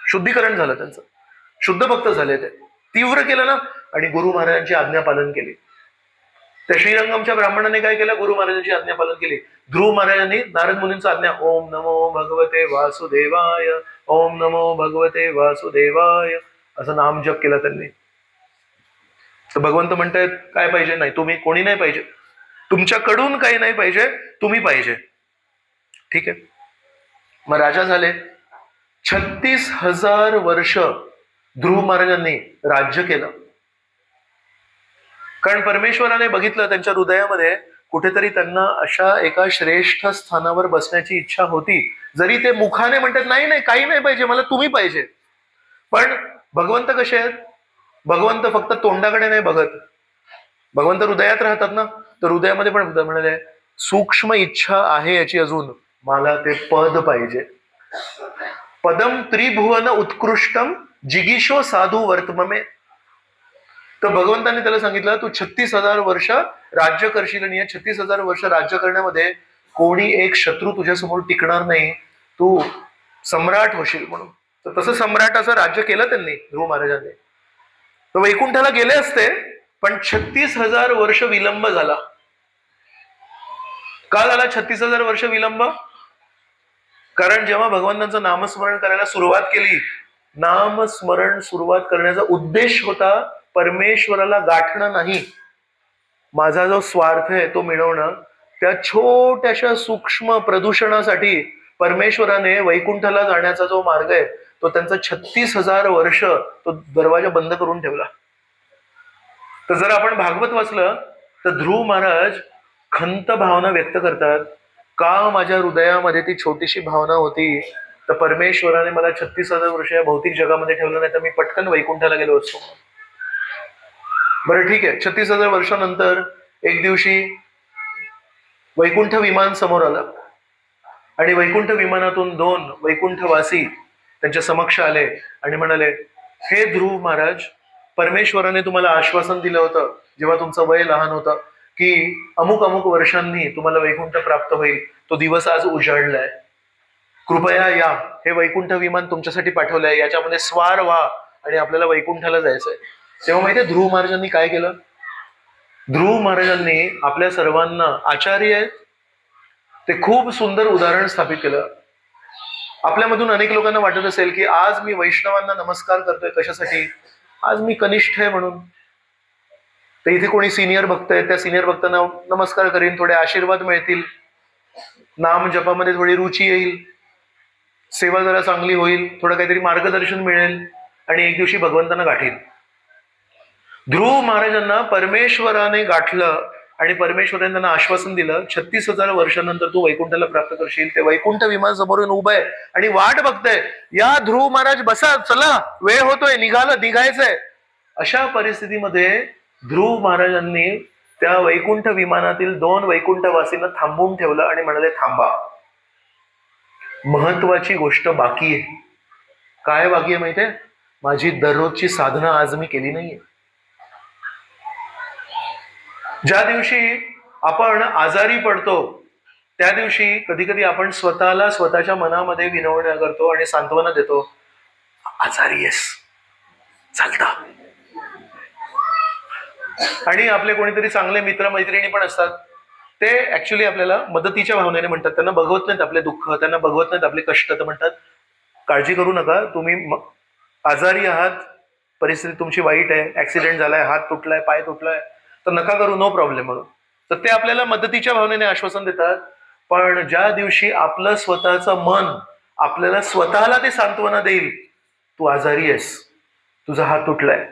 शुद्धीकरण झालं त्यांचं, शुद्ध भक्त झाले ते, तीव्र केलं ना. आणि गुरु महाराजांची आज्ञा पालन केली. त्या श्रीरंगमच्या ब्राह्मणाने काय केलं? गुरु महाराजांची आज्ञा पालन केली. ध्रुव महाराजांनी नारद मुनींचा आज्ञा ओम नमो भगवते वासुदेवाय, ओम नमो भगवते वासुदेवाय असं नाम जप केला त्यांनी. तर भगवंत म्हणतायत काय पाहिजे? नाही, तुम्ही कोणी नाही पाहिजे, तुमच्याकडून काही नाही पाहिजे, तुम्ही पाहिजे. ठीक आहे. मग राजा झाले. 36,000 वर्ष ध्रुव महाराजांनी राज्य केलं. कारण परमेश्वराने बघितलं त्यांच्या हृदयामध्ये कुठेतरी त्यांना अशा एका श्रेष्ठ स्थानावर बसण्याची इच्छा होती. जरी ते मुखाने म्हणतात नाही नाही काही नाही पाहिजे, मला तुम्ही पाहिजे. पण भगवंत कसे आहेत? भगवंत फक्त तोंडाकडे नाही बघत, भगवंत हृदयात राहतात ना. तर हृदयामध्ये पण म्हणाले सूक्ष्म इच्छा आहे याची अजून, मला ते पद पाहिजे. पदम त्रिभुवन उत्कृष्टम जिगीशो साधू वर्तममे. तर भगवंतांनी त्याला सांगितलं तू 36,000 वर्ष राज्य करशील आणि या 36,000 वर्ष राज्य करण्यामध्ये कोणी एक शत्रू तुझ्यासमोर टिकणार नाही, तू सम्राट होशील म्हणून. तर तसं सम्राटाचं राज्य केलं त्यांनी ध्रुव महाराजांनी. तर वैकुंठाला गेले असते, पण 36,000 वर्ष विलंब झाला. का झाला 36,000 वर्ष विलंब? कारण जेव्हा भगवंतांचं नामस्मरण करायला सुरुवात केली, नामस्मरण सुरुवात करण्याचा उद्देश होता परमेश्वराला गाठणं नाही, माझा जो स्वार्थ आहे तो मिळवणं. त्या छोट्याशा सूक्ष्म प्रदूषणासाठी परमेश्वराने वैकुंठाला जाण्याचा जो मार्ग आहे तो त्यांचा 36,000 वर्ष तो दरवाजा बंद करून ठेवला. तर जर आपण भागवत वाचलं तर ध्रुव महाराज खंत भावना व्यक्त करतात. का माझ्या हृदयामध्ये ती छोटीशी भावना होती, तर परमेश्वराने मला 36,000 वर्ष या भौतिक जगामध्ये ठेवलं, नाही तर मी पटकन वैकुंठाला गेलो असतो. बरं ठीक आहे. 36,000 वर्षानंतर एक दिवशी वैकुंठ विमान समोर आलं आणि वैकुंठ विमानातून 2 वैकुंठवासी त्यांच्या समक्ष आले आणि म्हणाले हे ध्रुव महाराज, परमेश्वराने तुम्हाला आश्वासन दिलं होतं जेव्हा तुमचं वय लहान होतं की अमुक अमुक वर्षांनी तुम्हाला वैकुंठ प्राप्त होईल, तो दिवस आज उजाडलाय, कृपया या, हे वैकुंठ विमान तुमच्यासाठी पाठवलंय, याच्यामध्ये स्वार व्हा आणि आपल्याला वैकुंठाला जायचंय. तेव्हा माहितीये ध्रुव महाराजांनी काय केलं? ध्रुव महाराजांनी आपल्या सर्वांना आचार्य आहेत ते खूप सुंदर उदाहरण स्थापित केलं. आपल्यामधून अनेक लोकांना वाटत असेल की आज मी वैष्णवांना नमस्कार करतोय कशासाठी? आज मी कनिष्ठ आहे म्हणून. तर इथे कोणी सिनियर भक्त आहेत, त्या सिनियर भक्तांना नमस्कार करीन, थोडे आशीर्वाद मिळतील, नाम जपामध्ये थोडी रुची येईल, सेवा जरा चांगली होईल, थोडं काहीतरी मार्गदर्शन मिळेल. आणि एक दिवशी भगवंतांना गाठीन. ध्रुव महाराजांना परमेश्वराने गाठलं आणि परमेश्वराने त्यांना आश्वासन दिलं, 36,000 वर्षानंतर तू वैकुंठाला प्राप्त करशील. ते वैकुंठ विमान समोरून उभं आहे आणि वाट बघतंय, या ध्रुव महाराज बसा, चला वेळ होतोय, निघायचंय. अशा परिस्थितीमध्ये ध्रुव महाराजांनी त्या वैकुंठ विमानातील 2 वैकुंठवासींना थांबवून ठेवलं आणि म्हणाले, थांबा, महत्वाची गोष्ट बाकी आहे. काय बाकी आहे माहितीये? माझी दररोजची साधना आज मी केली नाहीये. ज्या दिवशी आपण आजारी पडतो त्या दिवशी कधी कधी आपण स्वतःला स्वतःच्या मनामध्ये विनवण्या करतो आणि सांत्वना देतो, आजारी आहेस, चालतं. आणि आपले कोणीतरी चांगले मित्र मैत्रिणी पण असतात, ते ऍक्च्युली आपल्याला मदतीच्या भावनेने म्हणतात. त्यांना बघवत नाहीत आपले दुःख, त्यांना बघवत नाहीत आपले कष्ट. तर म्हणतात, काळजी करू नका, तुम्ही आजारी आहात, परिस्थिती तुमची वाईट आहे, ऍक्सिडेंट झालाय, हात तुटलाय, पाय तुटलाय, तर नका करू, नो प्रॉब्लेम म्हणून. तर ते आपल्याला मदतीच्या भावनेने आश्वासन देतात. पण ज्या दिवशी आपलं स्वतःचं मन आपल्याला स्वतःला ते सांत्वना देईल, तू आजारी आहेस, तुझा हात तुटलाय,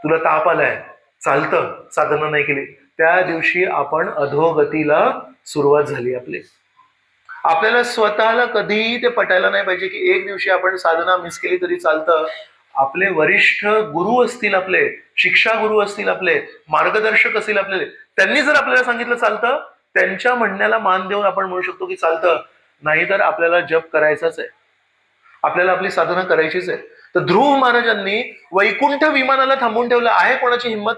तुला ताप आलाय, चालतं, साधना नाही केली, त्या दिवशी आपण अधोगतीला सुरुवात झाली आपली. आपल्याला स्वतःला कधीही ते पटायला नाही पाहिजे की एक दिवशी आपण साधना मिस केली तरी चालतं. आपले वरिष्ठ गुरु असतील, आपले शिक्षा गुरु असतील, आपले मार्गदर्शक असतील आपले, त्यांनी जर आपल्याला सांगितलं चालतं, त्यांच्या म्हणण्याला मान देऊन आपण म्हणू शकतो की चालतं. नाहीतर आपल्याला जप करायचाच आहे, आपल्याला आपली साधना करायचीच आहे. तर ध्रुव महाराजांनी वैकुंठ विमानाला थांबवून ठेवलं. आहे कोणाची हिंमत?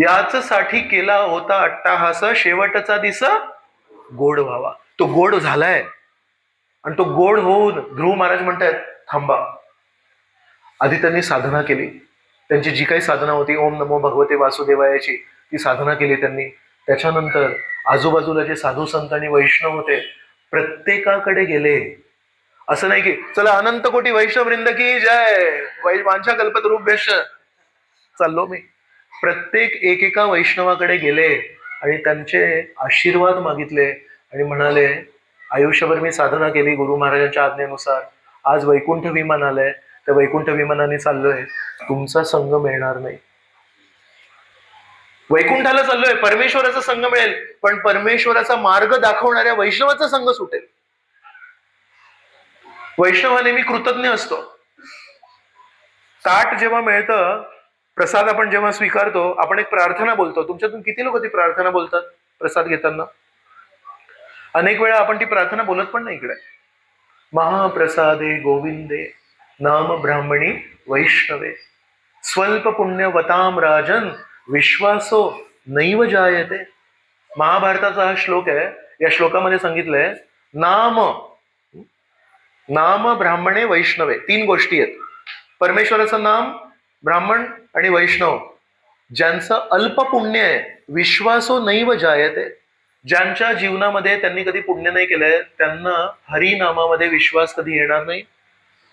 याच साठी केला होता अट्टाहास, शेवटचा दिस गोड व्हावा. तो गोड झालाय आणि तो गोड होऊन ध्रुव महाराज म्हणतात, थांबा. आधी त्यांनी साधना केली, त्यांची जी काही साधना होती, ओम नमो भगवते वासुदेवायाची, ती साधना केली त्यांनी. त्याच्यानंतर आजूबाजूला जे साधू संत आणि वैष्णव होते, प्रत्येकाकडे गेले. असं नाही की चला अनंत कोटी वैष्णव वृंद की जय, वांछा कल्पतरुभ्यश्च चाललो मी. प्रत्येक एकेका वैष्णवाकडे गेले आणि त्यांचे आशीर्वाद मागितले आणि म्हणाले, आयुष्यभर मी साधना केली गुरु महाराजांच्या आज्ञेनुसार, आज वैकुंठ विमान आलंय, त्या वैकुंठ विमानाने चाललोय, तुमचा संग मिळणार नाही. वैकुंठाला चाललोय, परमेश्वराचा संग मिळेल, पण परमेश्वराचा मार्ग दाखवणाऱ्या वैष्णवाचा संग सुटेल. वैष्णव नेहमी कृतज्ञ असतो. ताट जेव्हा मिळतं, प्रसाद आपण जेव्हा स्वीकारतो, आपण एक प्रार्थना बोलतो. तुमच्यातून किती लोक ती प्रार्थना बोलतात प्रसाद घेताना? अनेक वेळा आपण ती प्रार्थना बोलत पण नाही इकडे. महाप्रसादे गोविंदे नाम ब्राह्मणी वैष्णवे स्वल्प पुण्यवताम राजन विश्वासो नैव जायते. महाभारताचा हा श्लोक आहे. या श्लोकामध्ये सांगितलंय, नाम ब्राह्मणे वैष्णवे, 3 गोष्टी आहेत. परमेश्वराचं नाम, ब्राह्मण आणि वैष्णव. ज्यांचं अल्प पुण्य आहे, विश्वासो नैव जायते, ज्यांच्या जीवनामध्ये त्यांनी कधी पुण्य नाही केलंय, त्यांना हरिनामामध्ये विश्वास कधी येणार नाही.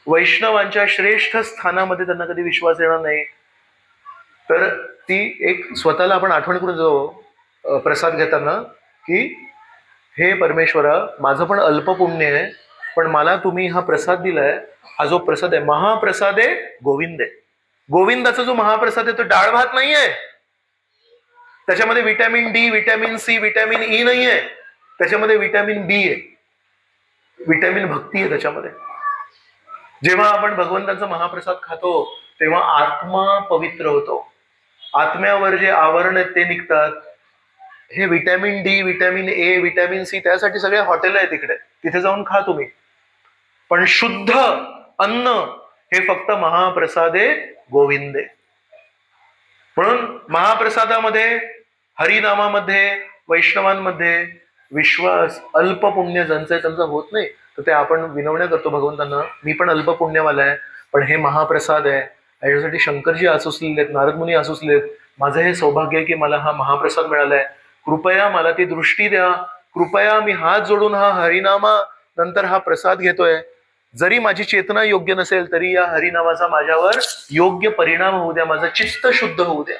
वैष्णवांच्या श्रेष्ठ स्थानामध्ये त्यांना कधी विश्वास येणार नाही. तर ती एक स्वतःला आपण आठवण करून जो प्रसाद घेताना की हे परमेश्वरा, माझं पण अल्प पुण्य आहे, पण मला तुम्ही हा प्रसाद दिलाय, हा जो प्रसाद आहे महाप्रसादे गोविंदे. गोविंदाचा जो महाप्रसाद आहे तो डाळ भात नाहीये, त्याच्यामध्ये vitamin D, vitamin C, vitamin E नाहीये, त्याच्यामध्ये विटॅमिन बी आहे, विटॅमिन भक्ती आहे त्याच्यामध्ये. जेव्हा आपण भगवंतांचा महाप्रसाद खातो तेव्हा आत्मा पवित्र होतो. आत्म्यावर जे आवरण आहेत ते निघतात. हे vitamin D, vitamin A, vitamin C, त्यासाठी सगळे हॉटेल आहेत तिकडे, तिथे जाऊन खा तुम्ही. पण शुद्ध अन्न हे फक्त महाप्रसादे गोविंदे. म्हणून महाप्रसादामध्ये, हरिनामामध्ये, वैष्णवांमध्ये विश्वास, अल्प पुण्य ज्यांचं आहे त्यांचा होत नाही, तर ते आपण विनवण्या करतो भगवंतांना, मी पण अल्प पुण्यवाला आहे, पण हे महाप्रसाद आहे, याच्यासाठी शंकरजी आसुसलेले आहेत, नारद मुनी आसुसले आहेत, माझं हे सौभाग्य आहे की मला हा महाप्रसाद मिळालाय, कृपया मला ती दृष्टी द्या, कृपया मी हात जोडून हा हरिनामा नंतर हा प्रसाद घेतोय, जरी माझी चेतना योग्य नसेल तरी या हरिनामाचा माझ्यावर योग्य परिणाम होऊ द्या, माझं चित्त शुद्ध होऊ द्या.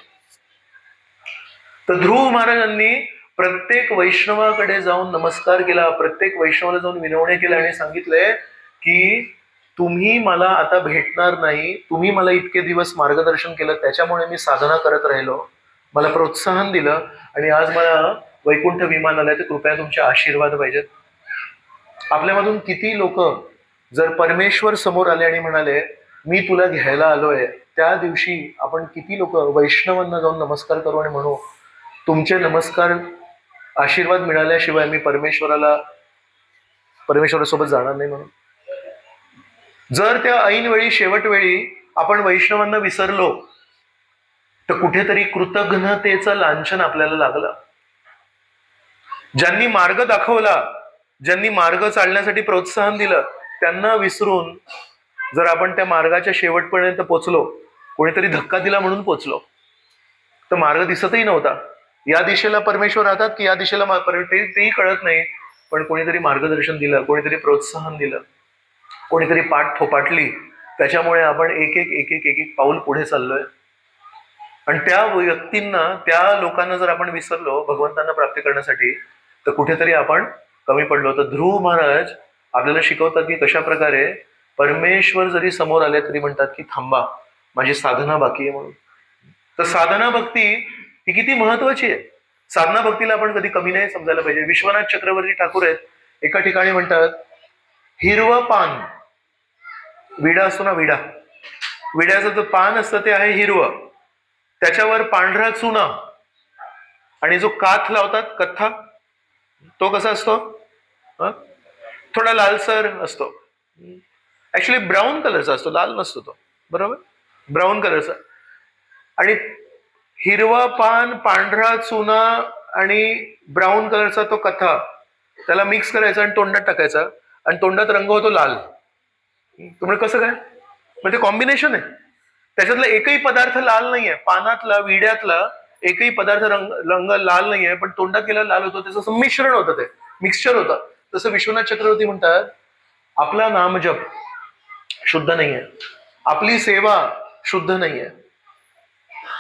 तर ध्रुव महाराजांनी प्रत्येक वैष्णवाकडे जाऊन नमस्कार केला, प्रत्येक वैष्णवाला जाऊन विनवण्या केल्या आणि सांगितलंय की तुम्ही मला आता भेटणार नाही, तुम्ही मला इतके दिवस मार्गदर्शन केलं, त्याच्यामुळे मी साधना करत राहिलो, मला प्रोत्साहन दिलं, आणि आज मला वैकुंठ विमान आलंय, तर कृपया तुमचे आशीर्वाद पाहिजेत. आपल्यामधून किती लोक जर परमेश्वर समोर आले आणि म्हणाले मी तुला घ्यायला आलोय, त्या दिवशी आपण किती लोक वैष्णवांना जाऊन नमस्कार करू आणि म्हणू तुमचे नमस्कार, आशीर्वाद मिळाल्याशिवाय मी परमेश्वरासोबत जाणार नाही म्हणून. जर त्या ऐन वेळी, शेवट वेळी आपण वैष्णवांना विसरलो, तर कुठेतरी कृतज्ञतेचं लांछन आपल्याला लागलं. ज्यांनी मार्ग दाखवला, ज्यांनी मार्ग चालण्यासाठी प्रोत्साहन दिलं, त्यांना विसरून जर आपण त्या मार्गाच्या शेवटपर्यंत पोचलो, कोणीतरी धक्का दिला म्हणून पोचलो, तर मार्ग दिसतही नव्हता. या दिशेला परमेश्वर राहतात की या दिशेला तेही कळत नाही, पण कोणीतरी मार्गदर्शन दिलं, कोणीतरी प्रोत्साहन दिलं, कोणीतरी पाठ थोपाटली, त्याच्यामुळे आपण एक एक पाऊल पुढे चाललोय. आणि त्या व्यक्तींना, त्या लोकांना जर आपण विसरलो भगवंतांना प्राप्त करण्यासाठी, तर कुठेतरी आपण कमी पडलो. तर ध्रुव महाराज आपल्याला शिकवतात की कशा प्रकारे परमेश्वर जरी समोर आले तरी म्हणतात की थांबा, माझी साधना बाकी आहे म्हणून. तर साधना भक्ती ही किती महत्वाची आहे. साधना भक्तीला आपण कधी कमी नाही समजायला पाहिजे. विश्वनाथ चक्रवर्ती ठाकूर आहेत, एका ठिकाणी म्हणतात हिरवं पान, विडा असतो ना, विड्याचं जो पान असतं ते आहे हिरवं, त्याच्यावर पांढरा चुना, आणि जो काथ लावतात कथा, तो कसा असतो, थोडा लालसर असतो, ऍक्च्युली ब्राऊन कलरचा असतो, लाल नसतो तो, बरोबर, ब्राऊन कलरचा. आणि हिरवा पान, पांढरा चुना आणि ब्राऊन कलरचा तो कथा, त्याला मिक्स करायचा आणि तोंडात टाकायचा, आणि तोंडात रंग होतो लाल. तुम्हाला कसं काय, म्हणजे कॉम्बिनेशन आहे. त्याच्यातला एकही पदार्थ लाल नाहीये, पानातला, विड्यातला एकही पदार्थ रंग लाल नाहीये, पण तोंडात गेला लाल होतो. त्याचं मिश्रण होतं, ते मिक्सचर होतं. तसं विश्वनाथ चक्रवर्ती म्हणतात आपला नामजप शुद्ध नाहीये, आपली सेवा शुद्ध नाहीये,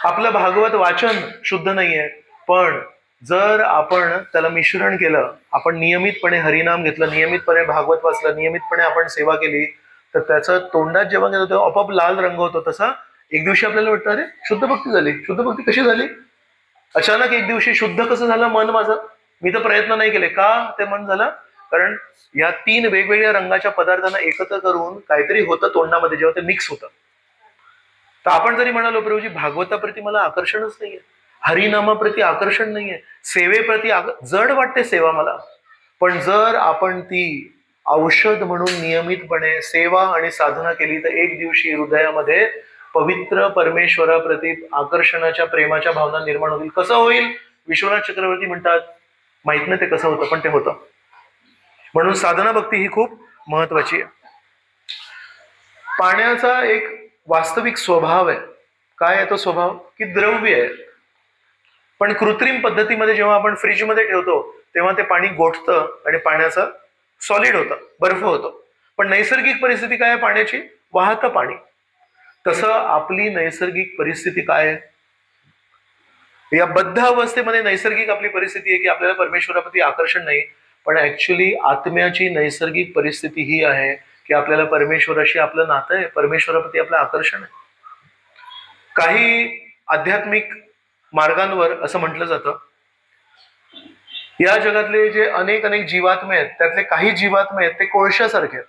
आपलं भागवत वाचन शुद्ध नाहीये, पण जर आपण त्याला मिश्रण केलं, आपण नियमितपणे हरिनाम घेतलं, नियमितपणे भागवत वाचलं, नियमितपणे आपण सेवा केली, तर त्याचं तोंडात जेव्हा गेलं तेव्हा आपोआप लाल रंग होतो. तसा एक दिवशी आपल्याला वाटतं अरे शुद्ध भक्ती झाली. शुद्ध भक्ती कशी झाली, अचानक एक दिवशी शुद्ध कसं झालं मन माझं, मी तर प्रयत्न नाही केले. का ते मन झालं, कारण या 3 वेगवेगळ्या रंगाच्या पदार्थांना एकत्र करून काहीतरी होतं तोंडामध्ये, जेव्हा ते मिक्स होतं. तर आपण जरी म्हणालो प्रभूजी भागवताप्रती मला आकर्षणच नाहीये, हरिनामाप्रती आकर्षण नाहीये, सेवेप्रती जड वाटते सेवा मला, पण जर आपण ती औषध म्हणून नियमितपणे सेवा आणि साधना केली, तर एक दिवशी हृदयामध्ये पवित्र परमेश्वराप्रती आकर्षणाच्या, प्रेमाच्या भावना निर्माण होईल. कसं होईल, विश्वनाथ चक्रवर्ती म्हणतात माहित नाही ते कसं होतं, पण ते होतं. म्हणून साधना भक्ती ही खूप महत्वाची आहे. पाण्याचा एक वास्तविक स्वभाव आहे. काय आहे तो स्वभाव, की द्रव्य आहे. पण कृत्रिम पद्धतीमध्ये जेव्हा आपण फ्रीजमध्ये ठेवतो तेव्हा ते पाणी गोठतं आणि पाण्याचं सॉलिड होतं, बर्फ होतो. पण नैसर्गिक परिस्थिती काय आहे पाण्याची, वाहतं पाणी. तसं आपली नैसर्गिक परिस्थिती काय आहे, या बद्ध अवस्थेमध्ये नैसर्गिक आपली परिस्थिती आहे की आपल्याला परमेश्वराप्रती आकर्षण नाही, पण ऍक्च्युली आत्म्याची नैसर्गिक परिस्थिती ही आहे की आपल्याला परमेश्वराशी आपलं नातं आहे, परमेश्वराप्रती आपलं आकर्षण आहे. काही आध्यात्मिक मार्गांवर असं म्हटलं जातं, या जगातले जे अनेक जीवात्मे आहेत, त्यातले काही जीवात्मे आहेत ते कोळशासारखे आहेत.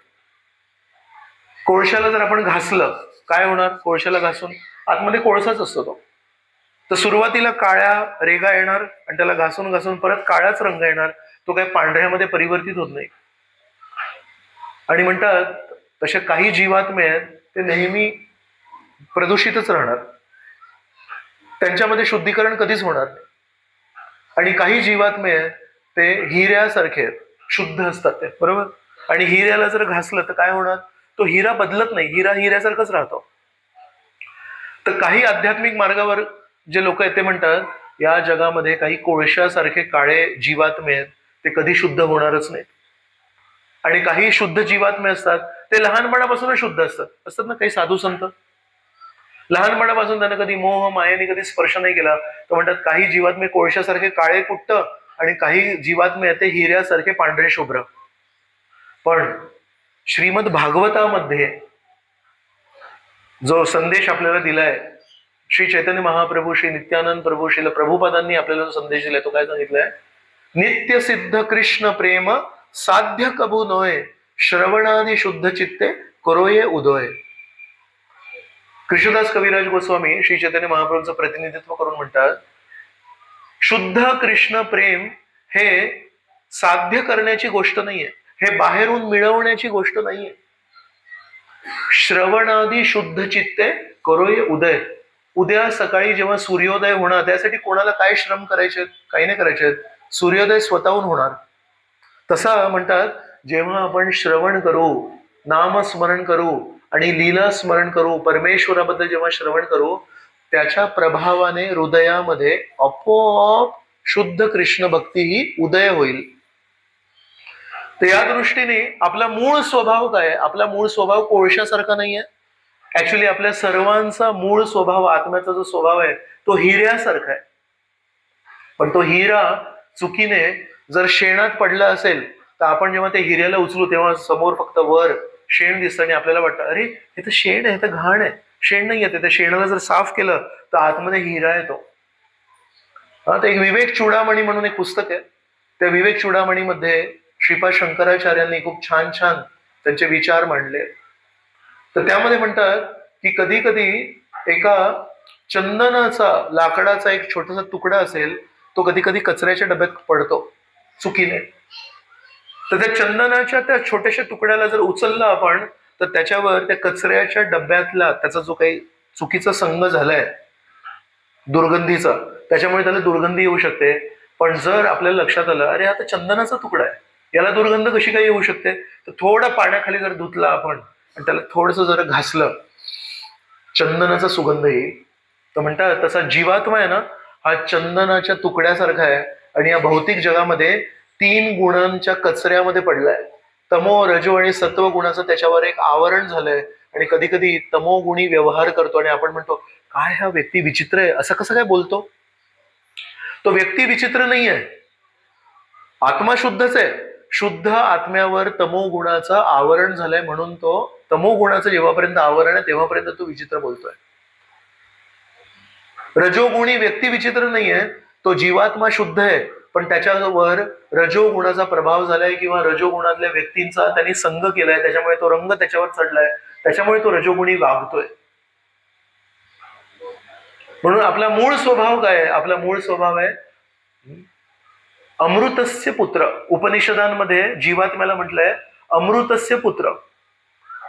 कोळशाला जर आपण घासलं काय होणार, कोळशाला घासून आतमध्ये कोळसाच असतो तो, तर सुरुवातीला काळ्या रेगा येणार आणि त्याला घासून घासून परत काळाच रंग येणार, तो काही पांढऱ्यामध्ये परिवर्तित होत नाही. आणि म्हणतात तसे काही जीवात्मे आहेत ते नेहमी प्रदूषितच राहणार, त्यांच्यामध्ये शुद्धीकरण कधीच होणार नाही. आणि काही जीवात्मे आहेत ते हिऱ्यासारखे आहेत, शुद्ध असतात ते, बरोबर. आणि हिऱ्याला जर घासलं तर काय होणार, तो हिरा बदलत नाही, हिरा हिऱ्यासारखाच राहतो. तर काही आध्यात्मिक मार्गावर जे लोक आहेत ते म्हणतात या जगामध्ये काही कोळशासारखे काळे जीवात्मे आहेत, ते कधी शुद्ध होणारच नाहीत. आणि काही शुद्ध जीवात्मे असतात ते लहानपणापासूनच शुद्ध असतात ना. काही साधू संत लहानपणापासून त्यांना कधी मोह मायेने कधी स्पर्श नाही केला, तर म्हणतात काही जीवात्मे कोळशासारखे काळे कुट्ट आणि काही जीवात्मे आहेत ते हिऱ्यासारखे पांढरे शुभ्र. पण श्रीमद भागवतामध्ये जो संदेश आपल्याला दिलाय, श्री चैतन्य महाप्रभू, श्री नित्यानंद प्रभू, श्रील प्रभुपादांनी आपल्याला जो संदेश दिलाय तो काय सांगितलाय? नित्य सिद्ध कृष्ण प्रेम साध्य कबू नोय, श्रवणादी शुद्ध चित्ते करोये उदय. कृष्णदास कविराज गोस्वामी श्री चैतन्य महाप्रभूंचं प्रतिनिधित्व करून म्हणतात, शुद्ध कृष्ण प्रेम हे साध्य करण्याची गोष्ट नाहीये, हे बाहेरून मिळवण्याची गोष्ट नाहीये. श्रवणादी शुद्ध चित्ते करोये उदय. उद्या सकाळी जेव्हा सूर्योदय होणार त्यासाठी कोणाला काय श्रम करायचे? काही नाही करायचे. सूर्योदय स्वतःहून होणार. तसा म्हणतात, जेव्हा आपण श्रवण करू, नामस्मरण करू आणि लीला स्मरण करू, परमेश्वराबद्दल जेव्हा श्रवण करू, त्याच्या प्रभावाने हृदयामध्ये आपोआप शुद्ध कृष्ण भक्ती ही उदय होईल. तर या दृष्टीने आपला मूळ स्वभाव काय? आपला मूळ स्वभाव कोळशासारखा नाहीये. ऍक्च्युली आपल्या सर्वांचा मूळ स्वभाव, आत्म्याचा जो स्वभाव आहे तो हिऱ्यासारखा आहे. पण तो हिरा चुकीने जर शेणात पडला असेल तर आपण जेव्हा ते हिऱ्याला उचलू तेव्हा समोर फक्त वर शेण दिसतं आणि आपल्याला वाटतं, अरे हे तर शेण आहे, हे तर घाण आहे. शेण नाही येते. त्या शेणाला जर साफ केलं तर आतमध्ये हिरा येतो. तर एक विवेक चूडामणी म्हणून एक पुस्तक आहे. त्या विवेक चूडामणीमध्ये श्रीपाद शंकराचार्यांनी खूप छान छान त्यांचे विचार मांडले. तर त्यामध्ये म्हणतात की कधी कधी एका चंदनाचा, लाकडाचा एक छोटासा तुकडा असेल, तो कधी कधी कचऱ्याच्या डब्यात पडतो चुकीने. तर त्या चंदनाच्या त्या छोट्याशा तुकड्याला जर उचललं आपण तर त्याच्यावर त्या कचऱ्याच्या डब्यातला त्याचा जो काही चुकीचा संग झालाय दुर्गंधीचा, त्याच्यामुळे त्याला दुर्गंधी येऊ शकते. पण जर आपल्याला लक्षात आलं, अरे हा तर चंदनाचा तुकडा आहे, याला दुर्गंध कशी काय येऊ शकते, तर थोडा पाण्याखाली जर धुतला आपण आणि त्याला थोडंसं जर घासलं, चंदनाचा सुगंध येईल. तर म्हणतात तसा जीवात्मा आहे ना, हा चंदनाच्या तुकड्यासारखा आहे आणि या भौतिक जगामध्ये 3 गुणांच्या कचऱ्यामध्ये पडलाय. तमो, रजो आणि सत्व गुणाचं त्याच्यावर एक आवरण झालंय. आणि कधी कधी तमोगुणी व्यवहार करतो आणि आपण म्हणतो, काय हा व्यक्ती विचित्र आहे, असं कसं काय बोलतो? तो व्यक्ती विचित्र नाही आहे, आत्मा शुद्धच आहे. शुद्ध आत्म्यावर तमोगुणाचं आवरण झालंय म्हणून तो तमोगुणाचं जेव्हापर्यंत आवरण आहे तेव्हापर्यंत तो विचित्र बोलतोय. रजोगुणी व्यक्ती विचित्र नाहीये, तो जीवात्मा शुद्ध आहे, पण त्याच्यावर रजोगुणाचा प्रभाव झालाय किंवा रजोगुणातल्या व्यक्तींचा त्यांनी संग केलाय, त्याच्यामुळे तो रंग त्याच्यावर चढलाय, त्याच्यामुळे तो रजोगुणी वागतोय. म्हणून आपला मूळ स्वभाव काय आहे? आपला मूळ स्वभाव आहे अमृतस्य पुत्र. उपनिषदांमध्ये जीवात्म्याला म्हटलंय अमृतस्य पुत्र.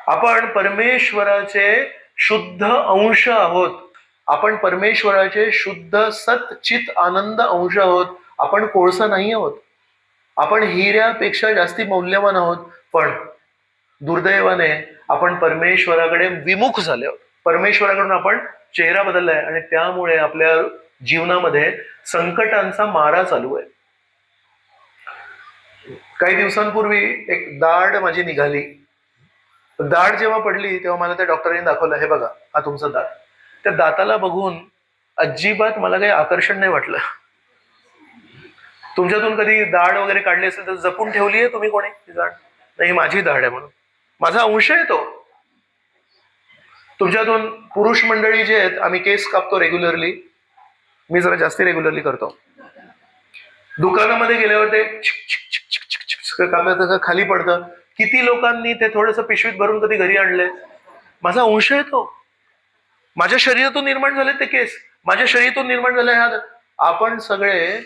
आपण परमेश्वराचे शुद्ध अंश आहोत. आपण परमेश्वराचे शुद्ध सत चित आनंद अंश आहोत. आपण कोळसा नाही आहोत. आपण हिऱ्यापेक्षा जास्ती मौल्यवान आहोत. पण दुर्दैवाने आपण परमेश्वराकडे विमुख झाले आहोत. परमेश्वराकडून आपण चेहरा बदललाय आणि त्यामुळे आपल्या जीवनामध्ये संकटांचा मारा चालू आहे. काही दिवसांपूर्वी एक दाढ माझी निघाली. दाढ जेव्हा पडली तेव्हा मला त्या डॉक्टरांनी दाखवलं, हे बघा हा तुमचा दात. त्या दाताला बघून अजिबात मला काही आकर्षण नाही वाटलं. तुमच्यातून कधी दाढ वगैरे काढली असेल तर जपून ठेवली आहे तुम्ही कोणी दाढ? नाही, माझी दाढ आहे म्हणून, माझा अंश आहे तो. तुमच्यातून पुरुष मंडळी जे आहेत, आम्ही केस कापतो रेग्युलरली. मी जरा जास्ती रेग्युलरली करतो. दुकानामध्ये गेल्यावर ते कापलं खाली पडतं. किती लोकांनी ते थोडंसं पिशवीत भरून कधी घरी आणले? माझा अंश आहे तो. माझ्या शरीरातून निर्माण झाले ते केस, माझ्या शरीरातून निर्माण झाले हात. आपण सगळे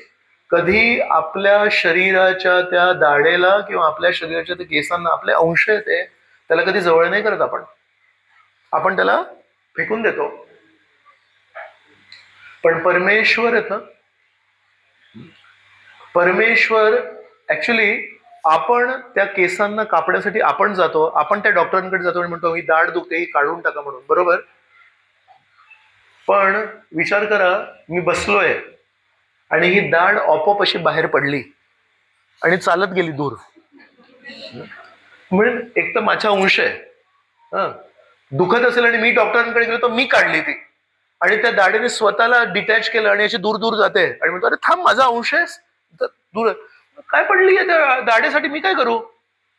कधी आपल्या शरीराच्या त्या दाढेला किंवा आपल्या शरीराच्या त्या केसांना आपले अंश येते त्याला कधी जवळ नाही करत. आपण त्याला फेकून देतो. पण परमेश्वर आहेत ना, परमेश्वर ऍक्च्युली आपण त्या केसांना कापण्यासाठी आपण जातो, आपण त्या डॉक्टरांकडे जातो आणि म्हणतो ही दाढ दुखते, ही काढून टाका म्हणून, बरोबर. पण विचार करा, मी बसलोय आणि ही दाढ आपोआप अशी बाहेर पडली आणि चालत गेली दूर. म्हणून एक तर माझा अंश आहे, दुखत असेल आणि मी डॉक्टरांकडे गेलो तर मी काढली ती आणि त्या दाढीने स्वतःला डिटॅच केलं आणि याची दूर दूर जाते आणि म्हणतो, अरे थांब, माझा अंश आहे दूर. काय पडली आहे त्या दाढीसाठी, मी काय करू?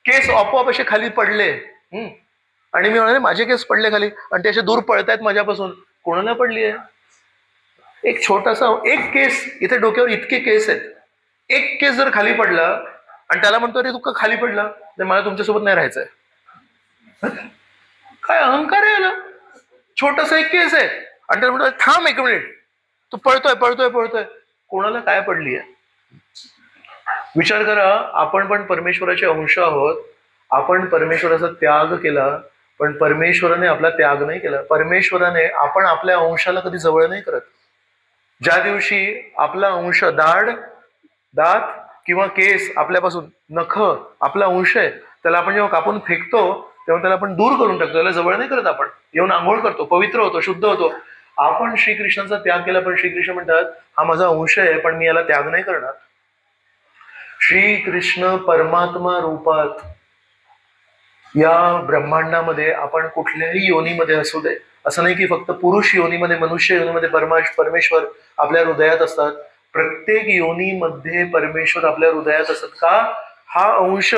केस आपोआप असे खाली पडले. आणि मी म्हणाले माझे केस पडले खाली आणि ते असे दूर पळतायत माझ्यापासून. कोणाला पडली आहे? एक छोटासा एक केस, इथे डोक्यावर इतके केस आहेत, एक केस जर खाली पडला आणि त्याला म्हणतो अरे तू का खाली पडला, नाही मला तुमच्यासोबत नाही राहायचंय. काय अहंकार आहे याला? छोटासा एक केस आहे आणि त्याला म्हणतो थांब एक मिनिट, तू पळतोय पळतोय पळतोय. कोणाला काय पडली आहे? विचार करा, आपण पण परमेश्वराचे अंश आहोत. आपण परमेश्वराचा त्याग केला, पण परमेश्वराने आपला त्याग नाही केला. परमेश्वराने आपण आपल्या अंशाला कधी जवळ नाही करत. ज्या दिवशी आपला अंश दात किंवा केस आपल्यापासून, नख आपला अंश आहे, त्याला आपण जेव्हा कापून फेकतो तेव्हा त्याला आपण दूर करून टाकतो, त्याला जवळ नाही करत. आपण येऊन आंघोळ करतो, पवित्र होतो, शुद्ध होतो. आपण श्रीकृष्णाचा त्याग केला, पण श्रीकृष्ण म्हणतात हा माझा अंश आहे पण मी याला त्याग नाही करणार. श्रीकृष्ण परमात्मा रूपात या ब्रह्मांडामध्ये, आपण कुठल्याही योनीमध्ये असू दे, असं नाही की फक्त पुरुष योनीमध्ये, मनुष्य योनीमध्ये परमेश्वर आपल्या हृदयात असतात. प्रत्येक योनीमध्ये परमेश्वर आपल्या हृदयात असतात. का? हा अंश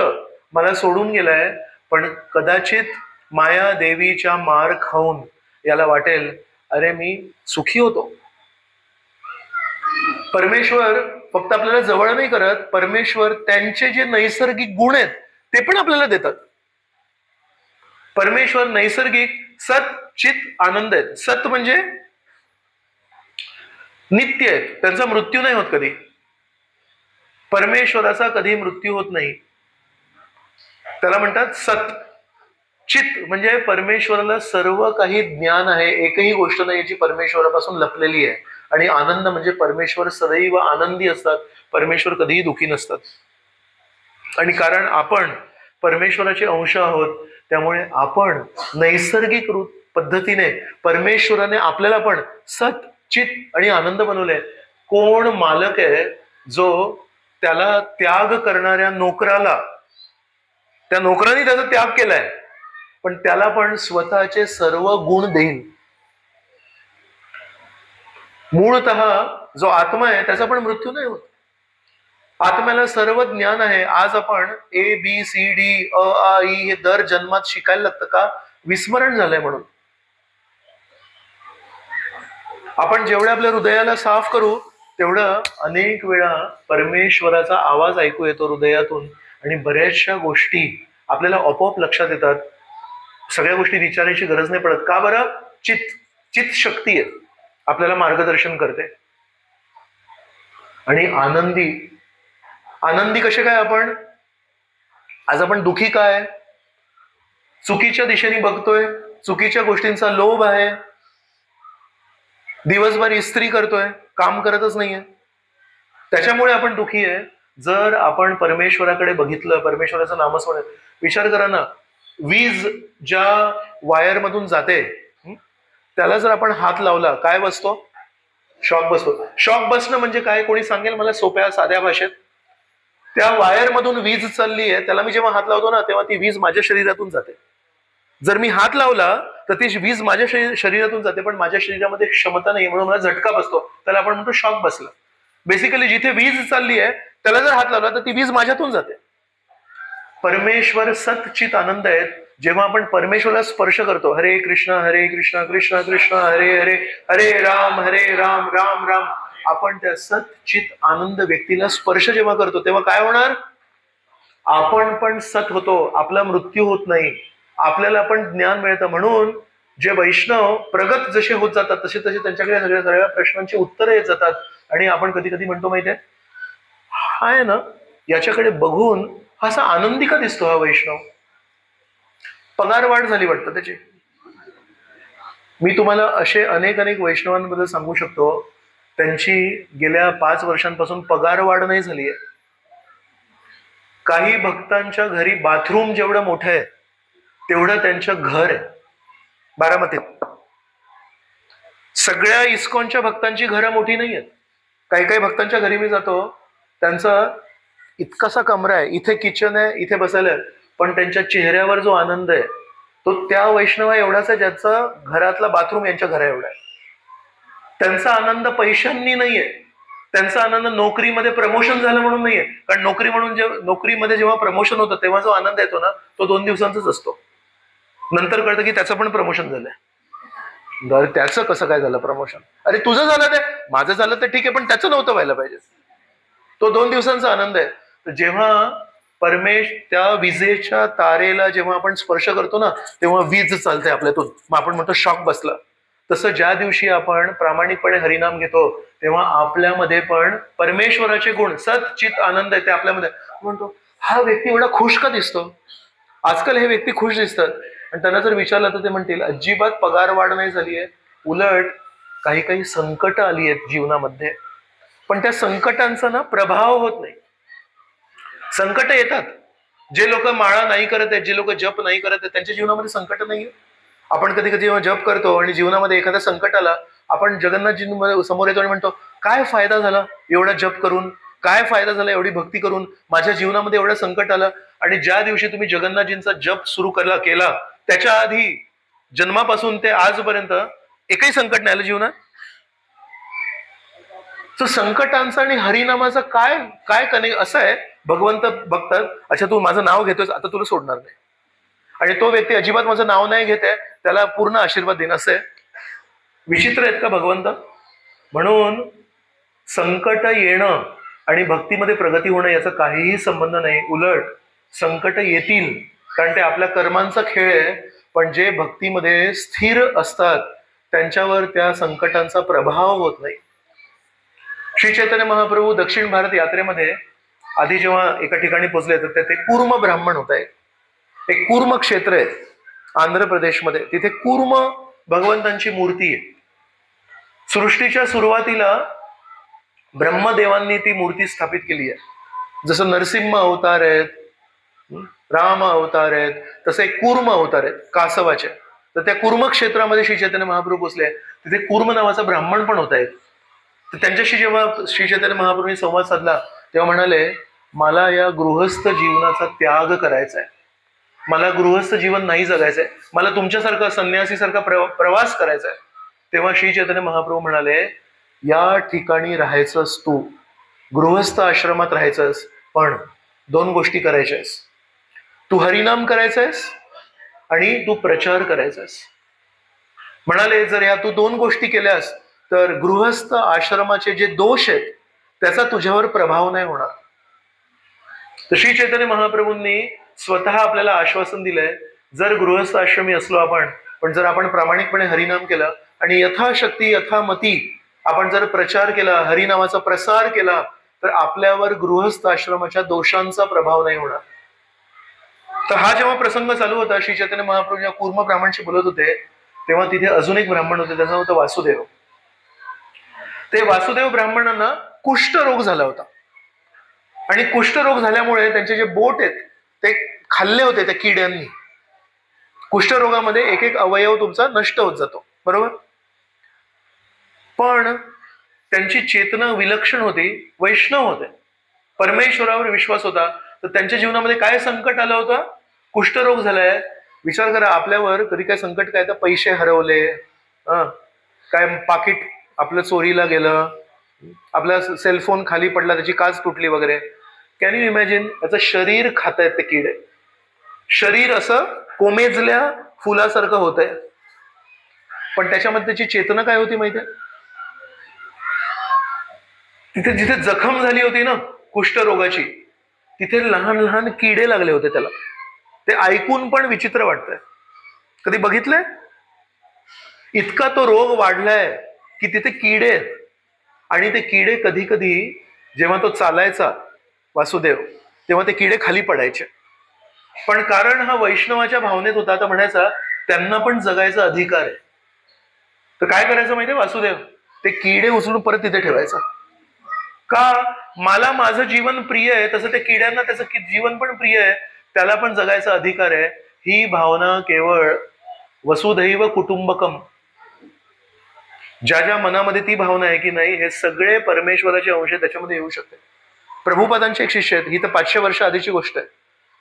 मला सोडून गेलाय, पण कदाचित माया देवीच्या मार खाऊन याला वाटेल अरे मी सुखी होतो. परमेश्वर फक्त आपल्याला जवळ नाही करत, परमेश्वर त्यांचे जे नैसर्गिक गुण आहेत ते पण आपल्याला देतात. परमेश्वर नैसर्गिक सत चित आनंद आहेत. सत म्हणजे नित्य आहेत, त्यांचा मृत्यू नाही होत कधी. परमेश्वराचा कधी मृत्यू होत नाही, त्याला म्हणतात सत. चित म्हणजे परमेश्वराला सर्व काही ज्ञान आहे, एकही गोष्ट नाही जी परमेश्वरापासून लपलेली आहे. आणि आनंद म्हणजे परमेश्वर सदैव आनंदी असतात, परमेश्वर कधीही दुःखी नसतात. आणि कारण आपण परमेश्वराचे अंश आहोत, त्यामुळे आपण नैसर्गिक पद्धतीने परमेश्वराने आपल्याला पण सत चित आणि आनंद बनवले. कोण मालक आहे जो त्याला त्याग करणाऱ्या नोकराला, त्या नोकराने त्याचा त्याग केलाय पण त्याला पण स्वतःचे सर्व गुण देईल. मूळतः जो आत्मा आहे त्याचा पण मृत्यू नाही होत. आत्म्याला सर्व ज्ञान आहे. आज आपण ABCD अ आ इ हे दर जन्मात शिकायला लागतं का? विस्मरण झालंय म्हणून. आपण जेवढ्या आपल्या हृदयाला साफ करू तेवढं अनेक वेळा परमेश्वराचा आवाज ऐकू येतो हृदयातून, आणि बऱ्याचशा गोष्टी आपल्याला आपोआप लक्षात येतात. सगळ्या गोष्टी विचारायची गरज नाही पडत. का बरं? चित शक्ती आहे, आपल्याला मार्गदर्शन करते. आणि आनंदी कसे काय आपण? आज आपण दुखी काय? चुकीच्या दिशेने बघतोय, चुकीच्या गोष्टींचा लोभ आहे, दिवसभर इस्त्री करतोय, काम करतच नाहीये, त्याच्यामुळे आपण दुखी आहे. जर आपण परमेश्वराकडे बघितलं, परमेश्वराचं नामस्मरण, विचार करा ना, वीज ज्या वायर मधून जाते त्याला जर आपण हात लावला काय बसतो? शॉक बसतो. शॉक बसणं म्हणजे काय? कोणी सांगेल मला सोप्या साध्या भाषेत? त्या वायर मधून वीज चालली आहे, त्याला मी जेव्हा हात लावतो ना तेव्हा ती वीज माझ्या शरीरातून जाते. जर मी हात लावला तर ती वीज माझ्या शरीरातून जाते, पण माझ्या शरीरामध्ये क्षमता नाही म्हणून मला झटका बसतो, त्याला आपण म्हणतो शॉक बसला. बेसिकली जिथे वीज चालली आहे त्याला जर हात लावला तर ती वीज माझ्यातून जाते. परमेश्वर सतचित आनंद आहेत. जेव्हा आपण परमेश्वराला स्पर्श करतो, हरे कृष्ण कृष्ण कृष्ण हरे हरे, हरे राम राम राम, आपण त्या सतचित आनंद व्यक्तीला स्पर्श जेव्हा करतो तेव्हा काय होणार? आपण पण सत होतो, आपला मृत्यू होत नाही, आपल्याला पण ज्ञान मिळतं. म्हणून जे वैष्णव प्रगत जसे होत जातात तसे तसे त्यांच्याकडे सगळ्या प्रश्नांची उत्तरं येत जातात. आणि आपण कधी कधी म्हणतो माहितीये, हा आहे ना, याच्याकडे बघून हा असा आनंदी का दिसतो हा वैष्णव? पगार वाढ झाली वाटतं त्याची. मी तुम्हाला असे अनेक वैष्णवांबद्दल सांगू शकतो, त्यांची गेल्या 5 वर्षांपासून पगार वाढ नाही झाली आहे. काही भक्तांच्या घरी बाथरूम जेवढं मोठं आहे तेवढं त्यांचं घर आहे बारामतीत. सगळ्या इस्कॉनच्या भक्तांची घरं मोठी नाही आहेत. काही भक्तांच्या घरी मी जातो, त्यांचा इतकासा कमरा आहे, इथे किचन आहे, इथे बसायला, पण त्यांच्या चेहऱ्यावर जो आनंद आहे तो त्या वैष्णवा एवढाच आहे ज्याचा घरातला बाथरूम यांच्या घरा एवढा आहे. त्यांचा आनंद पैशांनी नाहीये, त्यांचा आनंद नोकरीमध्ये प्रमोशन झालं म्हणून नाहीये, कारण नोकरीमध्ये जेव्हा प्रमोशन होतं तेव्हा जो आनंद येतो ना तो 2 दिवसांचाच असतो. नंतर कळतं की त्याचं पण प्रमोशन झालंय. त्याचं कसं काय झालं प्रमोशन? अरे तुझं झालं, ते माझं झालं तर ठीक आहे, पण त्याचं नव्हतं व्हायला पाहिजे. तो 2 दिवसांचा आनंद आहे. तर जेव्हा त्या विजेच्या तारेला जेव्हा आपण स्पर्श करतो ना तेव्हा वीज चालते आपल्यातून, मग आपण म्हणतो शॉक बसला. तसं ज्या दिवशी आपण प्रामाणिकपणे हरिनाम घेतो तेव्हा आपल्यामध्ये पण परमेश्वराचे गुण, सत चित आनंद आहे ते आपल्यामध्ये. म्हणतो हा व्यक्ती एवढा खुश का दिसतो? आजकाल हे व्यक्ती खुश दिसतात. आणि त्यांना जर विचारलं तर ते म्हणतील अजिबात पगार वाढ नाही झालीये, उलट काही काही संकट आली आहेत जीवनामध्ये, पण त्या संकटांचा ना प्रभाव होत नाही. संकट येतात. जे लोक माळा नाही करत आहेत, जे लोक जप नाही करत आहेत, त्यांच्या जीवनामध्ये संकट नाहीये. आपण कधी कधी जेव्हा जप करतो आणि जीवनामध्ये एखादा संकट आला, आपण जगन्नाथजी समोर येतो आणि म्हणतो काय फायदा झाला एवढा जप करून, काय फायदा झाला एवढी भक्ती करून, माझ्या जीवनामध्ये एवढं संकट आलं. आणि ज्या दिवशी तुम्ही जगन्नाथजींचा जप सुरू केला त्याच्या आधी जन्मापासून ते आजपर्यंत एकही संकट नाही आलं जीवनात. तर संकटांचा आणि हरिनामाचा काय काय कनेक्ट असं आहे. भगवंत बघतात, अच्छा तू माझं नाव घेतोस, आता तुला सोडणार नाही. आणि तो व्यक्ती अजिबात माझं नाव नाही घेत आहे, त्याला पूर्ण आशीर्वाद देणं. असं आहे. विचित्र आहेत का भगवंत? म्हणून संकट येणं आणि भक्तीमध्ये प्रगती होणं याचा काहीही संबंध नाही. उलट संकट येतील कारण ते आपल्या कर्मांचा खेळ आहे, पण जे भक्तीमध्ये स्थिर असतात त्यांच्यावर त्या संकटांचा प्रभाव होत नाही. श्री चैतन्य महाप्रभू दक्षिण भारत यात्रेमध्ये आधी जेव्हा एका ठिकाणी पोहोचले तर ते कूर्म ब्राह्मण होत आहे. एक कूर्म क्षेत्र आहे आंध्र प्रदेशमध्ये, तिथे कूर्म भगवंतांची मूर्ती आहे. सृष्टीच्या सुरुवातीला ब्रह्मदेवांनी ती मूर्ती स्थापित केली आहे. जसं नरसिंह अवतार आहेत, राम अवतार आहेत, तसे कूर्म अवतार आहेत कासवाचे. तर त्या कूर्म क्षेत्रामध्ये श्री चैतन्य महाप्रभू पोहोचले. तिथे कूर्म नावाचा ब्राह्मण पण होत आहेत. तर त्यांच्याशी जेव्हा श्री चैतन्य महाप्रभूंनी संवाद साधला तेव्हा म्हणाले, मला या गृहस्थ जीवनाचा त्याग करायचा आहे, मला गृहस्थ जीवन नाही जगायचंय, मला तुमच्यासारखा संन्यासीसारखा प्रवास करायचा आहे. तेव्हा श्री चैतन्य महाप्रभू म्हणाले, या ठिकाणी राहायचंस तू, गृहस्थ आश्रमात राहायचंस, पण 2 गोष्टी करायच्यास. तू हरिनाम करायचंयस आणि तू प्रचार करायचास. म्हणाले जर या तू 2 गोष्टी केल्यास तर गृहस्थ आश्रमाचे जे दोष आहेत त्याचा तुझ्यावर प्रभाव नाही होणार. तर श्री चैतन्य महाप्रभूंनी स्वतः आपल्याला आश्वासन दिलंय, जर गृहस्थ आश्रमी असलो आपण, पण जर आपण प्रामाणिकपणे हरिनाम केलं आणि यथाशक्ती यथामती आपण जर प्रचार केला, हरिनामाचा प्रसार केला, तर आपल्यावर गृहस्थ आश्रमाच्या दोषांचा प्रभाव नाही होणार. तर हा जेव्हा प्रसंग चालू होता, श्री चैतन्य महाप्रभू जेव्हा कूर्म ब्राह्मणशी बोलत होते तेव्हा तिथे अजून एक ब्राह्मण होते, त्याचं नाव होतं वासुदेव. ते वासुदेव ब्राह्मणांना कुष्ठरोग झाला होता आणि कुष्ठरोग झाल्यामुळे त्यांचे जे बोट आहेत ते खाल्ले होते त्या किड्यांनी. कुष्ठरोगामध्ये एक एक अवयव तुमचा नष्ट होत जातो, बरोबर. पण त्यांची चेतना विलक्षण होती, वैष्णव होते, परमेश्वरावर विश्वास होता. तर त्यांच्या जीवनामध्ये काय संकट आलं होतं? कुष्ठरोग झालाय. विचार करा, आपल्यावर कधी काय संकट काय तर पैसे हरवले, काय पाकिट आपलं चोरीला गेलं, आपला सेलफोन खाली पडला, त्याची काच तुटली वगैरे. Can you imagine? त्याचं शरीर खात आहेत ते किडे. शरीर असं कोमेजल्या फुलासारखं होत आहे, पण त्याच्यामध्ये त्याची चेतना काय होती माहितीये? तिथे जिथे जखम झाली होती ना कुष्ठरोगाची, तिथे लहान लहान किडे लागले होते त्याला. ते ऐकून पण विचित्र वाटतंय. कधी बघितलंय? इतका तो रोग वाढलाय की तिथे किडे आहेत. आणि ते किडे कधी कधी जेव्हा तो चालायचा वासुदेव तेव्हा ते किडे खाली पडायचे. पण कारण हा वैष्णवाच्या भावनेत होता, तर म्हणायचा त्यांना पण जगायचा अधिकार आहे. तर काय करायचं माहितीये वासुदेव? ते किडे उचलून परत तिथे ठेवायचा. का? मला माझं जीवन प्रिय आहे तसं त्या किड्यांना त्याचं जीवन पण प्रिय आहे, त्याला पण जगायचा अधिकार आहे. ही भावना केवळ वसुधैव कुटुंबकम, ज्या ज्या मनामध्ये ती भावना आहे की नाही हे सगळे परमेश्वराचे अंश त्याच्यामध्ये येऊ शकते. प्रभुपादांचे एक शिष्य आहेत, ही तर 500 वर्ष आधीची गोष्ट आहे.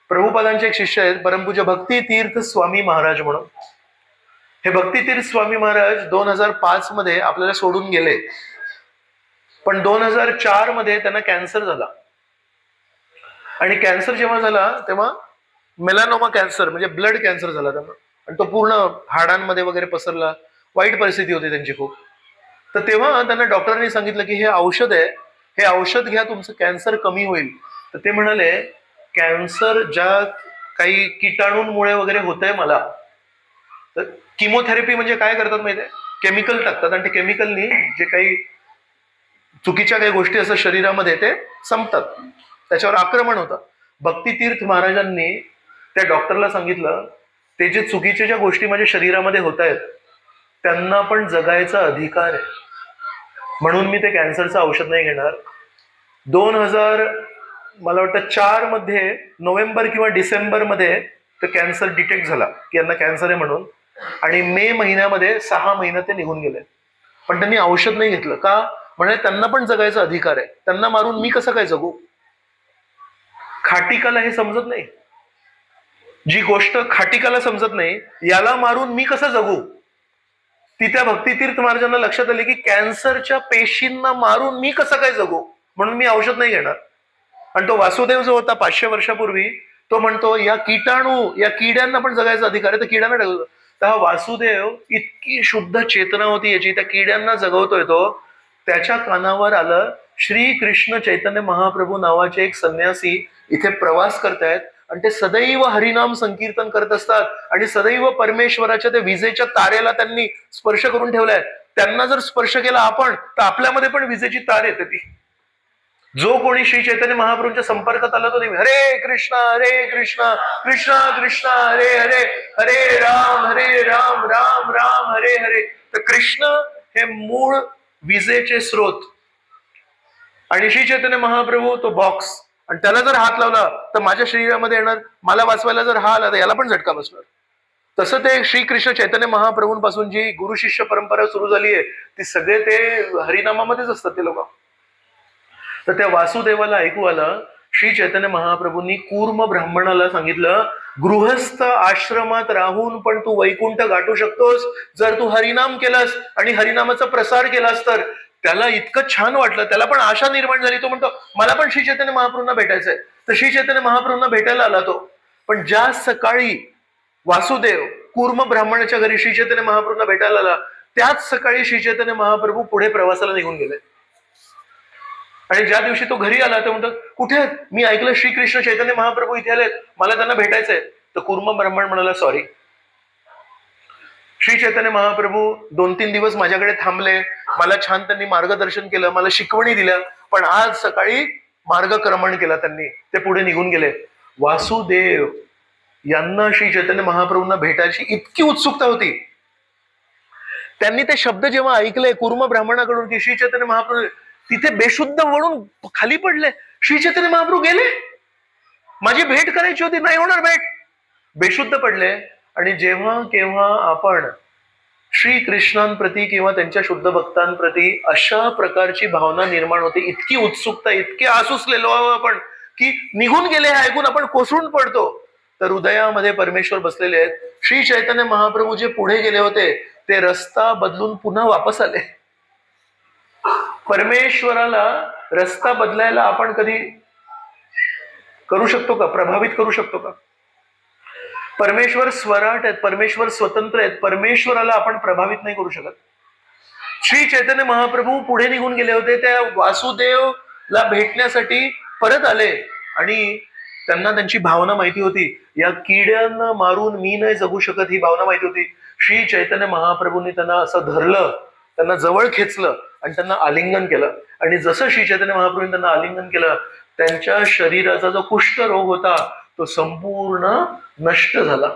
प्रभुपादांचे एक शिष्य आहेत परमपूज्य भक्ती तीर्थ स्वामी महाराज म्हणून. हे भक्ती तीर्थ स्वामी महाराज 2005 मध्ये आपल्याला सोडून गेले. पण 2004 मध्ये त्यांना कॅन्सर झाला. आणि कॅन्सर जेव्हा झाला तेव्हा मेलानोमा कॅन्सर म्हणजे ब्लड कॅन्सर झाला त्यांना, आणि तो पूर्ण हाडांमध्ये वगैरे पसरला. वाईट परिस्थिती होती त्यांची खूप. तर तेव्हा त्यांना डॉक्टरांनी सांगितलं की हे औषध आहे, हे औषध घ्या, तुमचं कॅन्सर कमी होईल. तर ते म्हणाले कॅन्सर ज्या काही किटाणूंमुळे वगैरे होतंय मला, तर किमोथेरपी म्हणजे काय करतात माहितीये, केमिकल टाकतात आणि ते केमिकलनी जे काही चुकीच्या काही गोष्टी असतात शरीरामध्ये ते संपतात, त्याच्यावर आक्रमण होतं. भक्तितीर्थ महाराजांनी त्या डॉक्टरला सांगितलं ते जे चुकीच्या ज्या गोष्टी माझ्या शरीरामध्ये होत आहेत त्यांना पण जगायचा अधिकार आहे, म्हणून मी ते कॅन्सरचं औषध नाही घेणार. 2000 मला वाटतं 4 मध्ये नोव्हेंबर किंवा डिसेंबर मध्ये ते कॅन्सर डिटेक्ट झाला की यांना कॅन्सर आहे म्हणून, आणि मे महिन्यामध्ये 6 महिन्यात ते निघून गेले. पण त्यांनी औषध नाही घेतलं का, म्हणजे त्यांना पण जगायचा अधिकार आहे, त्यांना मारून मी कसं काय जगू. खाटिकाला हे समजत नाही, जी गोष्ट खाटिकाला समजत नाही याला मारून मी कसं जगू. ती त्या भक्तितीर्थ महाराजांना लक्षात आली की कॅन्सरच्या पेशींना मारून मी कसं काय जगू, म्हणून मी औषध नाही घेणार. आणि तो वासुदेव जो होता 500 वर्षापूर्वी, तो म्हणतो या किटाणू, या किड्यांना पण जगायचा अधिकार आहे, तर किड्यांना टाकतो. तर हा वासुदेव इतकी शुद्ध चेतना होती याची, त्या किड्यांना जगवतोय तो. त्याच्या कानावर आलं श्री कृष्ण चैतन्य महाप्रभू नावाचे एक संन्यासी इथे प्रवास करतायत आणि ते सदैव हरिनाम संकीर्तन करत असतात आणि सदैव परमेश्वराच्या त्या विजेच्या तारेला त्यांनी स्पर्श करून ठेवलाय. त्यांना जर स्पर्श केला आपण तर आपल्यामध्ये पण विजेची तार येते. ती जो कोणी श्री चैतन्य महाप्रभूंच्या संपर्कात आला तो नेहमी हरे कृष्णा कृष्णा कृष्णा हरे हरे, हरे राम राम राम हरे हरे. तर कृष्ण हे मूळ विजेचे स्रोत आणि श्री चैतन्य महाप्रभू तो बॉक्स, आणि त्याला जर हात लावला तर माझ्या शरीरामध्ये येणार, मला वाचवायला जर हा आला तर याला पण झटका बसणार. तसं ते श्रीकृष्ण चैतन्य महाप्रभूंपासून जी गुरु शिष्य परंपरा सुरू झाली आहे ती सगळे ते हरिनामामध्येच असतात ते लोक. तर त्या वासुदेवाला ऐकू आलं, श्री चैतन्य महाप्रभूंनी कूर्म ब्राह्मणाला सांगितलं गृहस्थ आश्रमात राहून पण तू वैकुंठ गाठू शकतोस जर तू हरिनाम केलास आणि हरिनामाचा प्रसार केलास तर. त्याला इतकं छान वाटलं, त्याला पण आशा निर्माण झाली. तो म्हणतो मला पण श्री चैतन्य महाप्रभूंना भेटायचंय. तर श्री चैतन्य महाप्रभूंना भेटायला आला तो. पण ज्या सकाळी वासुदेव कूर्म ब्राह्मणाच्या घरी श्री चैतन्य महाप्रभूंना भेटायला आला त्याच सकाळी श्री चैतन्य महाप्रभू पुढे प्रवासाला निघून गेले. आणि ज्या दिवशी तो घरी आला तो म्हणतो कुठे आहेत, मी ऐकलं श्रीकृष्ण चैतन्य महाप्रभू इथे आलेत, मला त्यांना भेटायचंय. तर कूर्म ब्राह्मण म्हणाला सॉरी, श्री चैतन्य महाप्रभू 2-3 दिवस माझ्याकडे थांबले, मला छान त्यांनी मार्गदर्शन केलं, मला शिकवणी दिल्या, पण आज सकाळी मार्गक्रमण केला त्यांनी, ते पुढे निघून गेले. वासुदेव यांना श्री चैतन्य महाप्रभूंना भेटायची इतकी उत्सुकता होती. त्यांनी ते शब्द जेव्हा ऐकले कूर्म ब्राह्मणाकडून की श्री चैतन्य महाप्रभू, तिथे बेशुद्ध वळून खाली पडले. श्री चैतन्य महाप्रभू गेले, माझी भेट करायची होती, नाही होणार भेट. बेशुद्ध पडले. आणि जेव्हा केव्हा आपण श्रीकृष्णांप्रती किंवा त्यांच्या शुद्ध भक्तांप्रती अशा प्रकारची भावना निर्माण होते, इतकी उत्सुकता, इतके आसुसलेलो आपण की निघून गेले हे ऐकून आपण कोसळून पडतो. तर हृदयामध्ये परमेश्वर बसलेले आहेत. श्री चैतन्य महाप्रभू जे पुढे गेले होते ते रस्ता बदलून पुन्हा वापस आले. परमेश्वराला रस्ता बदलायला आपण कधी करू शकतो का, प्रभावित करू शकतो का? परमेश्वर स्वराट आहेत, परमेश्वर स्वतंत्र आहेत, परमेश्वराला आपण प्रभावित नाही करू शकत. श्री चैतन्य महाप्रभू पुढे निघून गेले होते, त्या वासुदेवला भेटण्यासाठी परत आले आणि त्यांना त्यांची भावना माहिती होती, या किड्यांना मारून मी नाही जगू शकत, ही भावना माहिती होती. श्री चैतन्य महाप्रभूंनी त्यांना असं धरलं, त्यांना जवळ खेचलं आणि त्यांना आलिंगन केलं. आणि जसं श्री चैतन्य महाप्रभूंनी त्यांना आलिंगन केलं त्यांच्या शरीराचा जो कुष्ठरोग होता तो संपूर्ण नष्ट झाला.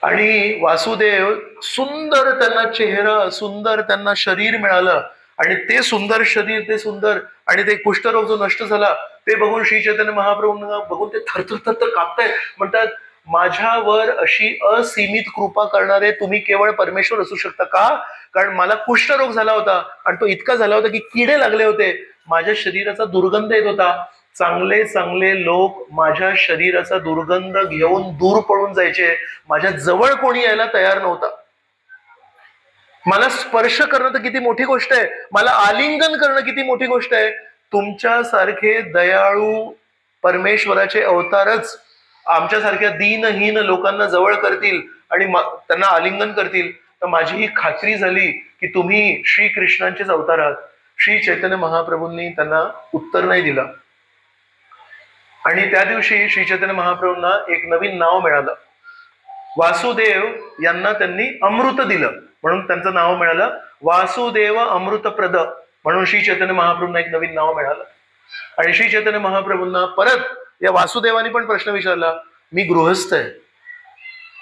आणि वासुदेव सुंदर त्यांना चेहरा, सुंदर त्यांना शरीर मिळालं आणि ते सुंदर शरीर, ते सुंदर आणि ते कुष्ठरोग जो नष्ट झाला ते बघून श्री चैतन्य महाप्रभूंना बघून ते थरथर कापतायत. म्हणतात माझ्यावर अशी असीमित कृपा करणारे तुम्ही केवळ परमेश्वर असू शकता का? कारण मला कुष्ठरोग झाला होता आणि तो इतका झाला होता की किडे लागले होते, माझ्या शरीराचा दुर्गंध येत होता. चांगले चांगले लोक माझ्या शरीराचा दुर्गंध घेऊन दूर पळून जायचे, माझ्या जवळ कोणी यायला तयार नव्हता. मला स्पर्श करणं तर किती मोठी गोष्ट आहे, मला आलिंगन करणं किती मोठी गोष्ट आहे. तुमच्यासारखे दयाळू परमेश्वराचे अवतारच आमच्यासारख्या दीनहीन लोकांना जवळ करतील आणि त्यांना आलिंगन करतील. तर माझी ही खात्री झाली की तुम्ही श्रीकृष्णांचेच अवतार आहात. श्री चैतन्य महाप्रभूंनी त्यांना उत्तर नाही दिलं. आणि त्या दिवशी श्री चैतन्य महाप्रभूंना एक नवीन नाव मिळालं. वासुदेव यांना त्यांनी अमृत दिलं म्हणून त्यांचं नाव मिळालं वासुदेव अमृतप्रद. म्हणून श्री चैतन्य महाप्रभूंना एक नवीन नाव मिळालं. आणि श्री चैतन्य महाप्रभूंना परत या वासुदेवानी पण प्रश्न विचारला, मी गृहस्थ आहे,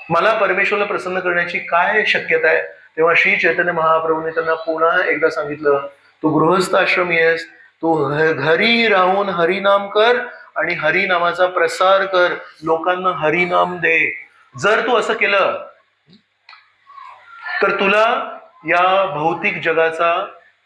मला परमेश्वरला प्रसन्न करण्याची काय शक्यता आहे. तेव्हा श्री चैतन्य महाप्रभूंनी त्यांना पुन्हा एकदा सांगितलं, तू गृहस्थ आश्रमी आहेस, तू घरी राहून हरिनाम कर आणि हरिनामाचा प्रसार कर, लोकांना हरिनाम दे. जर तू असं केलं तर तुला या भौतिक जगाचा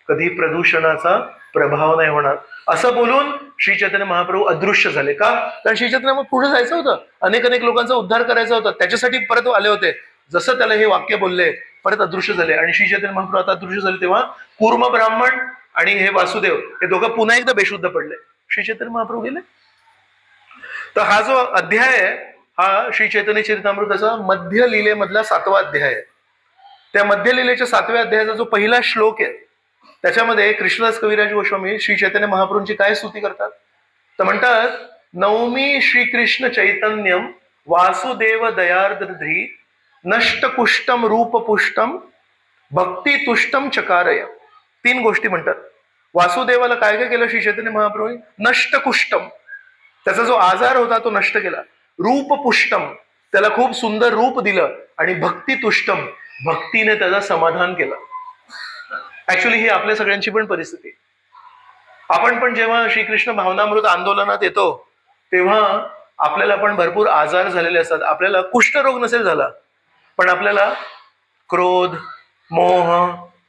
कधी प्रदूषणाचा प्रभाव नाही होणार. असं बोलून श्री चैतन्य महाप्रभू अदृश्य झाले. का? कारण श्री चैतन्य मग पुढे जायचं होतं, अनेक लोकांचा उद्धार करायचा होता, त्याच्यासाठी परत आले होते. जसं त्याला हे वाक्य बोलले परत अदृश्य झाले. आणि श्री चैतन्य महाप्रभू आता अदृश्य झाले तेव्हा कूर्म ब्राह्मण आणि हे वासुदेव हे दोघं पुन्हा एकदा बेशुद्ध पडले. श्री चैतन्य महाप्रभू गेले. तर हा जो अध्याय आहे हा श्री चैतन्य चरितामृताचा मध्य लीलेमधला 7वा अध्याय आहे. त्या मध्य लीलेच्या 7व्या अध्यायाचा जो पहिला श्लोक आहे त्याच्यामध्ये कृष्णदास कविराज गोस्वामी श्री चैतन्य महाप्रभूंची काय स्तुती करतात. तर म्हणतात, नवमी श्रीकृष्ण चैतन्यम वासुदेव दयार्द्रधी नष्टकुष्टम रूपपुष्टम भक्ती तुष्टम चकारय. 3 गोष्टी म्हणतात. वासुदेवाला काय काय केलं श्री चैतन्य महाप्रभूंनी? नष्टकुष्टम, त्याचा जो आजार होता तो नष्ट केला. रूपपुष्टम, त्याला खूप सुंदर रूप दिलं. आणि भक्ती तुष्टम, भक्तीने त्याचा समाधान केलं. ऍक्च्युली ही आपल्या सगळ्यांची पण परिस्थिती. आपण पण जेव्हा श्रीकृष्ण भावनामृत आंदोलनात येतो तेव्हा आपल्याला पण भरपूर आजार झालेले असतात. आपल्याला कुष्ठरोग नसेल झाला पण आपल्याला क्रोध, मोह,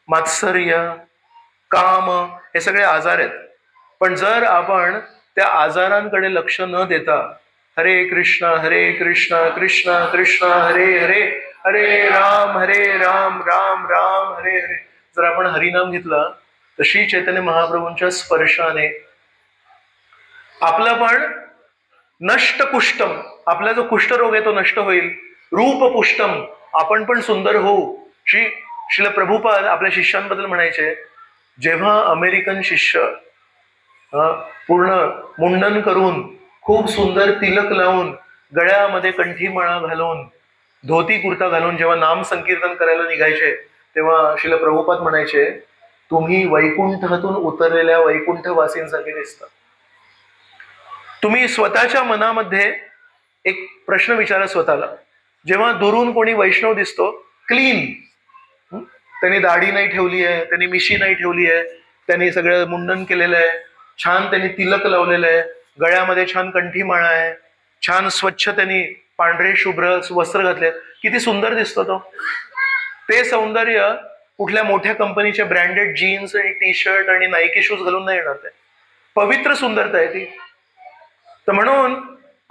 मात्सर्य, काम हे सगळे आजार आहेत. पण जर आपण त्या आजारांकडे लक्ष न देता हरे कृष्ण कृष्ण कृष्ण हरे हरे, हरे राम राम राम हरे हरे, जर आपण हरिनाम घेतला तर श्री चैतन्य महाप्रभूंच्या स्पर्शाने आपला पण नष्टकुष्टम, आपला जो कुष्ठरोग आहे तो नष्ट होईल. रूपपुष्टम, आपण पण सुंदर होऊ. श्रील प्रभुपाद आपल्या शिष्यांबद्दल म्हणायचे, जेव्हा अमेरिकन शिष्य पूर्ण मुंडन करून खूप सुंदर तिलक लावून गळ्यामध्ये कंठीमाळा घालून धोती कुर्ता घालून जेव्हा नाम संकीर्तन करायला निघायचे तेव्हा श्रील प्रभुपाद म्हणायचे, तुम्ही वैकुंठातून उतरलेल्या वैकुंठवासींसारखे दिसता. तुम्ही स्वतःच्या मनामध्ये एक प्रश्न विचारा स्वतःला, जेव्हा दुरून कोणी वैष्णव दिसतो क्लीन, त्यांनी दाढी नाही ठेवली आहे, त्यांनी मिशी नाही ठेवली आहे, त्यांनी सगळं मुंडन केलेलं आहे, छान त्यांनी तिलक लावलेलं आहे, गळ्यामध्ये छान कंठीमाळा आहे, छान स्वच्छ त्यांनी पांढरे शुभ्र वस्त्र घातले, किती सुंदर दिसतो तो. ते सौंदर्य कुठल्या मोठ्या कंपनीच्या ब्रँडेड जीन्स आणि टी शर्ट आणि नायकी शूज घालून नाही येणार. ते पवित्र सुंदरता आहे ती. तर म्हणून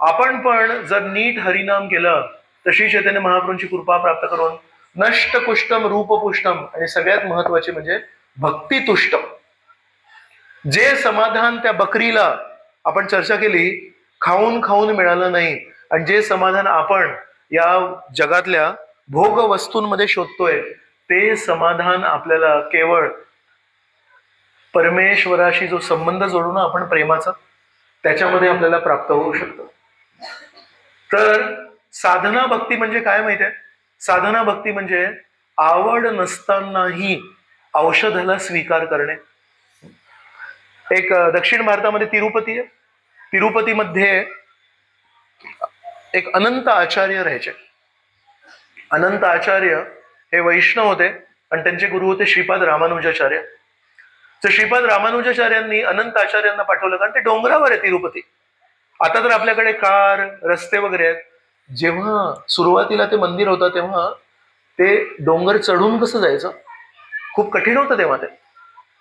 आपण पण जर नीट हरिनाम केलं तर श्री चैतन्य महाप्रभूंची कृपा प्राप्त करून नष्टकुष्टम रूपपुष्टम आणि सगळ्यात महत्वाचे म्हणजे भक्ती तुष्टम, जे समाधान त्या बकरीला आपण चर्चा केली खाऊन खाऊन मिळालं नाही, आणि जे समाधान आपण या जगातल्या भोग वस्तूंमध्ये शोधतोय ते समाधान आपल्याला केवळ परमेश्वराशी जो संबंध जोडू ना आपण प्रेमाचा, त्याच्यामध्ये आपल्याला प्राप्त होऊ शकतं. तर साधना भक्ती म्हणजे काय माहिती आहे? साधना भक्ती म्हणजे आवड नसतानाही औषधाला स्वीकार करणे. एक दक्षिण भारतामध्ये तिरुपती आहे. तिरुपतीमध्ये एक अनंत आचार्य राहायचे. अनंत आचार्य हे वैष्णव होते आणि त्यांचे गुरु होते श्रीपाद रामानुजाचार्य. तर श्रीपाद रामानुजाचार्यांनी अनंत आचार्यांना पाठवलं, कारण ते डोंगरावर आहे तिरुपती. आता तर आपल्याकडे कार रस्ते वगैरे आहेत. जेव्हा सुरुवातीला ते मंदिर होतं तेव्हा ते डोंगर चढून कसं जायचं, खूप कठीण होतं तेव्हा ते.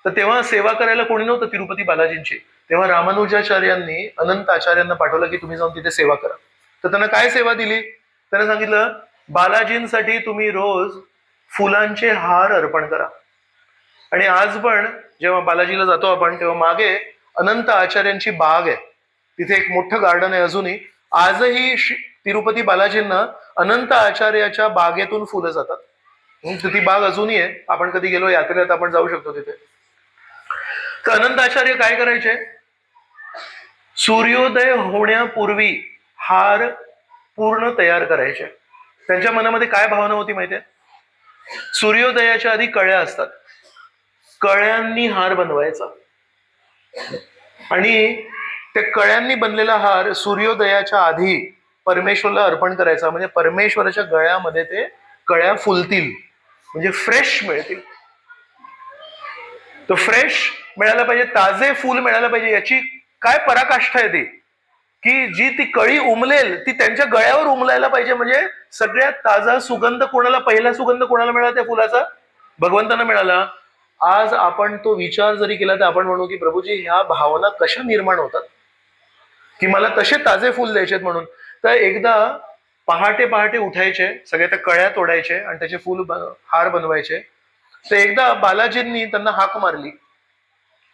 तर तेव्हा सेवा करायला कोणी नव्हतं तिरुपती बालाजींची. तेव्हा रामानुजाचार्यांनी अनंत आचार्यांना पाठवलं की तुम्ही जाऊन तिथे सेवा करा. तर त्यांना काय सेवा दिली? त्यांना सांगितलं, बालाजींसाठी तुम्ही रोज फुलांचे हार अर्पण करा. आणि आज पण जेव्हा बालाजीला जातो आपण तेव्हा मागे अनंत आचार्यांची बाग आहे, तिथे एक मोठं गार्डन आहे अजूनही. आजही तिरुपती बालाजींना अनंत आचार्याच्या बागेतून फुलं जातात. ती बाग अजूनही आहे, आपण कधी गेलो यात्रेत आपण जाऊ शकतो तिथे. तर अनंत आचार्य काय करायचे, सूर्योदय होण्यापूर्वी हार पूर्ण तयार करायचे. त्यांच्या मनामध्ये काय भावना होती माहितीये, सूर्योदयाच्या आधी कळ्या असतात, कळ्यांनी हार बनवायचा आणि त्या कळ्यांनी बनलेला हार सूर्योदयाच्या आधी परमेश्वरला अर्पण करायचा. म्हणजे परमेश्वराच्या गळ्यामध्ये ते कळ्या फुलतील, म्हणजे फ्रेश मिळतील. तो फ्रेश मिळायला पाहिजे, ताजे फुल मिळायला पाहिजे. याची काय पराकाष्ठा आहे ती, की जी ती कळी उमलेल ती त्यांच्या गळ्यावर उमलायला पाहिजे. म्हणजे सगळ्यात ताजा सुगंध कोणाला, पहिला सुगंध कोणाला मिळाला त्या फुलाचा, भगवंतांना मिळाला. आज आपण तो विचार जरी केला तर आपण म्हणू की प्रभूजी ह्या भावना कशा निर्माण होतात की मला तसे ताजे फुल द्यायचे म्हणून. तर एकदा पहाटे पहाटे उठायचे, सगळे त्या कळ्या तोडायचे आणि त्याचे फुल हार बनवायचे. तर एकदा बालाजींनी त्यांना हाक मारली,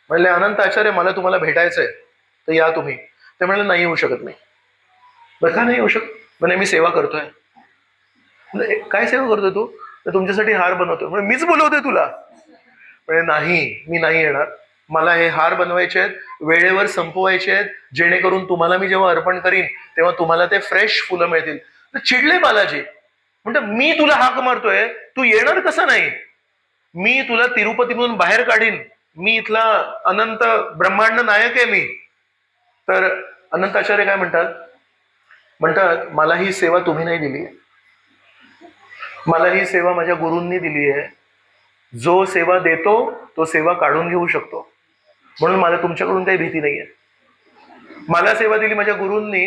म्हणले अनंत आचार्य मला तुम्हाला भेटायचंय तर या तुम्ही. ते म्हणले नाही येऊ शकत नाही. बरं का नाही येऊ शकत, म्हणजे मी सेवा करतोय. म्हणजे काय सेवा करतोय तू, तर तुमच्यासाठी हार बनवतोय. म्हणजे मीच बोलवतोय तुला. म्हणजे नाही, मी नाही येणार, मला हे हार बनवायचे आहेत, वेळेवर संपवायचे आहेत, जेणेकरून तुम्हाला मी जेव्हा अर्पण करीन तेव्हा तुम्हाला ते फ्रेश फुलं मिळतील. चिडले बालाजी, म्हणतात मी तुला हाक मारतोय, तू येणार कसं नाही, मी तुला तिरुपतीमधून बाहेर काढीन, मी इथला अनंत ब्रह्मांड नायक आहे मी. तर अनंत आचार्य काय म्हणतात, म्हणतात मला ही सेवा तुम्ही नाही दिली, मला ही सेवा माझ्या गुरूंनी दिली आहे. जो सेवा देतो तो सेवा काढून घेऊ शकतो, म्हणून मला तुमच्याकडून काही भीती नाहीये. मला सेवा दिली माझ्या गुरूंनी,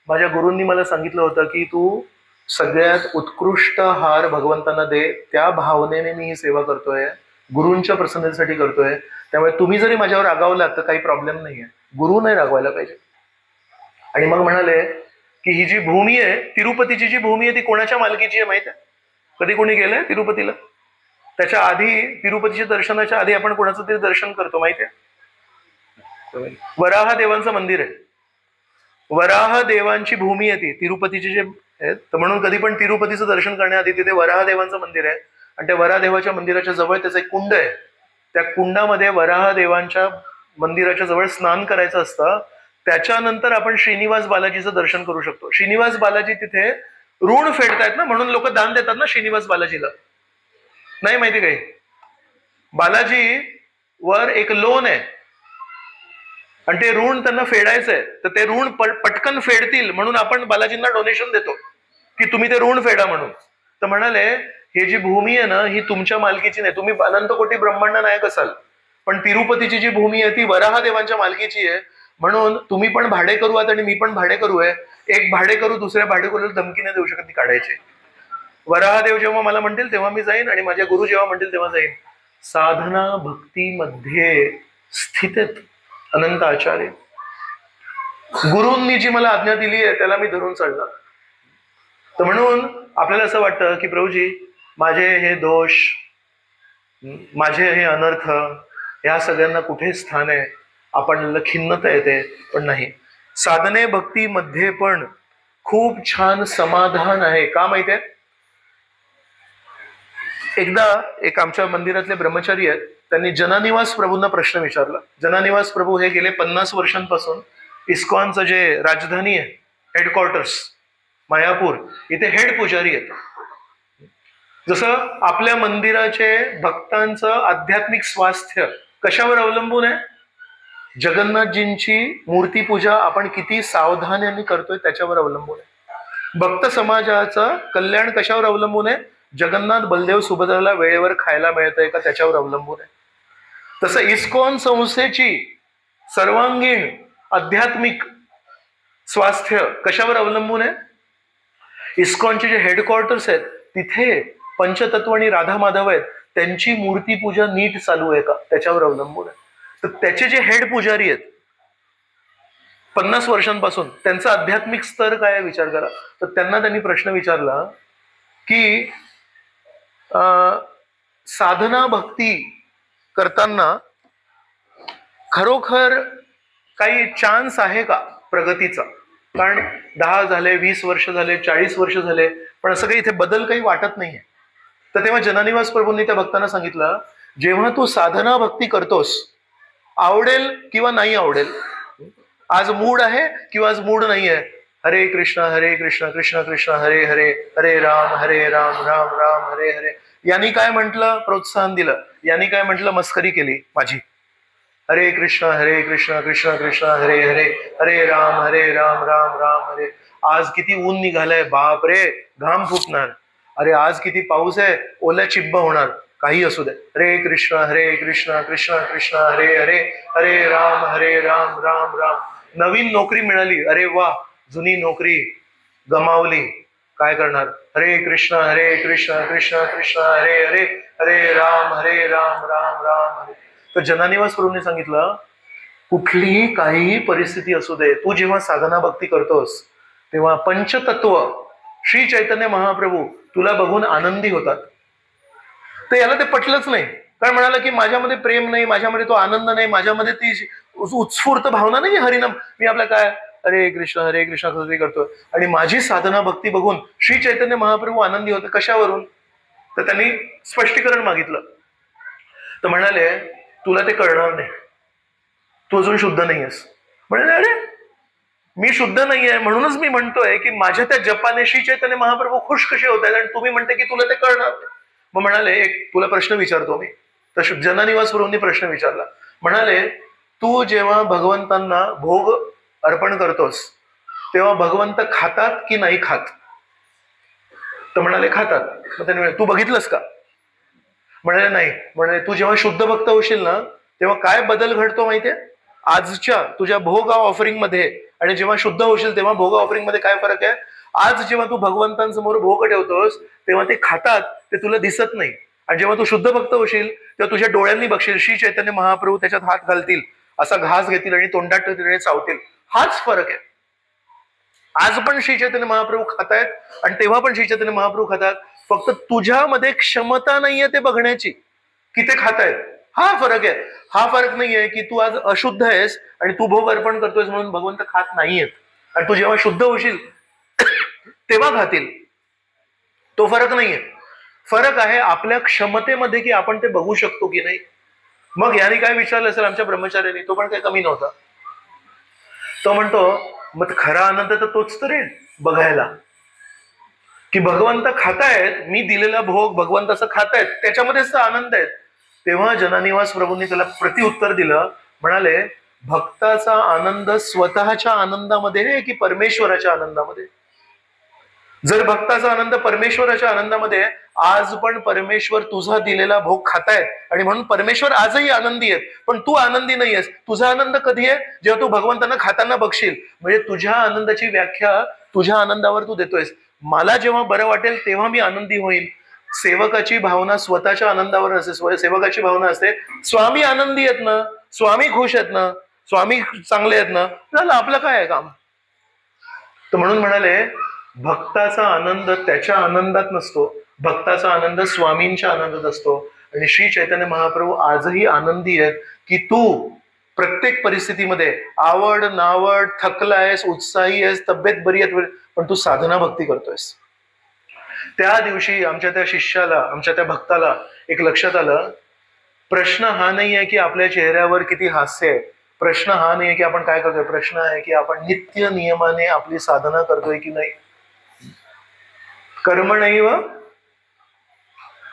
माझ्या गुरूंनी मला सांगितलं होतं की तू सगळ्यात उत्कृष्ट हार भगवंतांना दे. त्या भावनेने मी ही सेवा करतोय, गुरूंच्या प्रसन्नतेसाठी करतोय. त्यामुळे तुम्ही जरी माझ्यावर रागावलात तर काही प्रॉब्लेम नाहीये, गुरु नाही रागवायला पाहिजे. आणि मग म्हणाले की ही जी भूमी आहे, तिरुपतीची जी भूमी आहे ती कोणाच्या मालकीची आहे माहित आहे? कधी कोणी गेलंय तिरुपतीला? त्याच्या आधी, तिरुपतीच्या दर्शनाच्या आधी आपण कोणाचं तरी दर्शन करतो माहिती आहे? वराह देवांचं मंदिर आहे, वराह देवांची भूमी आहे ती तिरुपतीची जे आहेत. तर म्हणून कधी पण तिरुपतीचं दर्शन करण्याआधी तिथे वराह देवांचं मंदिर आहे आणि त्या वराह देवाच्या मंदिराच्या जवळ त्याचं एक कुंड आहे. त्या कुंडामध्ये वराह देवांच्या मंदिराच्या जवळ स्नान करायचं असतं. त्याच्यानंतर आपण श्रीनिवास बालाजीचं दर्शन करू शकतो. श्रीनिवास बालाजी तिथे ऋण फेडतायत ना, म्हणून लोक दान देतात ना श्रीनिवास बालाजीला. नाही माहिती काही, बालाजी वर एक लोन आहे आणि ते ऋण त्यांना फेडायचंय, तर ते ऋण पटकन फेडतील म्हणून आपण बालाजींना डोनेशन देतो की तुम्ही ते ऋण फेडा म्हणून. तर म्हणाले हे जी भूमी आहे ना ही तुमच्या मालकीची नाही, तुम्ही अनंत कोटी ब्रह्मांड नायक असाल, पण तिरुपतीची जी भूमी आहे ती वराह देवांच्या मालकीची आहे. म्हणून तुम्ही पण भाडे करू आहात आणि मी पण भाडे करू आहे. एक भाडे करू दुसऱ्या भाडे करूला धमकी नाही देऊ शकत ती काढायची. वराहदेव जेव्हा मला म्हणतील तेव्हा मी जाईन आणि माझे गुरु जेव्हा म्हणतील तेव्हा जाईन. साधना भक्तीमध्ये स्थित आहेत अनंत आचार्य. गुरूंनी जी मला आज्ञा दिली आहे त्याला मी धरून चालणार. तर म्हणून आपल्याला असं वाटतं की प्रभूजी माझे हे दोष, माझे हे अनर्थ, या सगळ्यांना कुठे स्थान आहे, आपल्याला खिन्नता येते. पण नाही, साधने भक्तीमध्ये पण खूप छान समाधान आहे. का माहितीये, एकदा एक आमच्या मंदिरातले ब्रह्मचारी आहेत, त्यांनी जनानिवास प्रभूंना प्रश्न विचारला. जनानिवास प्रभू हे गेले 50 वर्षांपासून इस्कॉनचं जे राजधानी आहे, हेडक्वार्टर्स मायापूर, इथे हेड पुजारी आहेत. जसं आपल्या मंदिराचे भक्तांचं आध्यात्मिक स्वास्थ्य कशावर अवलंबून आहे, जगन्नाथजींची मूर्ती पूजा आपण किती सावधानाने करतोय त्याच्यावर अवलंबून आहे. भक्त समाजाचं कल्याण कशावर अवलंबून आहे, जगन्नाथ बलदेव सुभद्राला वेळेवर खायला मिळतंय का त्याच्यावर अवलंबून आहे. तसं इस्कॉन संस्थेची सर्वांगीण आध्यात्मिक स्वास्थ्य कशावर अवलंबून आहे, इस्कॉनचे जे हेडक्वार्टर्स आहेत तिथे पंचतत्व आणि राधा माधव आहेत, त्यांची मूर्ती पूजा नीट चालू आहे का त्याच्यावर अवलंबून आहे. तर त्याचे जे हेड पुजारी आहेत 50 वर्षांपासून, त्यांचा आध्यात्मिक स्तर काय आहे विचार करा. तर त्यांना त्यांनी प्रश्न विचारला की साधना भक्ती करताना खरोखर काही चान्स आहे का प्रगतीचा? कारण 10 झाले, 20 वर्ष झाले, 40 वर्ष झाले, पण असं काही इथे बदल काही वाटत नाहीये. तर तेव्हा जननिवास प्रभूंनी त्या भक्तांना सांगितलं, जेव्हा तू साधना भक्ती करतोस, आवडेल किंवा नाही आवडेल, आज मूड आहे किंवा आज मूड नाही आहे, हरे कृष्ण कृष्ण कृष्ण हरे हरे, हरे राम राम राम हरे हरे, यांनी काय म्हटलं? प्रोत्साहन दिलं. यांनी काय म्हटलं? मस्करी केली माझी. हरे कृष्ण कृष्ण कृष्ण हरे हरे, हरे राम राम राम हरे. आज किती ऊन निघालंय, बाप रे, घाम फुटणार. अरे आज किती पाऊस आहे, ओल्या चिब्ब होणार. काही असू दे, हरे कृष्ण कृष्ण कृष्ण हरे हरे, हरे राम राम राम. नवीन नोकरी मिळाली, अरे वा. जुनी नोकरी गमावली, काय करणार? हरे कृष्ण कृष्ण कृष्ण हरे हरे, हरे राम राम राम हरे. तर जननिवास प्रभूंनी सांगितलं, कुठलीही काहीही परिस्थिती असू दे, तू जेव्हा साधना भक्ती करतोस तेव्हा पंचतत्व श्री चैतन्य महाप्रभू तुला बघून आनंदी होतात. तर याला ते पटलंच नाही. कारण म्हणाला की माझ्यामध्ये प्रेम नाही, माझ्यामध्ये तो आनंद नाही, माझ्यामध्ये ती उत्स्फूर्त भावना नाही हरिनाम. मी आपल्या काय हरे कृष्ण कृष्ण करतोय आणि माझी साधना भक्ती बघून श्री चैतन्य महाप्रभू आनंदी होते. कशावरून? तर त्यांनी स्पष्टीकरण मागितलं. तर म्हणाले, तुला ते कळणार नाही, तू अजून शुद्ध नाहीयेस. म्हणाले, अरे मी शुद्ध नाहीये म्हणूनच मी म्हणतोय की माझ्या त्या जपाने श्री चैतन्य महाप्रभू खुश कसे होत आहेत आणि तुम्ही म्हणते की तुला ते कळणार नाही. मग म्हणाले, एक तुला प्रश्न विचारतो मी. तर जननिवास प्रभूंनी प्रश्न विचारला. म्हणाले, तू जेव्हा भगवंतांना भोग अर्पण करतोस तेव्हा भगवंत खातात की नाही खात? तर म्हणाले, खातात. मग त्याने तू बघितलंस का? म्हणाले, नाही. म्हणाले, तू जेव्हा शुद्ध भक्त होशील ना तेव्हा काय बदल घडतो माहितीये? आजच्या तुझ्या भोग ऑफरिंग मध्ये आणि जेव्हा शुद्ध होशील तेव्हा भोग ऑफरिंग मध्ये काय फरक आहे? आज जेव्हा तू भगवंतांसमोर भोग ठेवतोस तेव्हा ते खातात, ते तुला दिसत नाही. आणि जेव्हा तू शुद्ध भक्त होशील तेव्हा तुझ्या डोळ्यांनी बघशील श्री चैतन्य महाप्रभू त्याच्यात हात घालतील, असा घास घेतील आणि तोंडात ठेवतील आणि चावतील. हाच फरक आहे. आज पण श्री चैतन्य महाप्रभू खातायत आणि तेव्हा पण श्री चैतन्य महाप्रभू खातात. फक्त तुझ्यामध्ये क्षमता नाहीये ते बघण्याची की ते खातायत. हा फरक आहे. हा फरक नाहीये की तू आज अशुद्ध आहेस आणि तू भोग अर्पण करतोयस म्हणून भगवंत खात नाहीयेत आणि तू जेव्हा शुद्ध होशील तेव्हा खातील. तो फरक नाहीये. फरक आहे आपल्या क्षमतेमध्ये की आपण ते बघू शकतो की नाही. मग याने काय विचारलं असेल आमच्या ब्रह्मचार्याने, तो पण काही कमी नव्हता. तो म्हणतो, मग खरा आनंद तर तोच तर आहे बघायला की भगवंत खातायत, मी दिलेला भोग भगवंत असं खातायत, त्याच्यामध्येच तर आनंद आहे. तेव्हा जननिवास प्रभूंनी त्याला प्रतिउत्तर दिलं. म्हणाले, भक्ताचा आनंद स्वतःच्या आनंदामध्ये आहे की परमेश्वराच्या आनंदामध्ये? जर भक्ताचा आनंद परमेश्वराच्या आनंदामध्ये, आज पण परमेश्वर तुझा दिलेला भोग खातायत आणि म्हणून परमेश्वर आजही आनंदी आहेत, पण तू आनंदी नाहीयेस. तुझा आनंद कधी आहे? जेव्हा तू भगवंतांना खाताना बघशील. म्हणजे तुझ्या आनंदाची व्याख्या तुझ्या आनंदावर तू देतोयस. मला जेव्हा बरं वाटेल तेव्हा मी आनंदी होईल. सेवकाची भावना स्वतःच्या आनंदावर नसते. सेवकाची भावना असते, स्वामी आनंदी आहेत ना, स्वामी खुश आहेत ना, स्वामी चांगले आहेत ना, झालं आपलं काय आहे काम. तर म्हणून म्हणाले, भक्ताचा आनंद त्याच्या आनंदात नसतो, भक्ताचा आनंद स्वामींच्या आनंदात असतो. आणि श्री चैतन्य महाप्रभू आजही आनंदी आहेत की तू प्रत्येक परिस्थितीमध्ये आवड नावड, थकलायस, उत्साही आहेस, तब्येत बरी आहे, पण तू साधना भक्ती करतोयस. त्या दिवशी आमच्या त्या शिष्याला, आमच्या त्या भक्ताला एक लक्षात आलं, प्रश्न हा नाही आहे की आपल्या चेहऱ्यावर किती हास्य आहे, प्रश्न हा नाही आहे की आपण काय करतोय, प्रश्न आहे की आपण नित्य नियमाने आपली साधना करतोय की नाही. कर्म नैव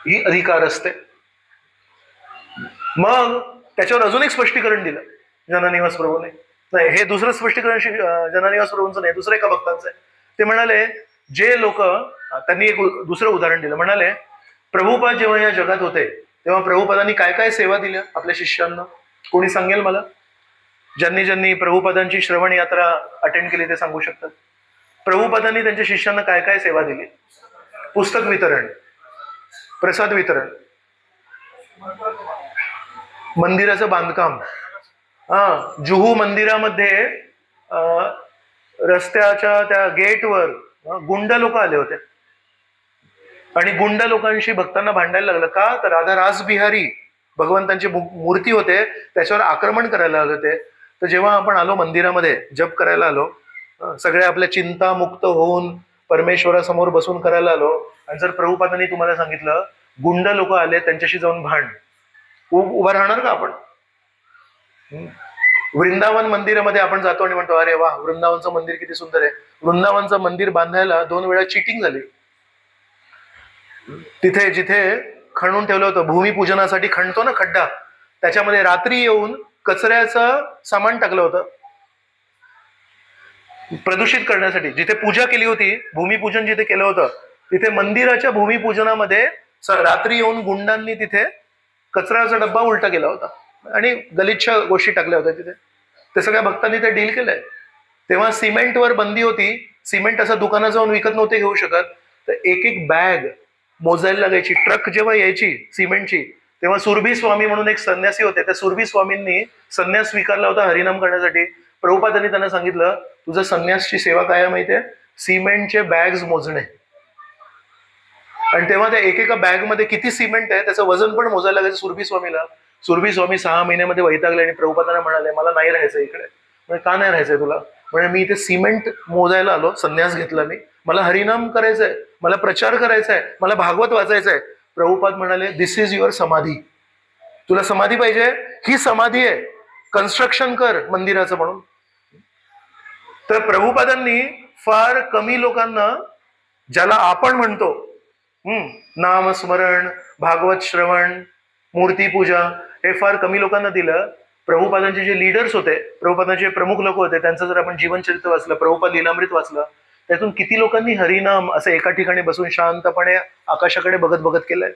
ही अधिकार असते. मग त्याच्यावर अजून एक स्पष्टीकरण दिलं जननिवास प्रभूने. नाही, हे दुसरं स्पष्टीकरण जननिवास प्रभूंचं नाही, दुसरं एका भक्तांचं आहे. ते म्हणाले, जे लोक, त्यांनी एक दुसरं उदाहरण दिलं. म्हणाले, प्रभुपाद जेव्हा या जगात होते तेव्हा प्रभुपादांनी काय काय सेवा दिल्या आपल्या शिष्यांना? कोणी सांगेल मला? ज्यांनी ज्यांनी प्रभुपादांची श्रवण यात्रा अटेंड केली ते सांगू शकतात. प्रभुपादांनी त्यांच्या शिष्यांना काय काय सेवा दिली? पुस्तक वितरण, प्रसाद वितरण, मंदिराचं बांधकाम. जुहू मंदिरामध्ये रस्त्याच्या त्या गेटवर गुंड लोक आले होते आणि गुंड लोकांशी भक्तांना भांडायला लागलं. का? तर राधा रासबिहारी भगवंतांची मूर्ती होते, त्याच्यावर आक्रमण करायला आले होते. तर जेव्हा आपण आलो मंदिरामध्ये जप करायला आलो, सगळ्या आपल्या चिंता मुक्त होऊन परमेश्वरासमोर बसून करायला आलो, आणि जर प्रभुपादांनी तुम्हाला सांगितलं गुंड लोक आले त्यांच्याशी जाऊन भांड, उभं राहणार का आपण? वृंदावन मंदिरामध्ये आपण जातो आणि म्हणतो अरे वा, वृंदावनचं मंदिर किती सुंदर आहे. वृंदावनचं मंदिर बांधायला 2 वेळा चिटिंग झाली. तिथे जिथे खणून ठेवलं होतं भूमिपूजनासाठी, खणतो ना खड्डा, त्याच्यामध्ये रात्री येऊन कचऱ्याचं सामान टाकलं होतं प्रदूषित करण्यासाठी. जिथे पूजा केली होती, भूमिपूजन जिथे केलं होतं, तिथे मंदिराच्या भूमिपूजनामध्ये रात्री येऊन गुंडांनी तिथे कचऱ्याचा डब्बा उलटा केला होता आणि गलिच्छ गोष्टी टाकल्या होत्या तिथे. ते सगळ्या भक्तांनी ते डील केलंय. तेव्हा सिमेंटवर बंदी होती. सिमेंट असं दुकानात जाऊन विकत नव्हते घेऊ शकत. तर एक एक बॅग मोजायला लागायची. ट्रक जेव्हा यायची सिमेंटची, तेव्हा सुरभी स्वामी म्हणून एक संन्यासी होते. त्या सुरभी स्वामींनी संन्यास स्वीकारला होता हरिनाम करण्यासाठी. प्रभुपादांनी त्यांना सांगितलं तुझं संन्यासची सेवा काय माहितीये? सिमेंटचे बॅग्स मोजणे. आणि तेव्हा त्या एकेका बॅग मध्ये किती सिमेंट आहे त्याचं वजन पण मोजायला लागायचं सुरभी स्वामीला. सुरभी स्वामी 6 महिन्यामध्ये वैतागले आणि प्रभुपादांना म्हणाले मला नाही राहायचं इकडे. म्हणजे का नाही राहायचंय तुला? म्हणजे मी इथे सिमेंट मोजायला आलो, संन्यास घेतला मी, मला हरिनाम करायचंय, मला प्रचार करायचा आहे, मला भागवत वाचायचंय. प्रभुपाद म्हणाले दिस इज युअर समाधी. तुला समाधी पाहिजे? ही समाधी आहे, कन्स्ट्रक्शन कर मंदिराचं म्हणून. तर प्रभुपादांनी फार कमी लोकांना, ज्याला आपण म्हणतो नामस्मरण, भागवत श्रवण, मूर्तीपूजा, हे फार कमी लोकांना दिलं. प्रभुपादांचे जे लीडर्स होते, प्रभुपादांचे प्रमुख लोक होते, त्यांचं जर आपण जीवनचरित्र वाचलं, प्रभुपाद लीलामृत वाचलं, त्यातून किती लोकांनी हरिनाम असं एका ठिकाणी बसून शांतपणे आकाशाकडे बघत बघत केलंय.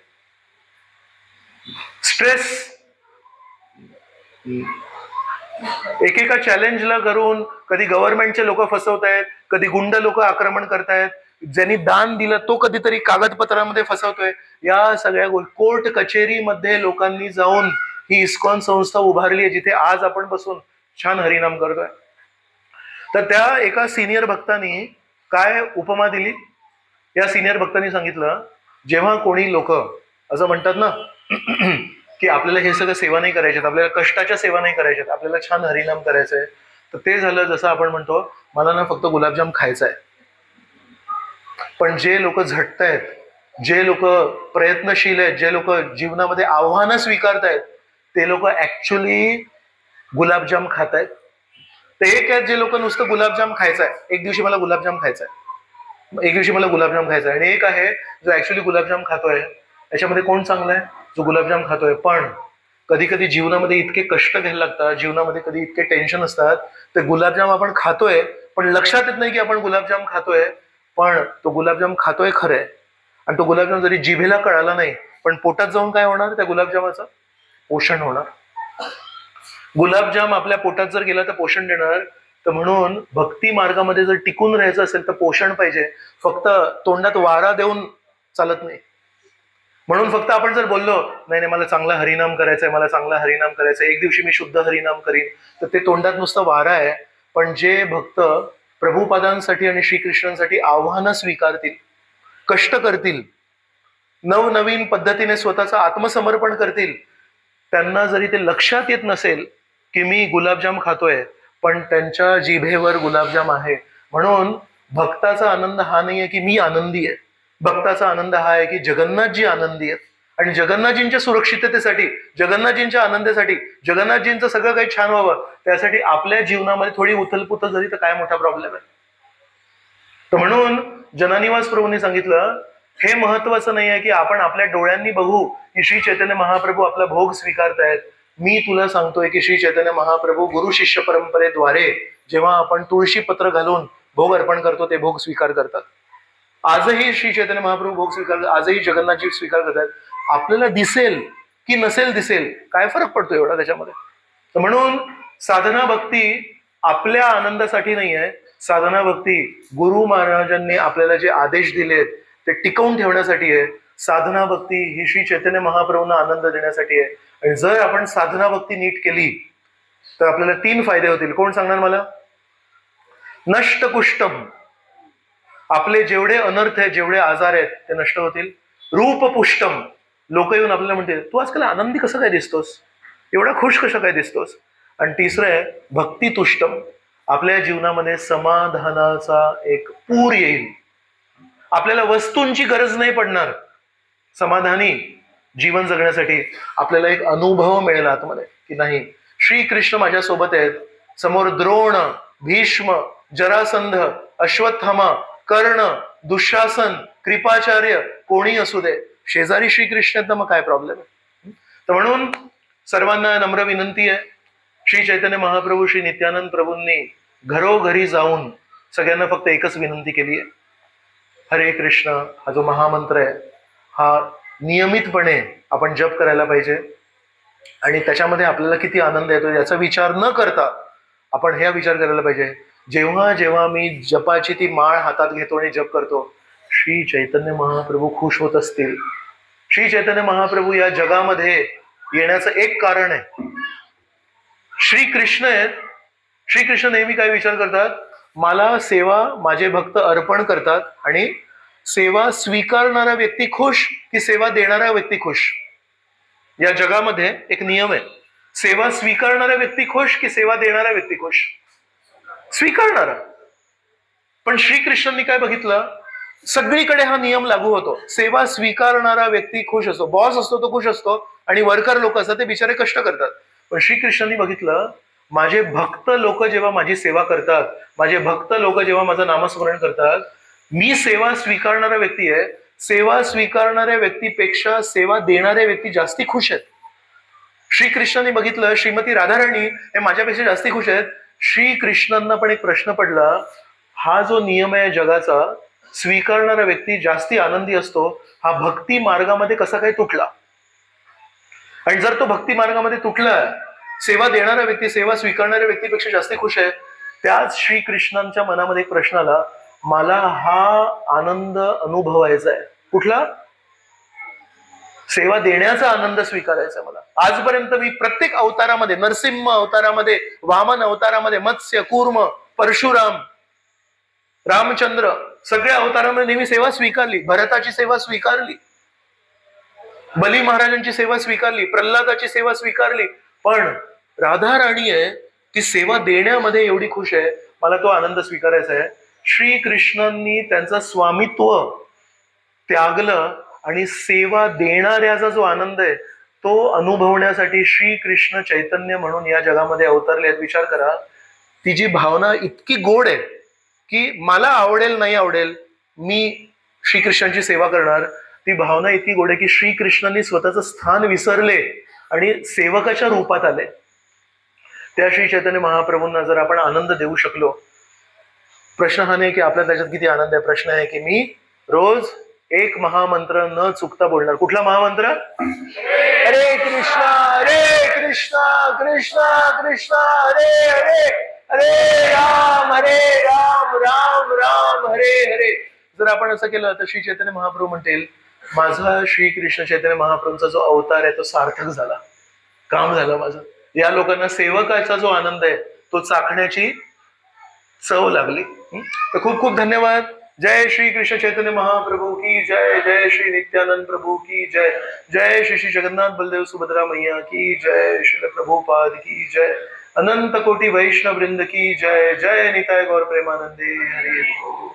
स्ट्रेस एकेका चॅलेंजला करून कधी गव्हर्नमेंटचे लोक फसवतायत, कधी गुंड लोक आक्रमण करतायत, ज्यांनी दान दिलं तो कधीतरी कागदपत्रामध्ये फसवतोय. या सगळ्या कोर्ट कचेरीमध्ये लोकांनी जाऊन ही इस्कॉन संस्था उभारली आहे, जिथे आज आपण बसून छान हरिनाम करतोय. तर त्या एका सिनियर भक्तांनी काय उपमा दिली? या सिनियर भक्तांनी सांगितलं जेव्हा कोणी लोक असं म्हणतात ना की आपल्याला हे सगळं सेवा नाही करायच्यात, आपल्याला कष्टाच्या सेवा नाही करायच्यात, आपल्याला छान हरिनाम करायचंय, तर ते झालं जसं आपण म्हणतो मला ना फक्त गुलाबजाम खायचा आहे. पण जे लोक झटतायत, जे लोक प्रयत्नशील आहेत, जे लोक जीवनामध्ये आव्हानं स्वीकारतायत, ते लोक ऍक्च्युली गुलाबजाम खात आहेत. ते एक आहेत जे लोक नुसतं गुलाबजाम खायचंय, एक दिवशी मला गुलाबजाम खायचाय, एक दिवशी मला गुलाबजाम खायचा आहे. आणि एक आहे जो ऍक्च्युली गुलाबजाम खातोय. याच्यामध्ये कोण चांगला आहे? जो गुलाबजाम खातोय. पण कधी कधी जीवनामध्ये इतके कष्ट घ्यायला लागतात, जीवनामध्ये कधी इतके टेन्शन असतात, ते गुलाबजाम आपण खातोय पण लक्षात येत नाही की आपण गुलाबजाम खातोय. पण तो गुलाबजाम खातोय खरंय, आणि तो गुलाबजाम जरी जिभेला कळाला नाही, पण पोटात जाऊन काय होणार? त्या गुलाबजामाचं पोषण होणार. गुलाबजाम आपल्या पोटात जर गेला तर पोषण देणार. तर म्हणून भक्ती मार्गामध्ये जर टिकून राहायचं असेल तर पोषण पाहिजे. फक्त तोंडात वारा देऊन चालत नाही. म्हणून फक्त आपण जर बोललो नाही नाही मला चांगला हरिनाम करायचंय, मला चांगला हरिनाम करायचंय, एक दिवशी मी शुद्ध हरिनाम करीन, तर ते तोंडात नुसतं वारा आहे. पण जे भक्त प्रभुपादांसाठी आणि श्रीकृष्णांसाठी आव्हानं स्वीकारतील, कष्ट करतील, नवनवीन पद्धतीने स्वतःचं आत्मसमर्पण करतील, त्यांना जरी ते लक्षात येत नसेल की मी गुलाबजाम खातोय, पण त्यांच्या जिभेवर गुलाबजाम आहे. म्हणून भक्ताचा आनंद हा नाहीये की मी आनंदी आहे, भक्ताचा आनंद हा आहे की जगन्नाथजी आनंदी आहेत. आणि जगन्नाथजींच्या सुरक्षिततेसाठी, जगन्नाथजींच्या आनंदासाठी, जगन्नाथजींचं सगळं काही छान व्हावं, त्यासाठी आपल्या जीवनामध्ये थोडी उथलपुथल झाली तर काय मोठा प्रॉब्लेम आहे. तर म्हणून जनानिवास प्रभूंनी सांगितलं हे महत्वाचं नाही आहे की आपण आपल्या डोळ्यांनी बघू की श्री चैतन्य महाप्रभू आपला भोग स्वीकारतायत. मी तुला सांगतोय की श्री चैतन्य महाप्रभू गुरु शिष्य परंपरेद्वारे जेव्हा आपण तुळशी पत्र घालून भोग अर्पण करतो ते भोग स्वीकार करतात. आजही श्री चैतन्य महाप्रभू भोग स्वीकार, आजही जगन्नाथजी स्वीकार करतात. आपल्याला दिसेल की नसेल दिसेल काय फरक पडतो एवढा त्याच्यामध्ये. तर म्हणून साधना भक्ती आपल्या आनंदासाठी नाही आहे. साधना भक्ती गुरु महाराजांनी आपल्याला जे आदेश दिलेत ते टिकवून ठेवण्यासाठी आहे. साधना भक्ती ही श्री चैतन्य महाप्रभूंना आनंद देण्यासाठी आहे. आणि जर आपण साधना भक्ती नीट केली तर आपल्याला 3 फायदे होतील. कोण सांगणार मला? नष्ट कुष्टम, आपले जेवढे अनर्थ आहेत, जेवढे आजार आहेत ते नष्ट होतील. रूपपुष्टम, लोक येऊन आपल्याला म्हणते तू आजकाल आनंदी कसं काय दिसतोस, एवढा खुश कसं काय दिसतोस. आणि तिसरं आहे भक्तितुष्टम, आपल्या जीवनामध्ये समाधानाचा एक पूर येईल, आपल्याला वस्तूंची गरज नाही पडणार, समाधानी जीवन जगण्यासाठी आपल्याला एक अनुभव मिळेल आतमध्ये की नाही श्रीकृष्ण माझ्यासोबत आहेत. समोर द्रोण, भीष्म, जरासंध, अश्वत्थामा, कर्ण, दुःशासन, कृपाचार्य कोणी असू दे, शेजारी श्रीकृष्ण आहेत ना, मग काय प्रॉब्लेम आहे. तर म्हणून सर्वांना नम्र विनंती आहे, श्री चैतन्य महाप्रभू श्री नित्यानंद प्रभूंनी घरोघरी जाऊन सगळ्यांना फक्त एकच विनंती केली आहे, हरे कृष्ण हा जो महामंत्र आहे हा नियमितपणे आपण जप करायला पाहिजे. आणि त्याच्यामध्ये आपल्याला किती आनंद येतो याचा विचार न करता आपण हे विचार करायला पाहिजे, जेव्हा जेव्हा मी जपाची ती माळ हातात घेतो आणि जप करतो, श्री चैतन्य महाप्रभू खुश होत असतील. श्री चैतन्य महाप्रभू या जगामध्ये येण्याचं एक कारण आहे, श्रीकृष्ण आहेत. श्रीकृष्ण नेहमी काय विचार करतात, मला सेवा माझे भक्त अर्पण करतात आणि सेवा स्वीकारणारा व्यक्ती खुश की सेवा देणारा व्यक्ती खुश. या जगामध्ये एक नियम आहे, सेवा स्वीकारणारा व्यक्ती खुश की सेवा देणारा व्यक्ती खुश, स्वीकारणारा. पण श्रीकृष्णांनी काय बघितलं, सगळीकडे हा नियम लागू होतो, सेवा स्वीकारणारा व्यक्ती खुश असतो, बॉस असतो तो खुश असतो आणि वर्कर लोक असतात ते बिचारे कष्ट करतात. पण श्रीकृष्णांनी बघितलं, माझे भक्त लोक जेव्हा माझी सेवा करतात, माझे भक्त लोक जेव्हा माझं नामस्मरण करतात, मी सेवा स्वीकारणारा व्यक्ती आहे, सेवा स्वीकारणाऱ्या व्यक्तीपेक्षा सेवा देणाऱ्या व्यक्ती जास्ती खुश आहेत. श्रीकृष्णांनी बघितलं, श्रीमती राधाराणी हे माझ्यापेक्षा जास्ती खुश आहेत. श्रीकृष्णांना पण एक प्रश्न पडला, हा जो नियम आहे जगाचा, स्वीकारणारा व्यक्ती जास्ती आनंदी असतो, हा भक्ती मार्गामध्ये कसा काय तुटला. आणि जर तो भक्ती मार्गामध्ये तुटला, सेवा देणारा व्यक्ती सेवा स्वीकारणाऱ्या व्यक्तीपेक्षा जास्ती खुश आहे, त्याच श्रीकृष्णांच्या मनामध्ये एक प्रश्न आला, मला हा आनंद अनुभवायचा आहे, कुठला, सेवा देण्याचा आनंद स्वीकारायचा मला. आजपर्यंत मी प्रत्येक अवतारामध्ये, नरसिंह अवतारामध्ये, वामन अवतारामध्ये, मत्स्य, कूर्म, परशुराम, रामचंद्र, सगळ्या अवतारामध्ये नेहमी सेवा स्वीकारली. भरताची सेवा स्वीकारली, बली महाराजांची सेवा स्वीकारली, प्रल्हादाची सेवा स्वीकारली. पण राधा राणी आहे ती सेवा देण्यामध्ये एवढी खुश आहे, मला तो आनंद स्वीकारायचा आहे. श्रीकृष्णांनी त्यांचं स्वामित्व त्यागलं आणि सेवा देणाऱ्याचा जो आनंद आहे तो अनुभवण्यासाठी श्रीकृष्ण चैतन्य म्हणून या जगामध्ये अवतरले आहेत. विचार करा, ती जी भावना इतकी गोड आहे की मला आवडेल नाही आवडेल मी श्रीकृष्णांची सेवा करणार, ती भावना इतकी गोड आहे की श्रीकृष्णांनी स्वतःचं स्थान विसरले आणि सेवकाच्या रूपात आले. त्या श्री चैतन्य महाप्रभूंना जर आपण आनंद देऊ शकलो, प्रश्न हा नाही की आपल्याला त्याच्यात किती आनंद आहे, प्रश्न आहे की मी रोज एक महामंत्र न चुकता बोलणार. कुठला महामंत्र, हरे कृष्णा कृष्णा कृष्णा हरे हरे, हरे राम राम राम हरे हरे. जर आपण असं केलं तर श्री चैतन्य महाप्रभू म्हणतील, माझा श्रीकृष्ण चैतन्य महाप्रभूंचा जो अवतार आहे तो सार्थक झाला, काम झालं माझं. या लोकांना सेवकाचा जो आनंद आहे तो चाखण्याची चव लागली. तर खूप खूप धन्यवाद. जय श्री कृष्ण चैतन्य महाप्रभू की जय, जय श्री नित्यानंद प्रभू की जय, जय श्री श्री जगन्नाथ बलदेव सुभद्रा मैया की जय, श्री प्रभुपाद की जय, अनंत कोटि वैष्णव वृंद की जय, जय निताय गौर प्रेमानंदे हरि बोल.